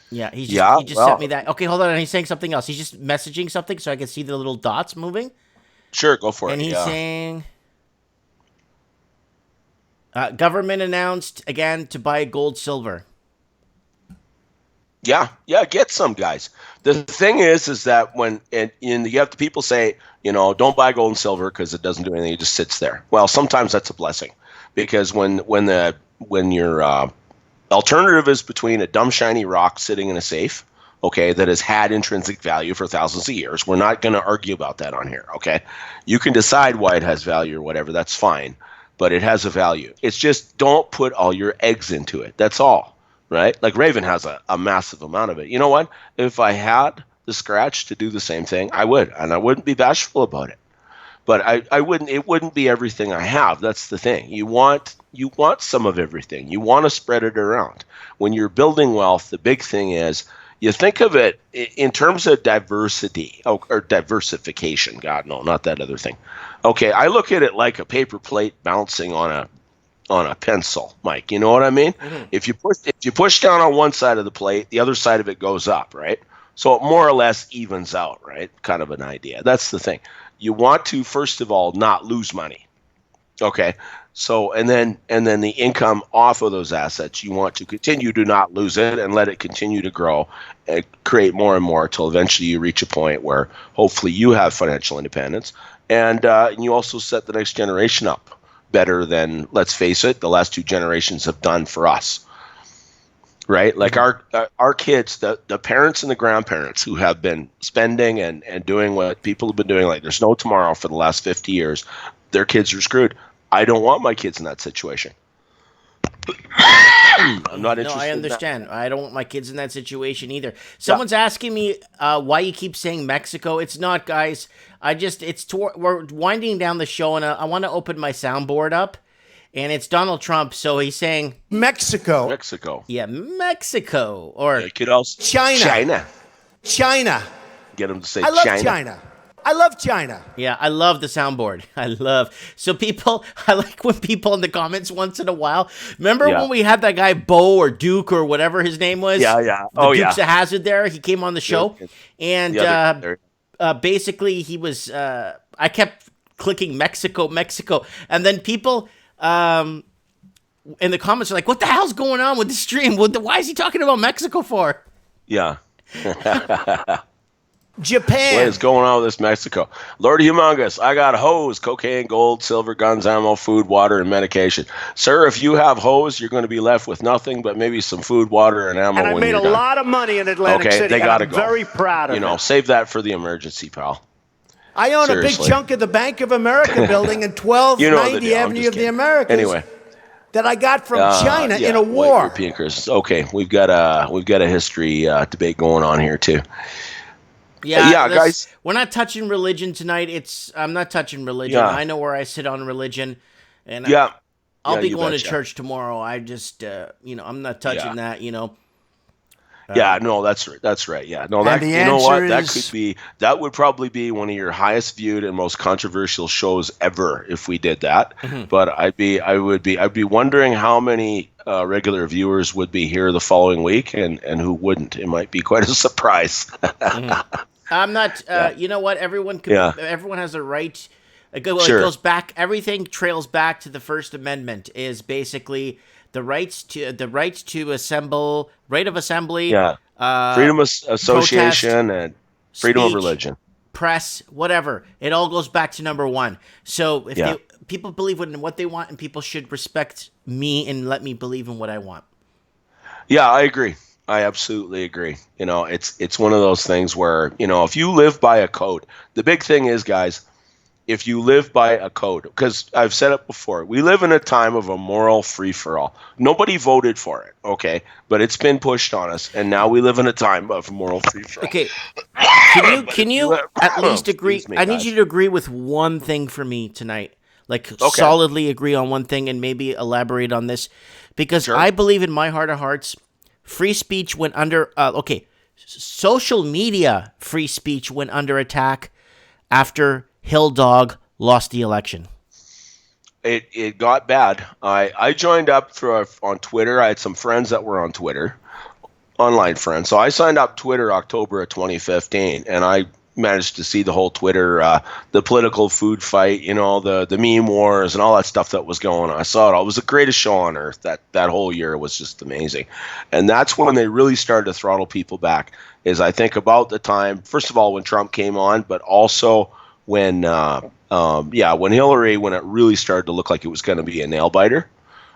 Yeah, he just sent me that. Okay, hold on. He's saying something else. He's just messaging something so I can see the little dots moving. Sure, go for it. And he's saying, government announced again to buy gold, silver. Yeah, get some, guys. The thing is that when you have the people say, don't buy gold and silver because it doesn't do anything, it just sits there. Well, sometimes that's a blessing, because when your alternative is between a dumb shiny rock sitting in a safe, okay, that has had intrinsic value for thousands of years, we're not going to argue about that on here, okay? You can decide why it has value or whatever, that's fine, but it has a value. It's just don't put all your eggs into it. That's all. Right? Like Raven has a massive amount of it. You know what? If I had the scratch to do the same thing, I would, and I wouldn't be bashful about it. But I wouldn't. It wouldn't be everything I have. That's the thing. You want some of everything. You want to spread it around. When you're building wealth, the big thing is you think of it in terms of diversity or diversification. God, no, not that other thing. Okay, I look at it like a paper plate bouncing on a pencil, Mike. You know what I mean? Mm-hmm. If you push down on one side of the plate, the other side of it goes up, right? So it more or less evens out, right? Kind of an idea. That's the thing. You want to, first of all, not lose money. Okay. So and then the income off of those assets, you want to continue to not lose it and let it continue to grow and create more and more until eventually you reach a point where hopefully you have financial independence, and you also set the next generation up better than, let's face it, the last two generations have done for us, right? Like our kids, the parents and the grandparents who have been spending and doing what people have been doing, like there's no tomorrow for the last 50 years, their kids are screwed. I don't want my kids in that situation. I'm not interested. No, I understand. In that. I don't want my kids in that situation either. Someone's asking me why you keep saying Mexico. It's not, guys. We're winding down the show, and I want to open my soundboard up, and it's Donald Trump. So he's saying Mexico. Yeah, Mexico or you could also China. Get him to say I love China. I love China. Yeah, I love the soundboard. So people, I like when people in the comments once in a while. Remember when we had that guy Bo or Duke or whatever his name was? Yeah. Dukes of Hazzard there. He came on the show, and basically he was. I kept clicking Mexico, and then people in the comments are like, "What the hell's going on with the stream? Why is he talking about Mexico for?" Yeah. Japan. What is going on with this Mexico? Lord Humongous, I got hose, cocaine, gold, silver, guns, ammo, food, water, and medication. Sir, if you have hose, you're going to be left with nothing but maybe some food, water, and ammo. And I made a lot of money in Atlantic City. They got to go. Very proud of it. Save that for the emergency, pal. I own a big chunk of the Bank of America building in 1290 Avenue of the Americas. Anyway. That I got from China in a war. European Christians. Okay, we've got a history debate going on here too. Yeah, guys. We're not touching religion tonight. I'm not touching religion. Yeah. I know where I sit on religion, and I'll be going to church tomorrow. I just, I'm not touching that. No, that's right. Yeah, no, that that would probably be one of your highest viewed and most controversial shows ever if we did that. Mm-hmm. But I'd be wondering how many regular viewers would be here the following week and who wouldn't. It might be quite a surprise. Mm-hmm. I'm not. You know what? Everyone has a right. It goes back. Everything trails back to the First Amendment. Is basically the right to assemble, right of assembly, freedom of association, and freedom of religion, press, whatever. It all goes back to number one. So if people believe in what they want, and people should respect me and let me believe in what I want. Yeah, I agree. I absolutely agree. It's one of those things where, if you live by a code, the big thing is, guys, if you live by a code, because I've said it before, we live in a time of a moral free-for-all. Nobody voted for it, okay? But it's been pushed on us, and now we live in a time of moral free-for-all. Okay. Can you at least agree? I need you to agree with one thing for me tonight. Like, solidly agree on one thing and maybe elaborate on this. Because I believe in my heart of hearts, free speech went under... social media free speech went under attack after Hill Dog lost the election. It got bad. I joined up on Twitter. I had some friends that were on Twitter, online friends. So I signed up Twitter October of 2015, and I managed to see the whole Twitter, the political food fight, the meme wars and all that stuff that was going on. I saw it all. It was the greatest show on earth. That whole year was just amazing. And that's when they really started to throttle people back, is I think about the time, first of all, when Trump came on, but also when Hillary, when it really started to look like it was going to be a nail biter.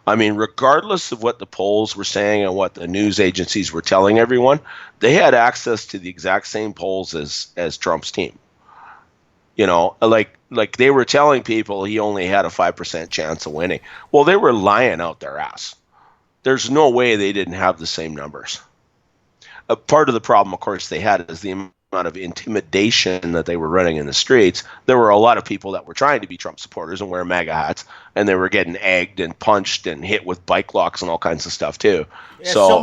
I mean, regardless of what the polls were saying and what the news agencies were telling everyone, they had access to the exact same polls as Trump's team. Like they were telling people he only had a 5% chance of winning. Well, they were lying out their ass. There's no way they didn't have the same numbers. A part of the problem, of course, they had is the amount of intimidation that they were running in the streets. There were a lot of people that were trying to be Trump supporters and wear MAGA hats, and they were getting egged and punched and hit with bike locks and all kinds of stuff too. Yeah, so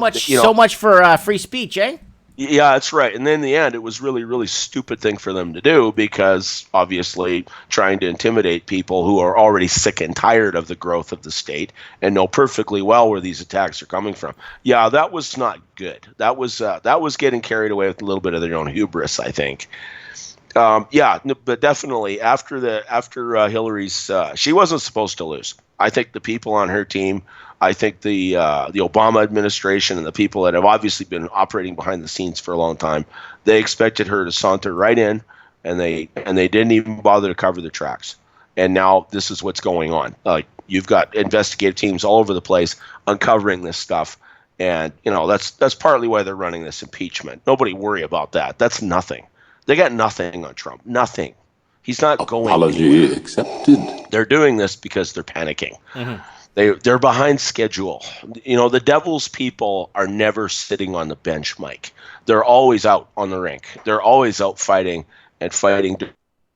much for free speech, eh? Yeah, that's right. And then in the end, it was really, really stupid thing for them to do, because obviously trying to intimidate people who are already sick and tired of the growth of the state and know perfectly well where these attacks are coming from. Yeah, that was not good. That was getting carried away with a little bit of their own hubris, I think. But definitely after Hillary's, she wasn't supposed to lose. I think the people on her team, I think the Obama administration and the people that have obviously been operating behind the scenes for a long time, they expected her to saunter right in, and they didn't even bother to cover the tracks. And now this is what's going on. Like, you've got investigative teams all over the place uncovering this stuff, and that's partly why they're running this impeachment. Nobody worry about that. That's nothing. They got nothing on Trump. Nothing. He's not going. Apology accepted. They're doing this because they're panicking. Mm-hmm. They're behind schedule. The Devils people are never sitting on the bench, Mike. They're always out on the rink. They're always out fighting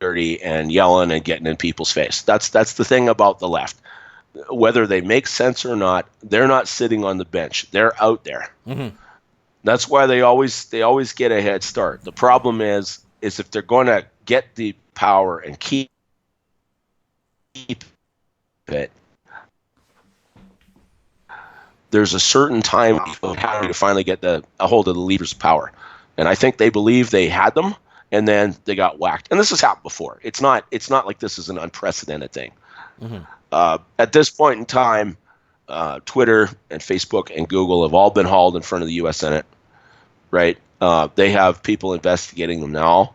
dirty and yelling and getting in people's face. That's the thing about the left. Whether they make sense or not, they're not sitting on the bench. They're out there. Mm-hmm. That's why they always get a head start. The problem is if they're going to get the power and keep it, there's a certain time to finally get a hold of the levers of power. And I think they believe they had them, and then they got whacked. And this has happened before. It's not like this is an unprecedented thing. Mm-hmm. At this point in time, Twitter and Facebook and Google have all been hauled in front of the U.S. Senate, right? They have people investigating them now.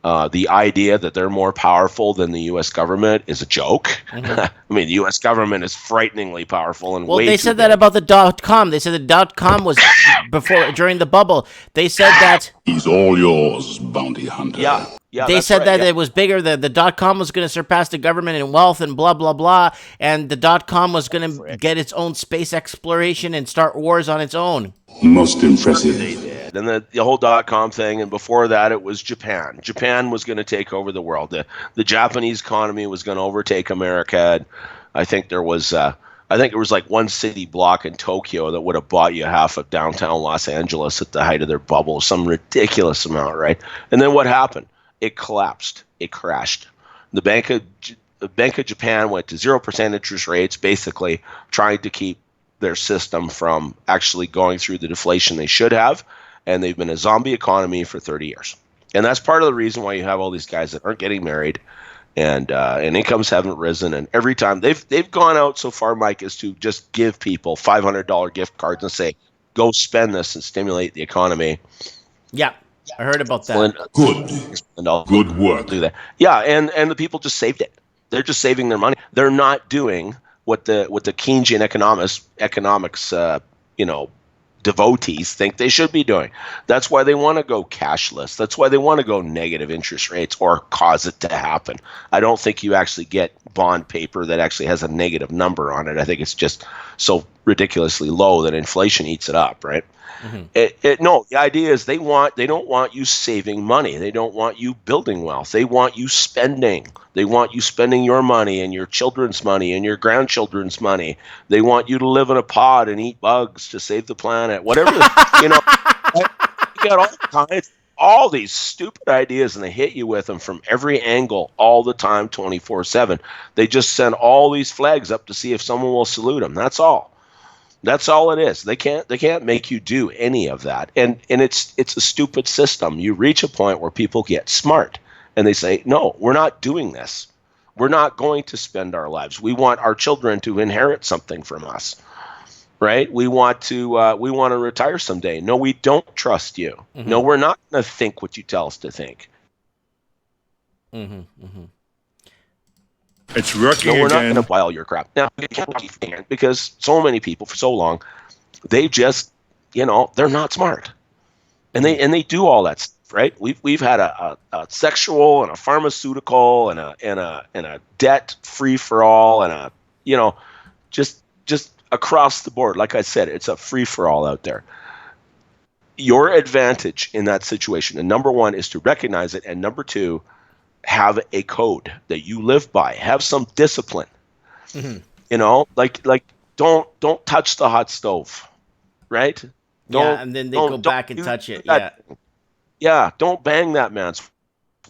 The idea that they're more powerful than the U.S. government is a joke. Mm-hmm. I mean, the U.S. government is frighteningly powerful and way too they said that about the .com. They said the .com was during the bubble. They said that he's all yours, bounty hunter. Yeah. They said that it was bigger. The .com was going to surpass the government in wealth and blah blah blah, and the .com was going to get its own space exploration and start wars on its own. Most impressive. And the whole .com thing, and before that it was Japan. Japan was going to take over the world. The Japanese economy was going to overtake America. I think there was like one city block in Tokyo that would have bought you half of downtown Los Angeles at the height of their bubble, some ridiculous amount, right? And then what happened? It collapsed. It crashed. The Bank of Japan went to 0% interest rates, basically trying to keep their system from actually going through the deflation they should have. And they've been a zombie economy for 30 years. And that's part of the reason why you have all these guys that aren't getting married, and incomes haven't risen. And every time they've gone out so far, Mike, is to just give people $500 gift cards and say, go spend this and stimulate the economy. Yeah, I heard about that. Good work. Do that. Yeah, and the people just saved it. They're just saving their money. They're not doing what the Keynesian economics devotees think they should be doing. That's why they want to go cashless. That's why they want to go negative interest rates or cause it to happen. I don't think you actually get bond paper that actually has a negative number on it. I think it's just so ridiculously low that inflation eats it up, right? No, the idea is they don't want you saving money. They don't want you building wealth. They want you spending. They want you spending your money and your children's money and your grandchildren's money. They want you to live in a pod and eat bugs to save the planet. Whatever, you got all these stupid ideas, and they hit you with them from every angle all the time, 24/7. They just send all these flags up to see if someone will salute them. That's all. That's all it is. They can't make you do any of that. And it's a stupid system. You reach a point where people get smart and they say, no, we're not doing this. We're not going to spend our lives. We want our children to inherit something from us. Right? We want to retire someday. No, we don't trust you. No, we're not going to think what you tell us to think. It's working No, we're not again. going to buy all your crap. Now, you can't keep thinking it because so many people for so long, they just, they're not smart, and they do all that stuff, right? We've had a sexual and a pharmaceutical and a debt free for all and just across the board. Like I said, it's a free for all out there. Your advantage in that situation, and number one, is to recognize it, and number two, have a code that you live by. Have some discipline. Like don't touch the hot stove, right? And then they go back and touch it. Yeah, don't bang that man's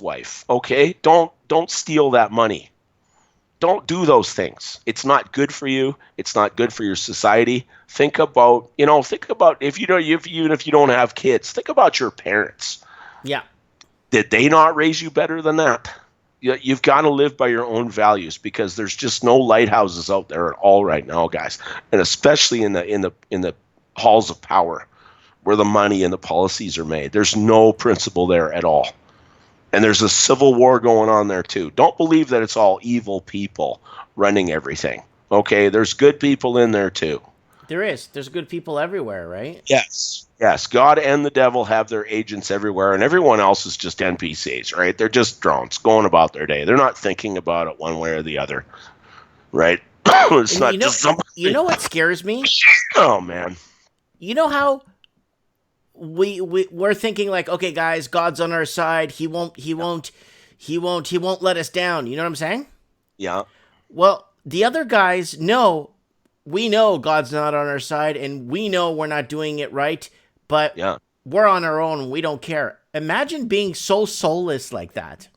wife, okay? Don't steal that money. Don't do those things. It's not good for you. It's not good for your society. Think about if you don't have kids, think about your parents. Yeah. Did they not raise you better than that? You've got to live by your own values, because there's just no lighthouses out there at all right now, guys, and especially in the halls of power, where the money and the policies are made. There's no principle there at all, and there's a civil war going on there too. Don't believe that it's all evil people running everything. Okay, there's good people in there too. There's good people everywhere, right? Yes. God and the devil have their agents everywhere, and everyone else is just NPCs, right? They're just drones going about their day. They're not thinking about it one way or the other, right? It's not just somebody. You know what scares me? Oh man. You know how we're thinking like, okay, guys, God's on our side. He won't let us down. You know what I'm saying? Yeah. Well, the other guys know. We know God's not on our side, and we know we're not doing it right, but we're on our own and we don't care. Imagine being so soulless like that.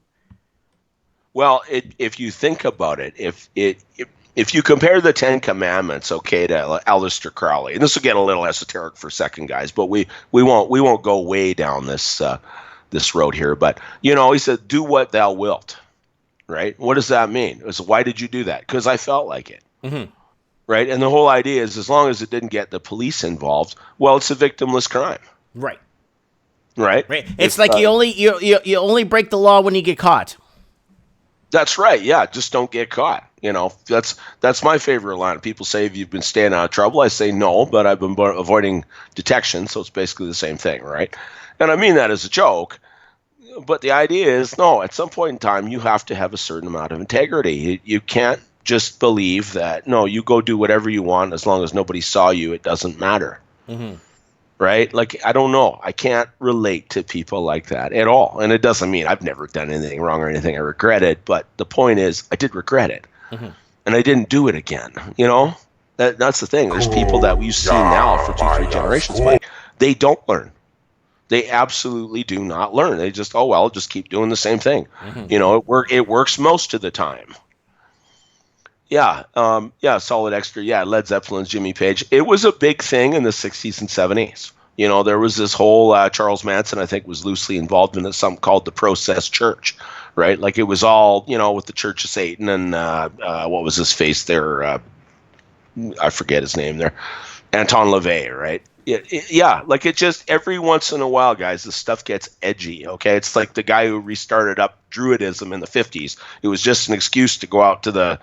Well, if you think about it, if you compare the Ten Commandments, okay, to Aleister Crowley, and this will get a little esoteric for a second, guys, but we won't go way down this road here. But he said, "Do what thou wilt." Right? What does that mean? It was, why did you do that? Because I felt like it. Right? And the whole idea is, as long as it didn't get the police involved, well, it's a victimless crime. Right. Right? It's like you only break the law when you get caught. That's right. Yeah, just don't get caught. That's my favorite line. People say, "Have you been staying out of trouble?" I say, "No, but I've been avoiding detection," so it's basically the same thing, right? And I mean that as a joke. But the idea is, no, at some point in time, you have to have a certain amount of integrity. You can't just believe that, no, you go do whatever you want as long as nobody saw you, it doesn't matter. Right? Like, I don't know. I can't relate to people like that at all. And it doesn't mean I've never done anything wrong or anything I regret it. But the point is, I did regret it. And I didn't do it again. That's the thing. There's people that we've seen now for 2-3 generations, but they don't learn. They absolutely do not learn. They just, just keep doing the same thing. It works most of the time. Solid Extra. Yeah, Led Zeppelin's Jimmy Page. It was a big thing in the 60s and 70s. There was this whole Charles Manson, I think, was loosely involved in something called the Process Church, right? Like, it was all, with the Church of Satan and what was his face there? I forget his name there. Anton LaVey, right? Yeah, like it just every once in a while, guys, this stuff gets edgy. Okay, it's like the guy who restarted up Druidism in the 50s. It was just an excuse to go out to the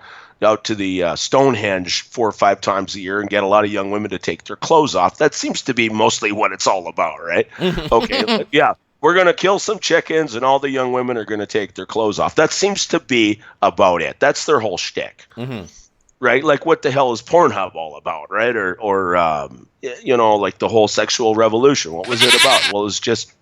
Stonehenge 4 or 5 times a year and get a lot of young women to take their clothes off. That seems to be mostly what it's all about, right? Okay, yeah, we're gonna kill some chickens and all the young women are gonna take their clothes off. That seems to be about it. That's their whole shtick. Right? Like, what the hell is Pornhub all about, right? Or like the whole sexual revolution. What was it about? Well, it was just,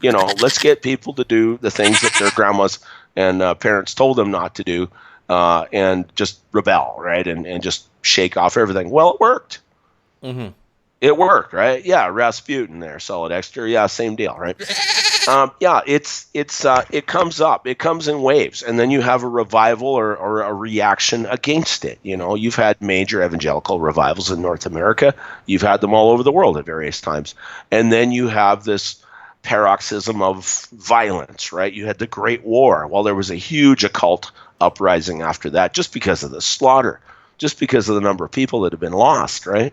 let's get people to do the things that their grandmas and parents told them not to do, and just rebel, right? And just shake off everything. Well, it worked. It worked, right? Yeah, Rasputin there, Solid Extra. Yeah, same deal, right? It comes up. It comes in waves, and then you have a revival or a reaction against it. You've had major evangelical revivals in North America. You've had them all over the world at various times, and then you have this paroxysm of violence, right? You had the Great War. Well, there was a huge occult uprising after that, just because of the slaughter, just because of the number of people that have been lost, right?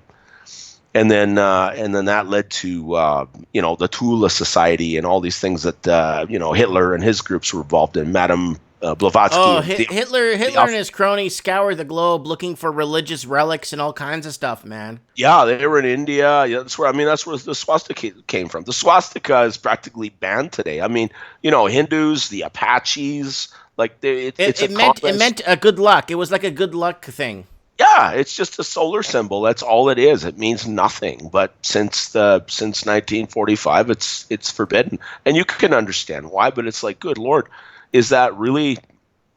And then that led to the Tula Society and all these things that Hitler and his groups were involved in. Madame Blavatsky. Oh, Hitler and his cronies scoured the globe looking for religious relics and all kinds of stuff, man. Yeah, they were in India. Yeah, that's where the swastika came from. The swastika is practically banned today. I mean, Hindus, the Apaches, like it meant a good luck. It was like a good luck thing. Yeah, it's just a solar symbol. That's all it is. It means nothing. But since 1945, it's forbidden, and you can understand why. But it's like, good Lord, is that really?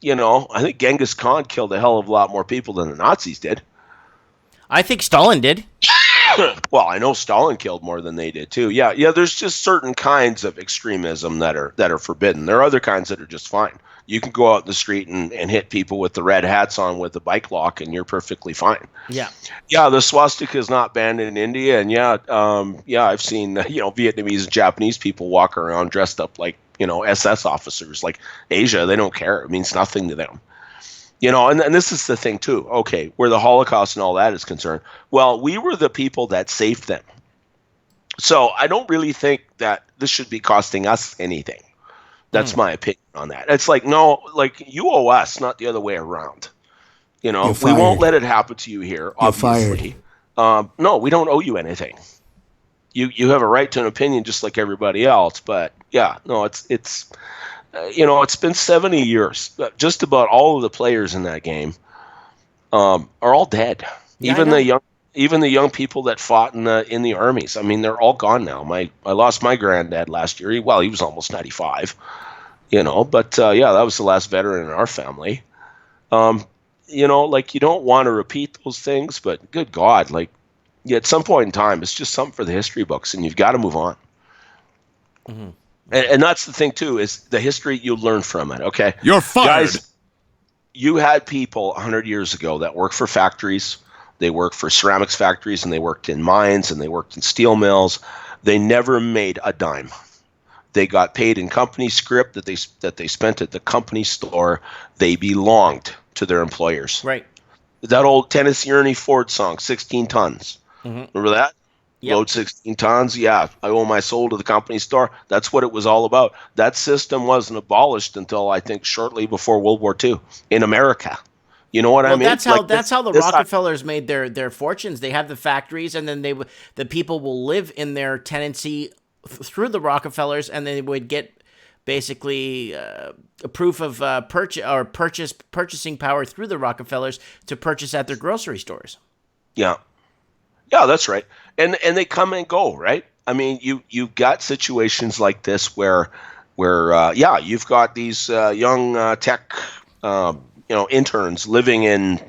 I think Genghis Khan killed a hell of a lot more people than the Nazis did. I think Stalin did. Well, I know Stalin killed more than they did too. Yeah. There's just certain kinds of extremism that are forbidden. There are other kinds that are just fine. You can go out in the street and hit people with the red hats on with the bike lock, and you're perfectly fine. Yeah. Yeah, the swastika is not banned in India, and I've seen Vietnamese and Japanese people walk around dressed up like SS officers. Like Asia, they don't care. It means nothing to them. And this is the thing too. Okay, where the Holocaust and all that is concerned, well, we were the people that saved them. So I don't really think that this should be costing us anything. That's my opinion on that. It's like, no, like you owe us, not the other way around. We won't let it happen to you here, obviously. No, we don't owe you anything. You have a right to an opinion just like everybody else. But yeah, no, it's been 70 years. Just about all of the players in that game are all dead. Yeah, even the young people that fought in the armies. I mean, they're all gone now. I lost my granddad last year. He was almost 95. But that was the last veteran in our family. Like, you don't want to repeat those things, but good God, like, at some point in time, it's just something for the history books, and you've got to move on. Mm-hmm. And that's the thing too, is the history you learn from it. Okay, you're fired. Guys, you had people 100 years ago that worked for factories. They worked for ceramics factories, and they worked in mines, and they worked in steel mills. They never made a dime. They got paid in company script that they spent at the company store. They belonged to their employers. Right. That old Tennessee Ernie Ford song, 16 tons. Mm-hmm. Remember that? Yep. Load 16 tons. Yeah, I owe my soul to the company store. That's what it was all about. That system wasn't abolished until I think shortly before World War II in America. You know what I mean? That's how the Rockefellers made their fortunes. They have the factories, and then the people will live in their tenancy through the Rockefellers, and they would get basically a proof of purchasing power through the Rockefellers to purchase at their grocery stores. Yeah. Yeah, that's right. And they come and go, right? I mean, you've got situations like this where you've got these young tech interns living in,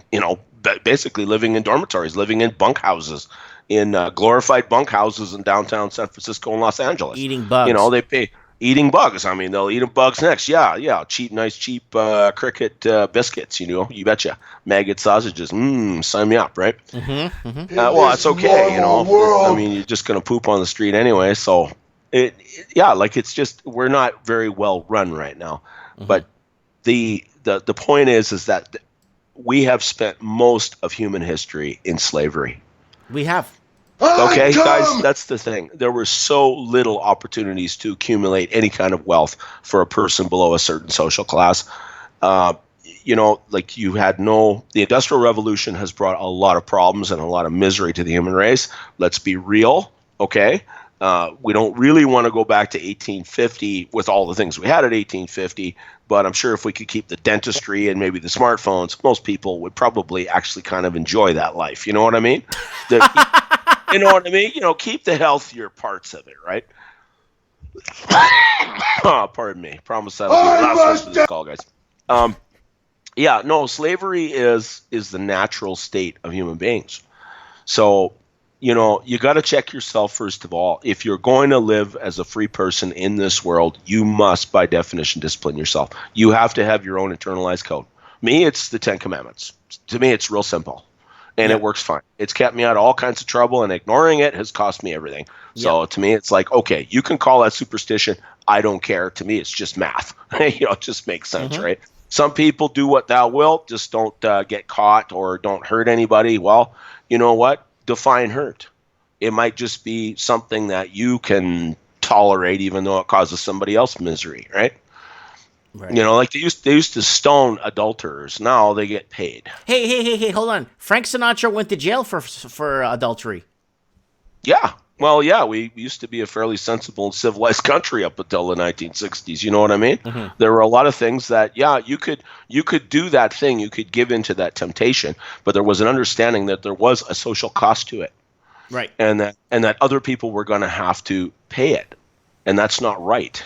basically living in dormitories, living in bunkhouses, in glorified bunkhouses in downtown San Francisco and Los Angeles. Eating bugs. They pay eating bugs. I mean, they'll eat bugs next. Yeah. Nice cheap cricket biscuits, you betcha. Maggot sausages. Sign me up, right? Mm-hmm, mm-hmm. Well, it's okay, I mean, you're just going to poop on the street anyway. So, it's just, we're not very well run right now. Mm-hmm. But the point is that we have spent most of human history in slavery. We have. Okay, guys, that's the thing. There were so little opportunities to accumulate any kind of wealth for a person below a certain social class. Like the Industrial Revolution has brought a lot of problems and a lot of misery to the human race. Let's be real, okay? We don't really want to go back to 1850 with all the things we had at 1850, but I'm sure if we could keep the dentistry and maybe the smartphones, most people would probably actually kind of enjoy that life. You know what I mean? You know what I mean? Keep the healthier parts of it, right? Oh, pardon me. Promise that'll be the last one for this call, guys. Slavery is the natural state of human beings. So, you got to check yourself first of all. If you're going to live as a free person in this world, you must, by definition, discipline yourself. You have to have your own internalized code. Me, it's the 10 Commandments. To me, it's real simple. And it works fine. It's kept me out of all kinds of trouble, and ignoring it has cost me everything. So to me, it's like, okay, you can call that superstition. I don't care. To me, it's just math. It just makes sense, right? Some people do what thou wilt, just don't get caught or don't hurt anybody. Well, you know what? Define hurt. It might just be something that you can tolerate even though it causes somebody else misery, right? Right. Like they used to stone adulterers. Now they get paid. Hey, hold on. Frank Sinatra went to jail for adultery. Yeah. Well, yeah, we used to be a fairly sensible and civilized country up until the 1960s. You know what I mean? Mm-hmm. There were a lot of things that, you could do that thing. You could give into that temptation, but there was an understanding that there was a social cost to it. Right. And that other people were going to have to pay it. And that's not right.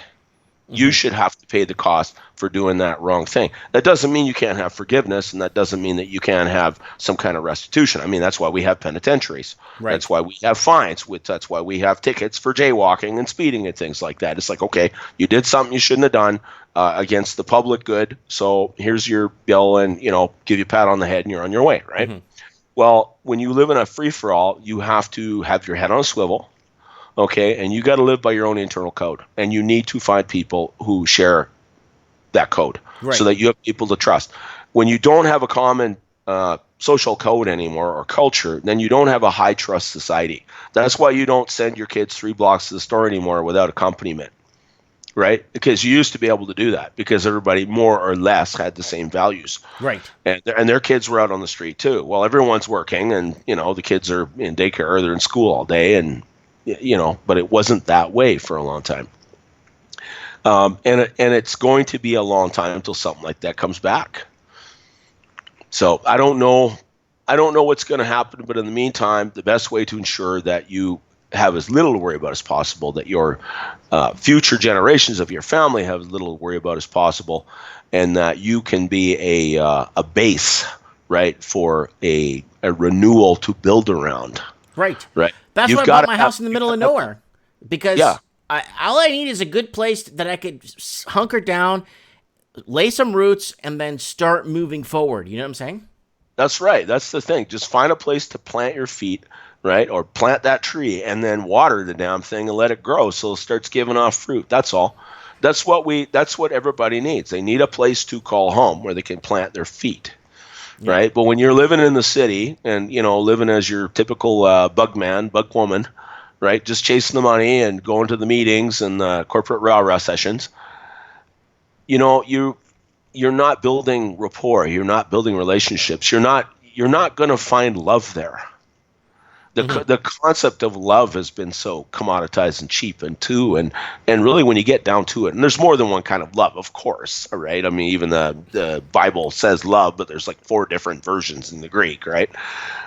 You should have to pay the cost for doing that wrong thing. That doesn't mean you can't have forgiveness, and that doesn't mean that you can't have some kind of restitution. I mean, that's why we have penitentiaries. Right. That's why we have fines. That's why we have tickets for jaywalking and speeding and things like that. It's like, okay, you did something you shouldn't have done against the public good, so here's your bill and, give you a pat on the head and you're on your way, right? Mm-hmm. Well, when you live in a free-for-all, you have to have your head on a swivel. Okay, and you got to live by your own internal code, and you need to find people who share that code so that you have people to trust. When you don't have a common social code anymore or culture, then you don't have a high trust society. That's why you don't send your kids 3 blocks to the store anymore without accompaniment, right? Because you used to be able to do that because everybody more or less had the same values. Right. And their kids were out on the street too. Well, everyone's working, and the kids are in daycare or they're in school all day, and but it wasn't that way for a long time. And it's going to be a long time until something like that comes back. So I don't know what's going to happen, but in the meantime, the best way to ensure that you have as little to worry about as possible, that your future generations of your family have as little to worry about as possible, and that you can be a base, right, for a renewal to build around. Right. Right. That's why I bought my house in the middle of nowhere, because all I need is a good place that I could hunker down, lay some roots, and then start moving forward. You know what I'm saying? That's right. That's the thing. Just find a place to plant your feet, right? Or plant that tree and then water the damn thing and let it grow so it starts giving off fruit. That's all. That's what everybody needs. They need a place to call home where they can plant their feet. Yeah. Right. But when you're living in the city and, living as your typical bug man, bug woman, right, just chasing the money and going to the meetings and the corporate rah-rah sessions, you're not building rapport. You're not building relationships. You're not going to find love there. The concept of love has been so commoditized and cheap and really when you get down to it, and there's more than one kind of love, of course, all right? I mean, even the Bible says love, but there's like 4 different versions in the Greek, right?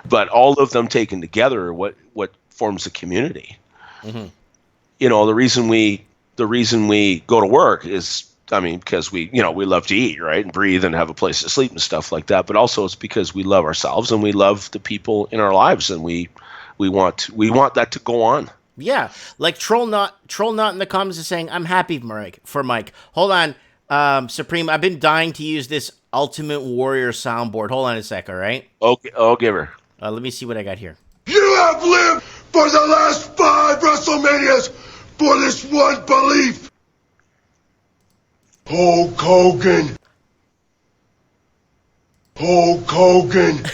But all of them taken together are what forms a community. Mm-hmm. The reason we go to work is, because we love to eat, right, and breathe and have a place to sleep and stuff like that. But also it's because we love ourselves and we love the people in our lives, and we want that to go on. Yeah, like Troll Not in the comments is saying, I'm happy for Mike. Hold on, Supreme, I've been dying to use this Ultimate Warrior soundboard. Hold on a sec, all right? Okay, I'll give her. Let me see what I got here. You have lived for the last 5 WrestleManias for this one belief. Hulk Hogan. Hulk Hogan.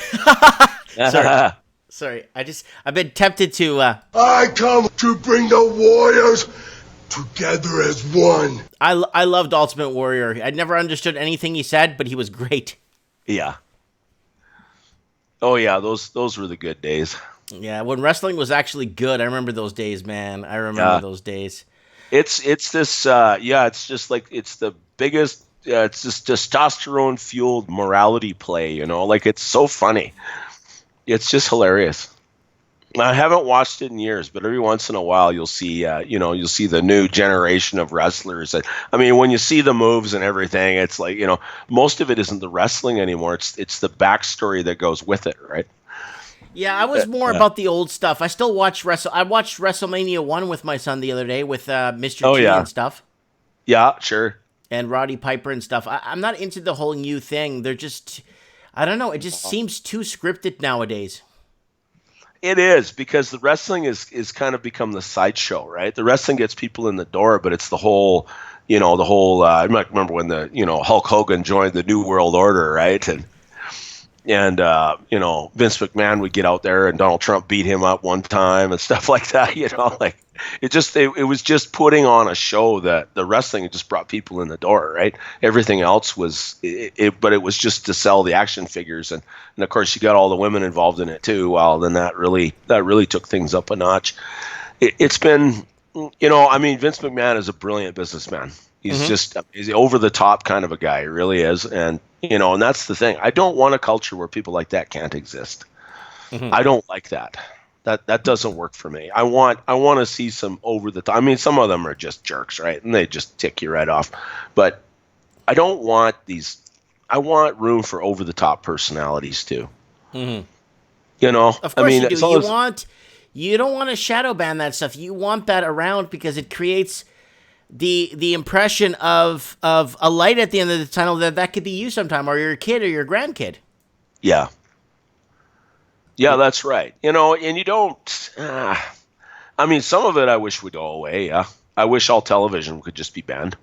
Sorry, I've been tempted to. I come to bring the warriors together as one. I loved Ultimate Warrior. I never understood anything he said, but he was great. Yeah. Oh yeah, those were the good days. Yeah, when wrestling was actually good, I remember those days, man. I remember those days. It's this it's just like it's the biggest. It's this testosterone fueled morality play. Like it's so funny. It's just hilarious. I haven't watched it in years, but every once in a while you'll see, you'll see the new generation of wrestlers. I mean, when you see the moves and everything, it's like, most of it isn't the wrestling anymore. It's the backstory that goes with it, right? Yeah, I was more about the old stuff. I still watch I watched WrestleMania 1 with my son the other day with Mr. T and stuff. Yeah, sure. And Roddy Piper and stuff. I'm not into the whole new thing. They're just, I don't know. It just seems too scripted nowadays. It is, because the wrestling is kind of become the sideshow, right? The wrestling gets people in the door, but it's the whole, I might remember when Hulk Hogan joined the New World Order, right? And Vince McMahon would get out there and Donald Trump beat him up one time and stuff like that, like it was just putting on a show that the wrestling just brought people in the door, right? Everything else was but it was just to sell the action figures, and of course you got all the women involved in it too. Well, then that really took things up a notch. It's been, I mean, Vince McMahon is a brilliant businessman. He's he's over the top kind of a guy. He really is. And, and that's the thing. I don't want a culture where people like that can't exist. I don't like that. That doesn't work for me. I want to see some over the top. I mean, some of them are just jerks, right? And they just tick you right off. But I don't want these. I want room for over the top personalities too. Of course, I mean, you do. You don't want to shadow ban that stuff. You want that around because it creates the impression of a light at the end of the tunnel that could be you sometime, or your kid or your grandkid. Yeah. Yeah, that's right. And you don't. I mean, some of it I wish would go away. Yeah, I wish all television could just be banned.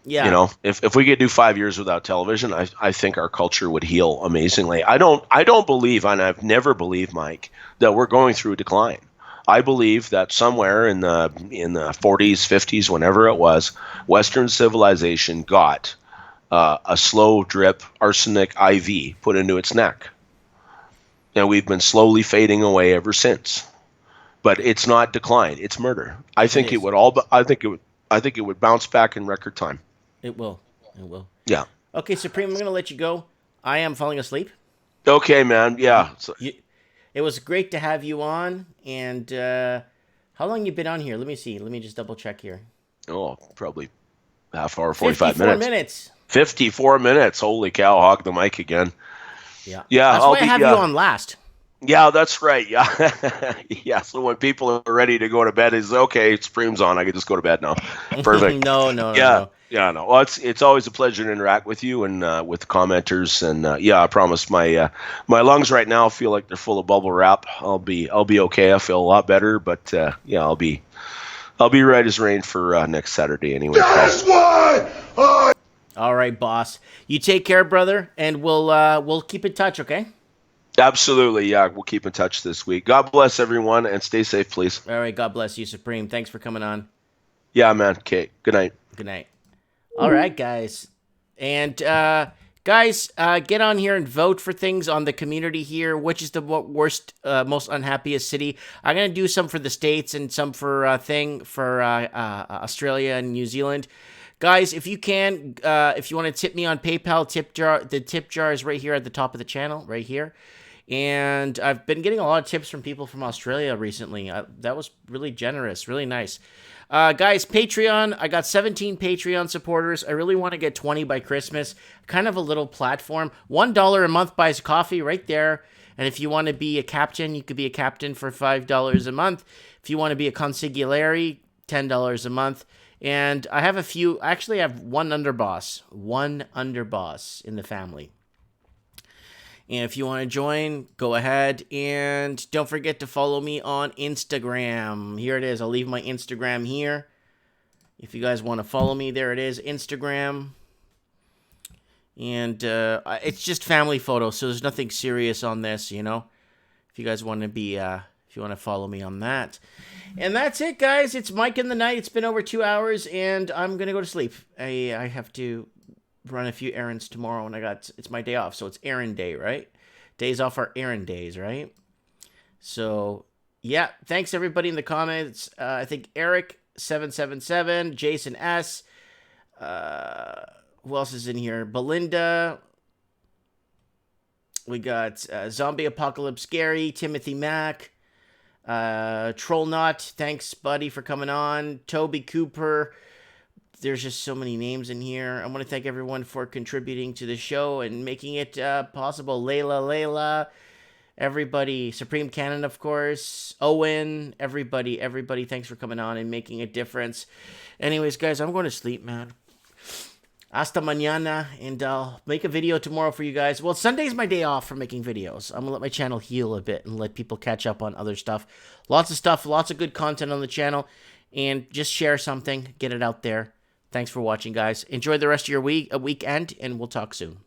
Yeah. If we could do 5 years without television, I think our culture would heal amazingly. I don't believe, and I've never believed, Mike, that we're going through a decline. I believe that somewhere in the 40s, 50s, whenever it was, Western civilization got a slow drip arsenic IV put into its neck. And we've been slowly fading away ever since. But it's not decline; it's murder. I think it would bounce back in record time. It will. It will. Yeah. Okay, Supreme. I'm going to let you go. I am falling asleep. Okay, man. Yeah. It was great to have you on. And how long you been on here? Let me see. Let me just double check here. Oh, probably half hour, 45 minutes. 54 minutes. 54 minutes. Holy cow! Hog the mic again. Yeah. Yeah. That's why I have you on last. Yeah, that's right. Yeah. Yeah. So when people are ready to go to bed, it's okay. Supreme's on. I can just go to bed now. Perfect. No. Yeah. No. Well, it's always a pleasure to interact with you and with commenters. And I promise my lungs right now feel like they're full of bubble wrap. I'll be okay. I feel a lot better, but I'll be right as rain for next Saturday anyway. That's why. All right, boss. You take care, brother, and we'll keep in touch, okay? Absolutely, yeah. We'll keep in touch this week. God bless everyone, and stay safe, please. All right, God bless you, Supreme. Thanks for coming on. Yeah, man. Okay, good night. Good night. All right, guys. And, guys, get on here and vote for things on the community here. Which is the worst, most unhappiest city? I'm going to do some for the States and some for Australia and New Zealand. Guys, if you can, if you want to tip me on PayPal, the tip jar is right here at the top of the channel, right here. And I've been getting a lot of tips from people from Australia recently. That was really generous, really nice. Guys, Patreon, I got 17 Patreon supporters. I really want to get 20 by Christmas. Kind of a little platform. $1 a month buys coffee right there. And if you want to be a captain, you could be a captain for $5 a month. If you want to be a consigliere, $10 a month. And I have I have one underboss in the family. And if you want to join, go ahead. And don't forget to follow me on Instagram. Here it is. I'll leave my Instagram here. If you guys want to follow me, there it is, Instagram. And it's just family photos, so there's nothing serious on this, If if you guys want to be, if you want to follow me on that. And that's it, guys. It's Mike in the Night. It's been over 2 hours, and I'm going to go to sleep. I have to run a few errands tomorrow, and it's my day off, so it's errand day, right? Days off are errand days, right? So, yeah, thanks everybody in the comments. I think Eric777, Jason S. Who else is in here? Belinda. We got Zombie Apocalypse Gary, Timothy Mack, Trollnut. Thanks, buddy, for coming on. Toby Cooper. There's just so many names in here. I want to thank everyone for contributing to the show and making it possible. Layla, everybody. Supreme Cannon, of course. Owen, everybody. Thanks for coming on and making a difference. Anyways, guys, I'm going to sleep, man. Hasta mañana, and I'll make a video tomorrow for you guys. Well, Sunday's my day off for making videos. I'm going to let my channel heal a bit and let people catch up on other stuff. Lots of good content on the channel, and just share something, get it out there. Thanks for watching, guys. Enjoy the rest of your weekend, and we'll talk soon.